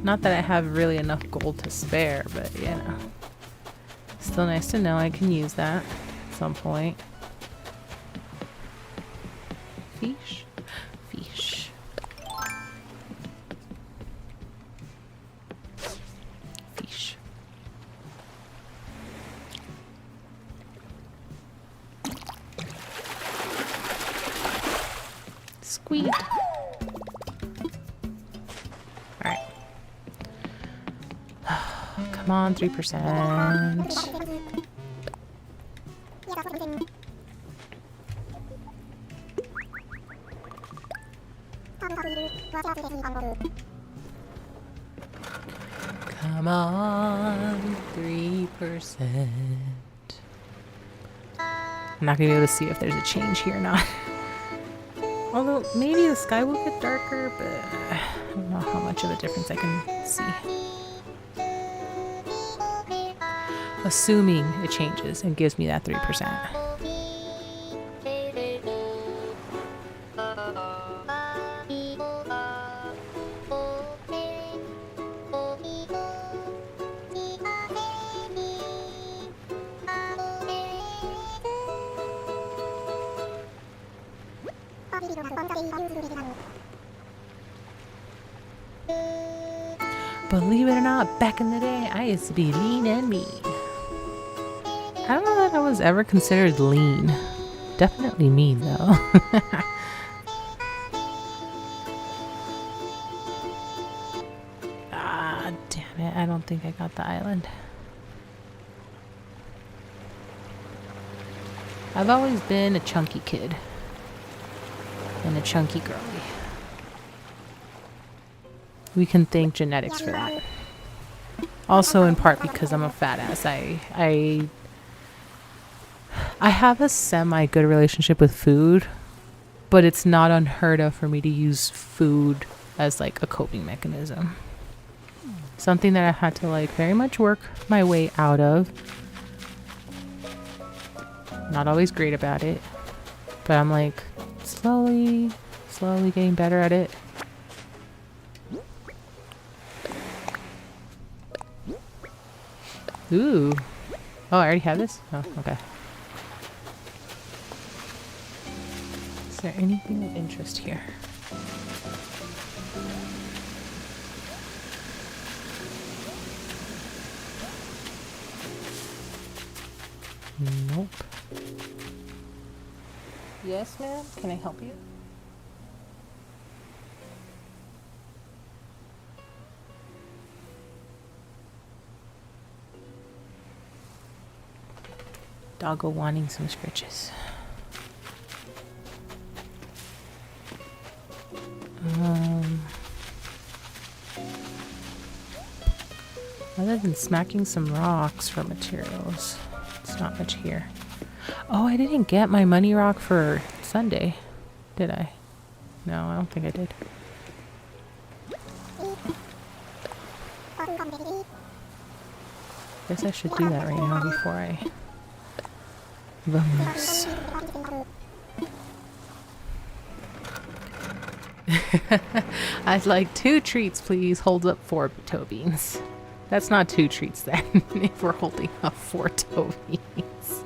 Not that I have really enough gold to spare, but you know. Still nice to know I can use that at some point. Fish? Fish. Fish. Squeak. Alright. Come on, 3%. Come on, 3%. I'm not gonna be able to see if there's a change here or not. Although maybe the sky will get darker, but I don't know how much of a difference I can see. Assuming it changes and gives me that 3%. Believe it or not, back in the day, I used to be lean and mean. I don't know that I was ever considered lean. Definitely mean, though. Ah, damn it. I don't think I got the island. I've always been a chunky kid. And a chunky girly. We can thank genetics for that. Also in part because I'm a fat ass. I have a semi-good relationship with food, but it's not unheard of for me to use food as like a coping mechanism. Something that I had to like very much work my way out of. Not always great about it, but I'm like slowly getting better at it. Ooh. Oh, I already have this? Oh, okay. Is there anything of interest here? Nope. Yes, ma'am? Can I help you? Doggo wanting some scritches. Other than smacking some rocks for materials, it's not much here. Oh, I didn't get my money rock for Sunday, did I? No, I don't think I did. Guess I should do that right now before I vamoose. I'd like 2 treats, please. Hold up 4 toe beans. That's not 2 treats then, if we're holding up 4 toe beans.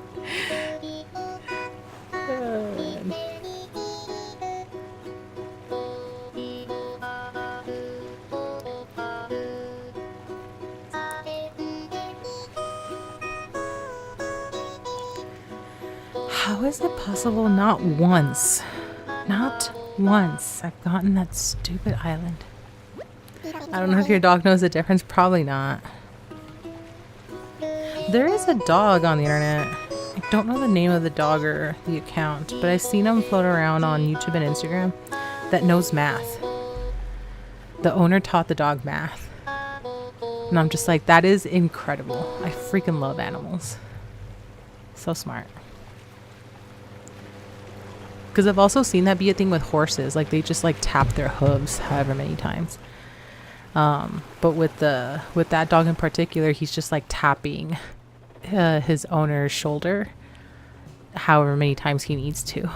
How is it possible not once? Not once I've gotten that stupid island. I don't know if your dog knows the difference. Probably not. There is a dog on the internet. I don't know the name of the dog or the account, but I've seen him float around on YouTube and Instagram that knows math. The owner taught the dog math. And I'm just like, that is incredible. I freaking love animals. So smart. Because I've also seen that be a thing with horses. Like they just like tap their hooves however many times. But with that dog in particular, he's just like tapping his owner's shoulder however many times he needs to.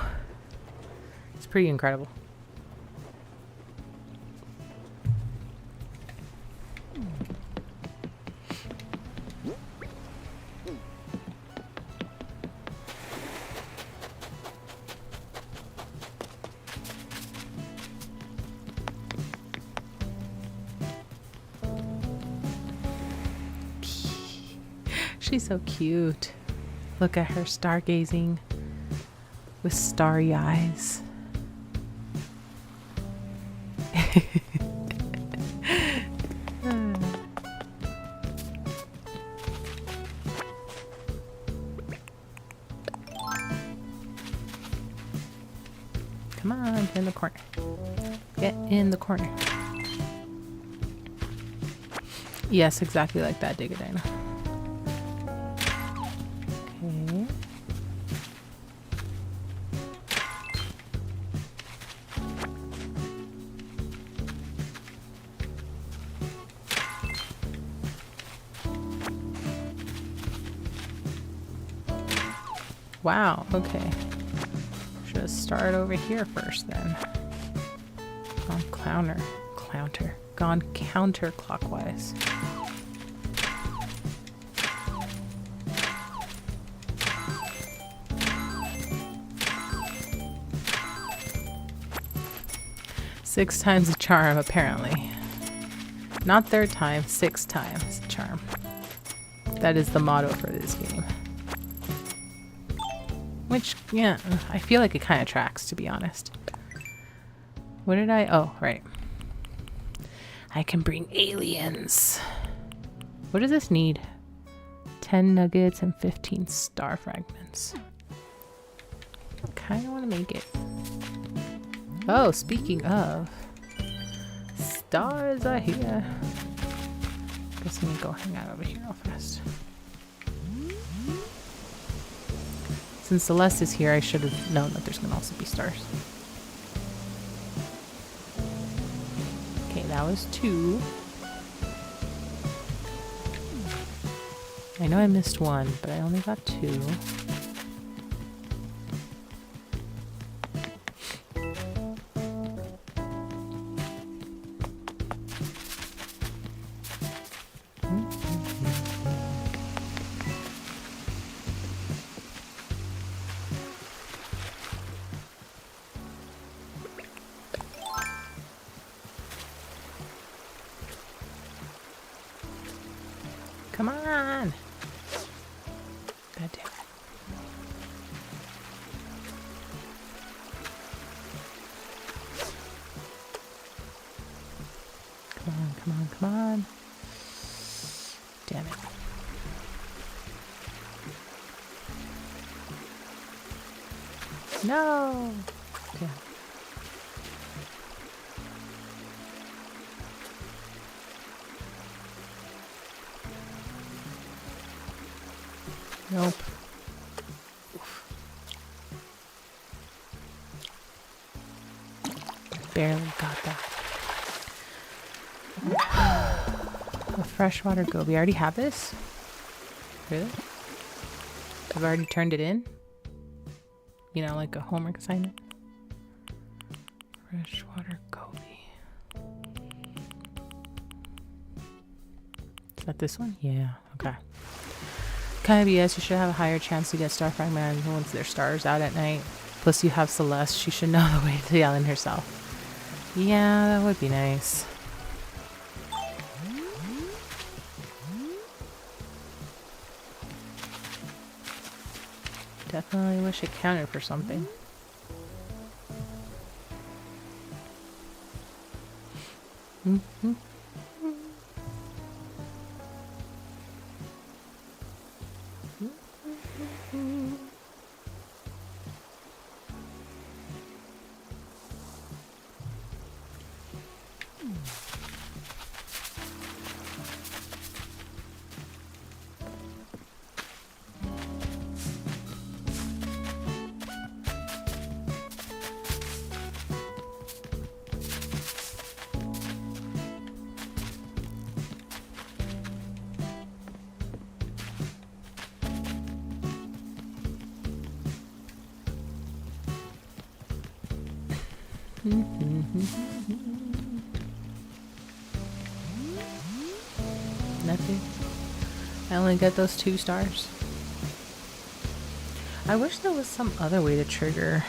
It's pretty incredible. She's so cute. Look at her stargazing with starry eyes. Come on, get in the corner. Get in the corner. Yes, exactly like that, Digadina. Okay. Wow, okay. Should start over here first then. Gone counterclockwise. Six times a charm, apparently. Not third time, 6 times a charm. That is the motto for this game. Which, yeah, I feel like it kind of tracks, to be honest. What did I... Oh, right. I can bring aliens. What does this need? 10 nuggets and 15 star fragments. I kind of want to make it. Oh, speaking of, stars are here. Guess let me go hang out over here real fast. Since Celeste is here, I should have known that there's going to also be stars. Okay, that was 2. I know I missed 1, but I only got 2. Come on! God damn it. Come on, come on, come on. Damn it. No! Damn. Nope. Oof. Barely got that. A freshwater goby. We already have this? Really? I've already turned it in? You know, like a homework assignment? Freshwater goby. Is that this one? Yeah, okay. Kind of BS, you should have a higher chance to get star fragments once their stars out at night. Plus you have Celeste, she should know the way to the island herself. Yeah, that would be nice. Definitely wish it counted for something. Mm-hmm. Nothing. I only get those 2 stars. I wish there was some other way to trigger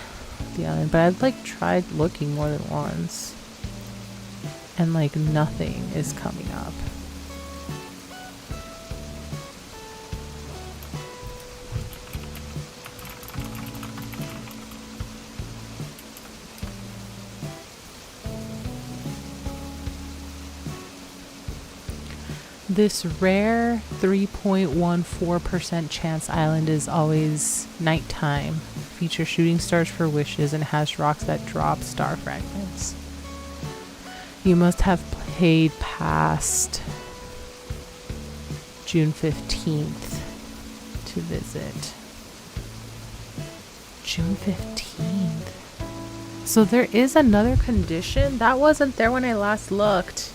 the island, but I've like tried looking more than once, and like nothing is coming up. This rare 3.14% chance island is always nighttime. Features shooting stars for wishes and has rocks that drop star fragments. You must have played past June 15th to visit. June 15th. So there is another condition? That wasn't there when I last looked.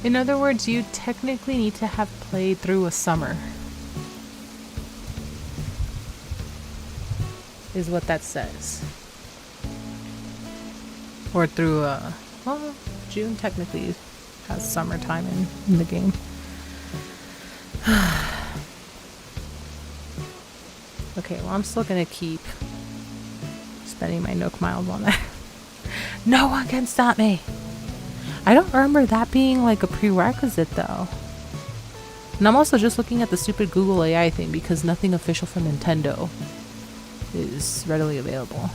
In other words, you technically need to have played through a summer. Is what that says. Or through a... Well, June technically has summertime in the game. Okay, well I'm still gonna keep spending my Nook miles on that. No one can stop me! I don't remember that being like a prerequisite though. And I'm also just looking at the stupid Google AI thing because nothing official from Nintendo is readily available.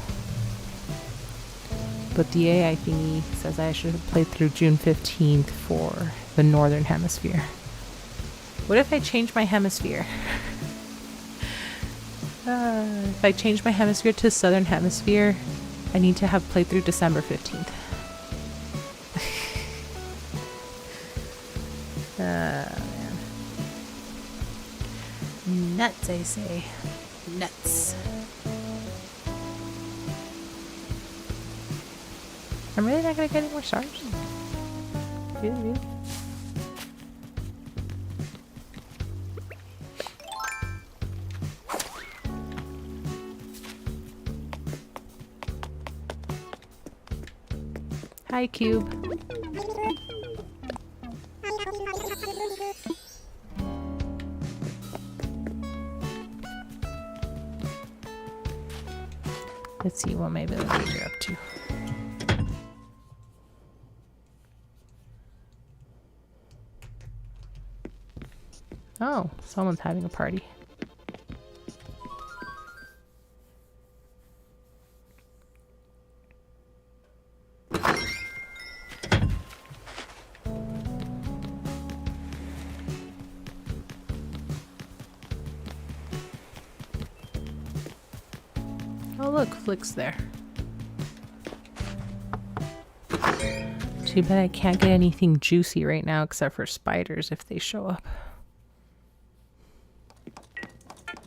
But the AI thingy says I should have played through June 15th for the Northern Hemisphere. What if I change my hemisphere? If I change my hemisphere to Southern Hemisphere, I need to have played through December 15th. Man. Nuts, I say. Nuts. I'm really not gonna get any more stars? Really? Hi, Cube. Let's see what my villagers are up to. Oh, someone's having a party. Oh look, Flick's there. Too bad I can't get anything juicy right now except for spiders if they show up.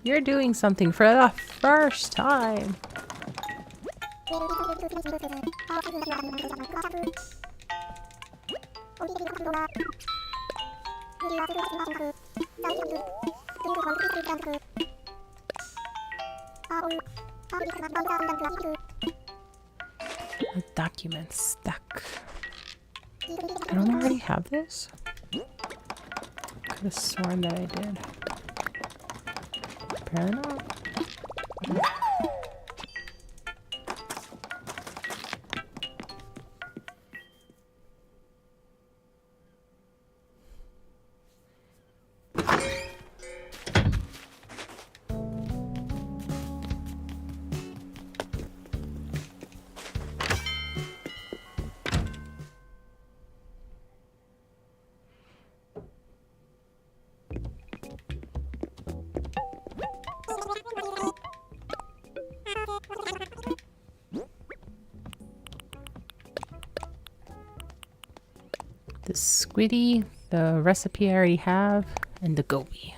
You're doing something for the first time. A document stack. I don't already have this. Could have sworn that I did. Apparently not. The squiddy, the recipe I already have, and the goby.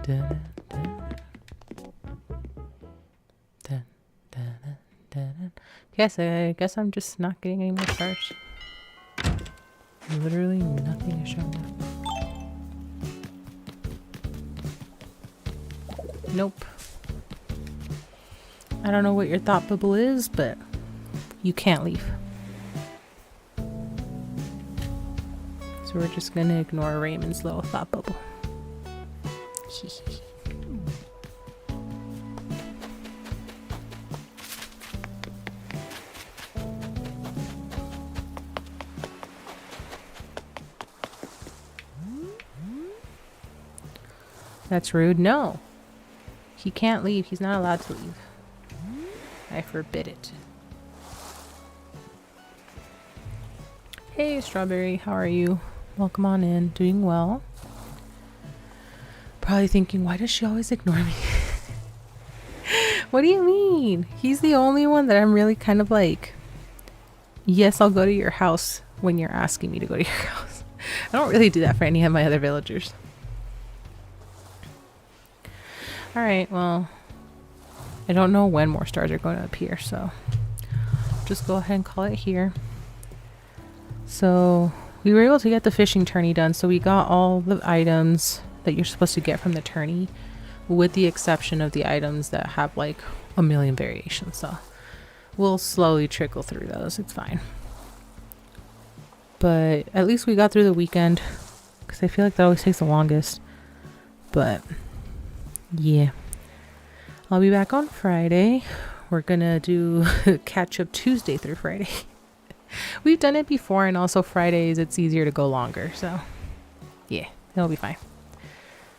Dun, dun, dun, dun, dun. Yes, I guess I'm just not getting any more stars. Literally nothing is showing up. Nope. I don't know what your thought bubble is, but you can't leave. So we're just gonna ignore Raymond's little thought bubble. That's rude. No. He can't leave. He's not allowed to leave. I forbid it. Hey, Strawberry. How are you? Welcome on in. Doing well. Probably thinking, why does she always ignore me? What do you mean? He's the only one that I'm really kind of like, yes, I'll go to your house when you're asking me to go to your house. I don't really do that for any of my other villagers. Alright, well, I don't know when more stars are going to appear, so just go ahead and call it here. So we were able to get the fishing tourney done, so we got all the items that you're supposed to get from the tourney, with the exception of the items that have like a million variations, so we'll slowly trickle through those. It's fine. But at least we got through the weekend, because I feel like that always takes the longest. But yeah, I'll be back on Friday. We're gonna do catch up Tuesday through Friday. We've done it before, and also Fridays it's easier to go longer, so yeah, it'll be fine.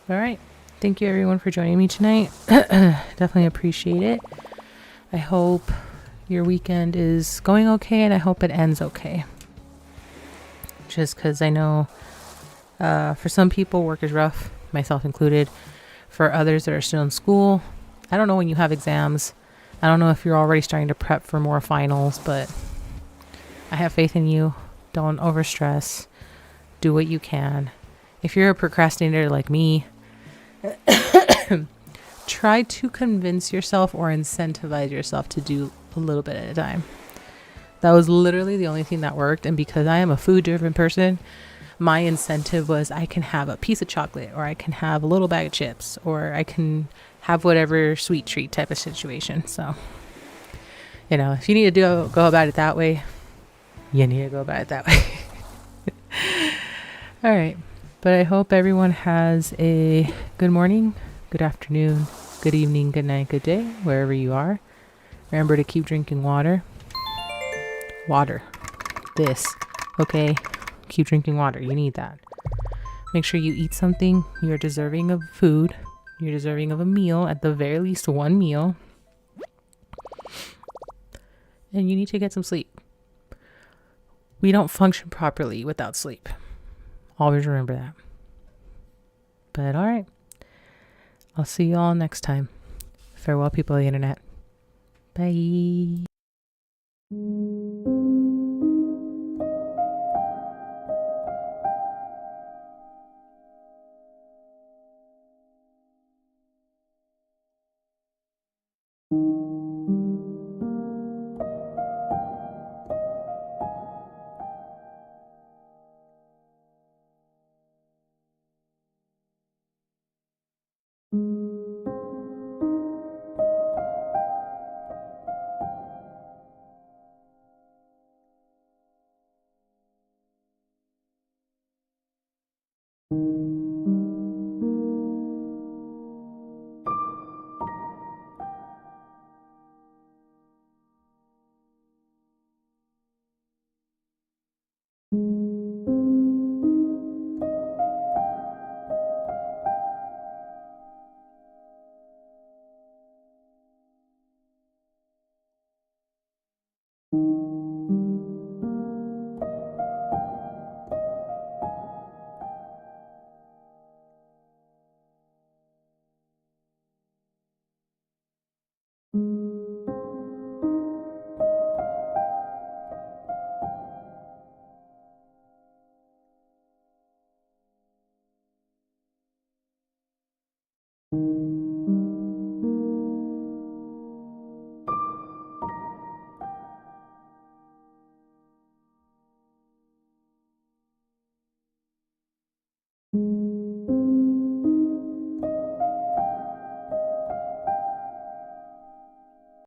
All right, thank you everyone for joining me tonight. Definitely appreciate it. I hope your weekend is going okay, and I hope it ends okay. Just because I know for some people work is rough, myself included. For others that are still in school, I don't know when you have exams. I don't know if you're already starting to prep for more finals, but I have faith in you. Don't overstress. Do what you can. If you're a procrastinator like me, try to convince yourself or incentivize yourself to do a little bit at a time. That was literally the only thing that worked. And because I am a food-driven person, my incentive was I can have a piece of chocolate, or I can have a little bag of chips, or I can have whatever sweet treat type of situation. So, you know, if you need to go about it that way, you need to go about it that way. All right. But I hope everyone has a good morning, good afternoon, good evening, good night, good day, wherever you are. Remember to keep drinking water. Water. This. Okay. Keep drinking water. You need that. Make sure you eat something. You're deserving of food. You're deserving of a meal, at the very least one meal. And you need to get some sleep. We don't function properly without sleep. Always remember that. But all right. I'll see you all next time. Farewell, people of the internet. Bye.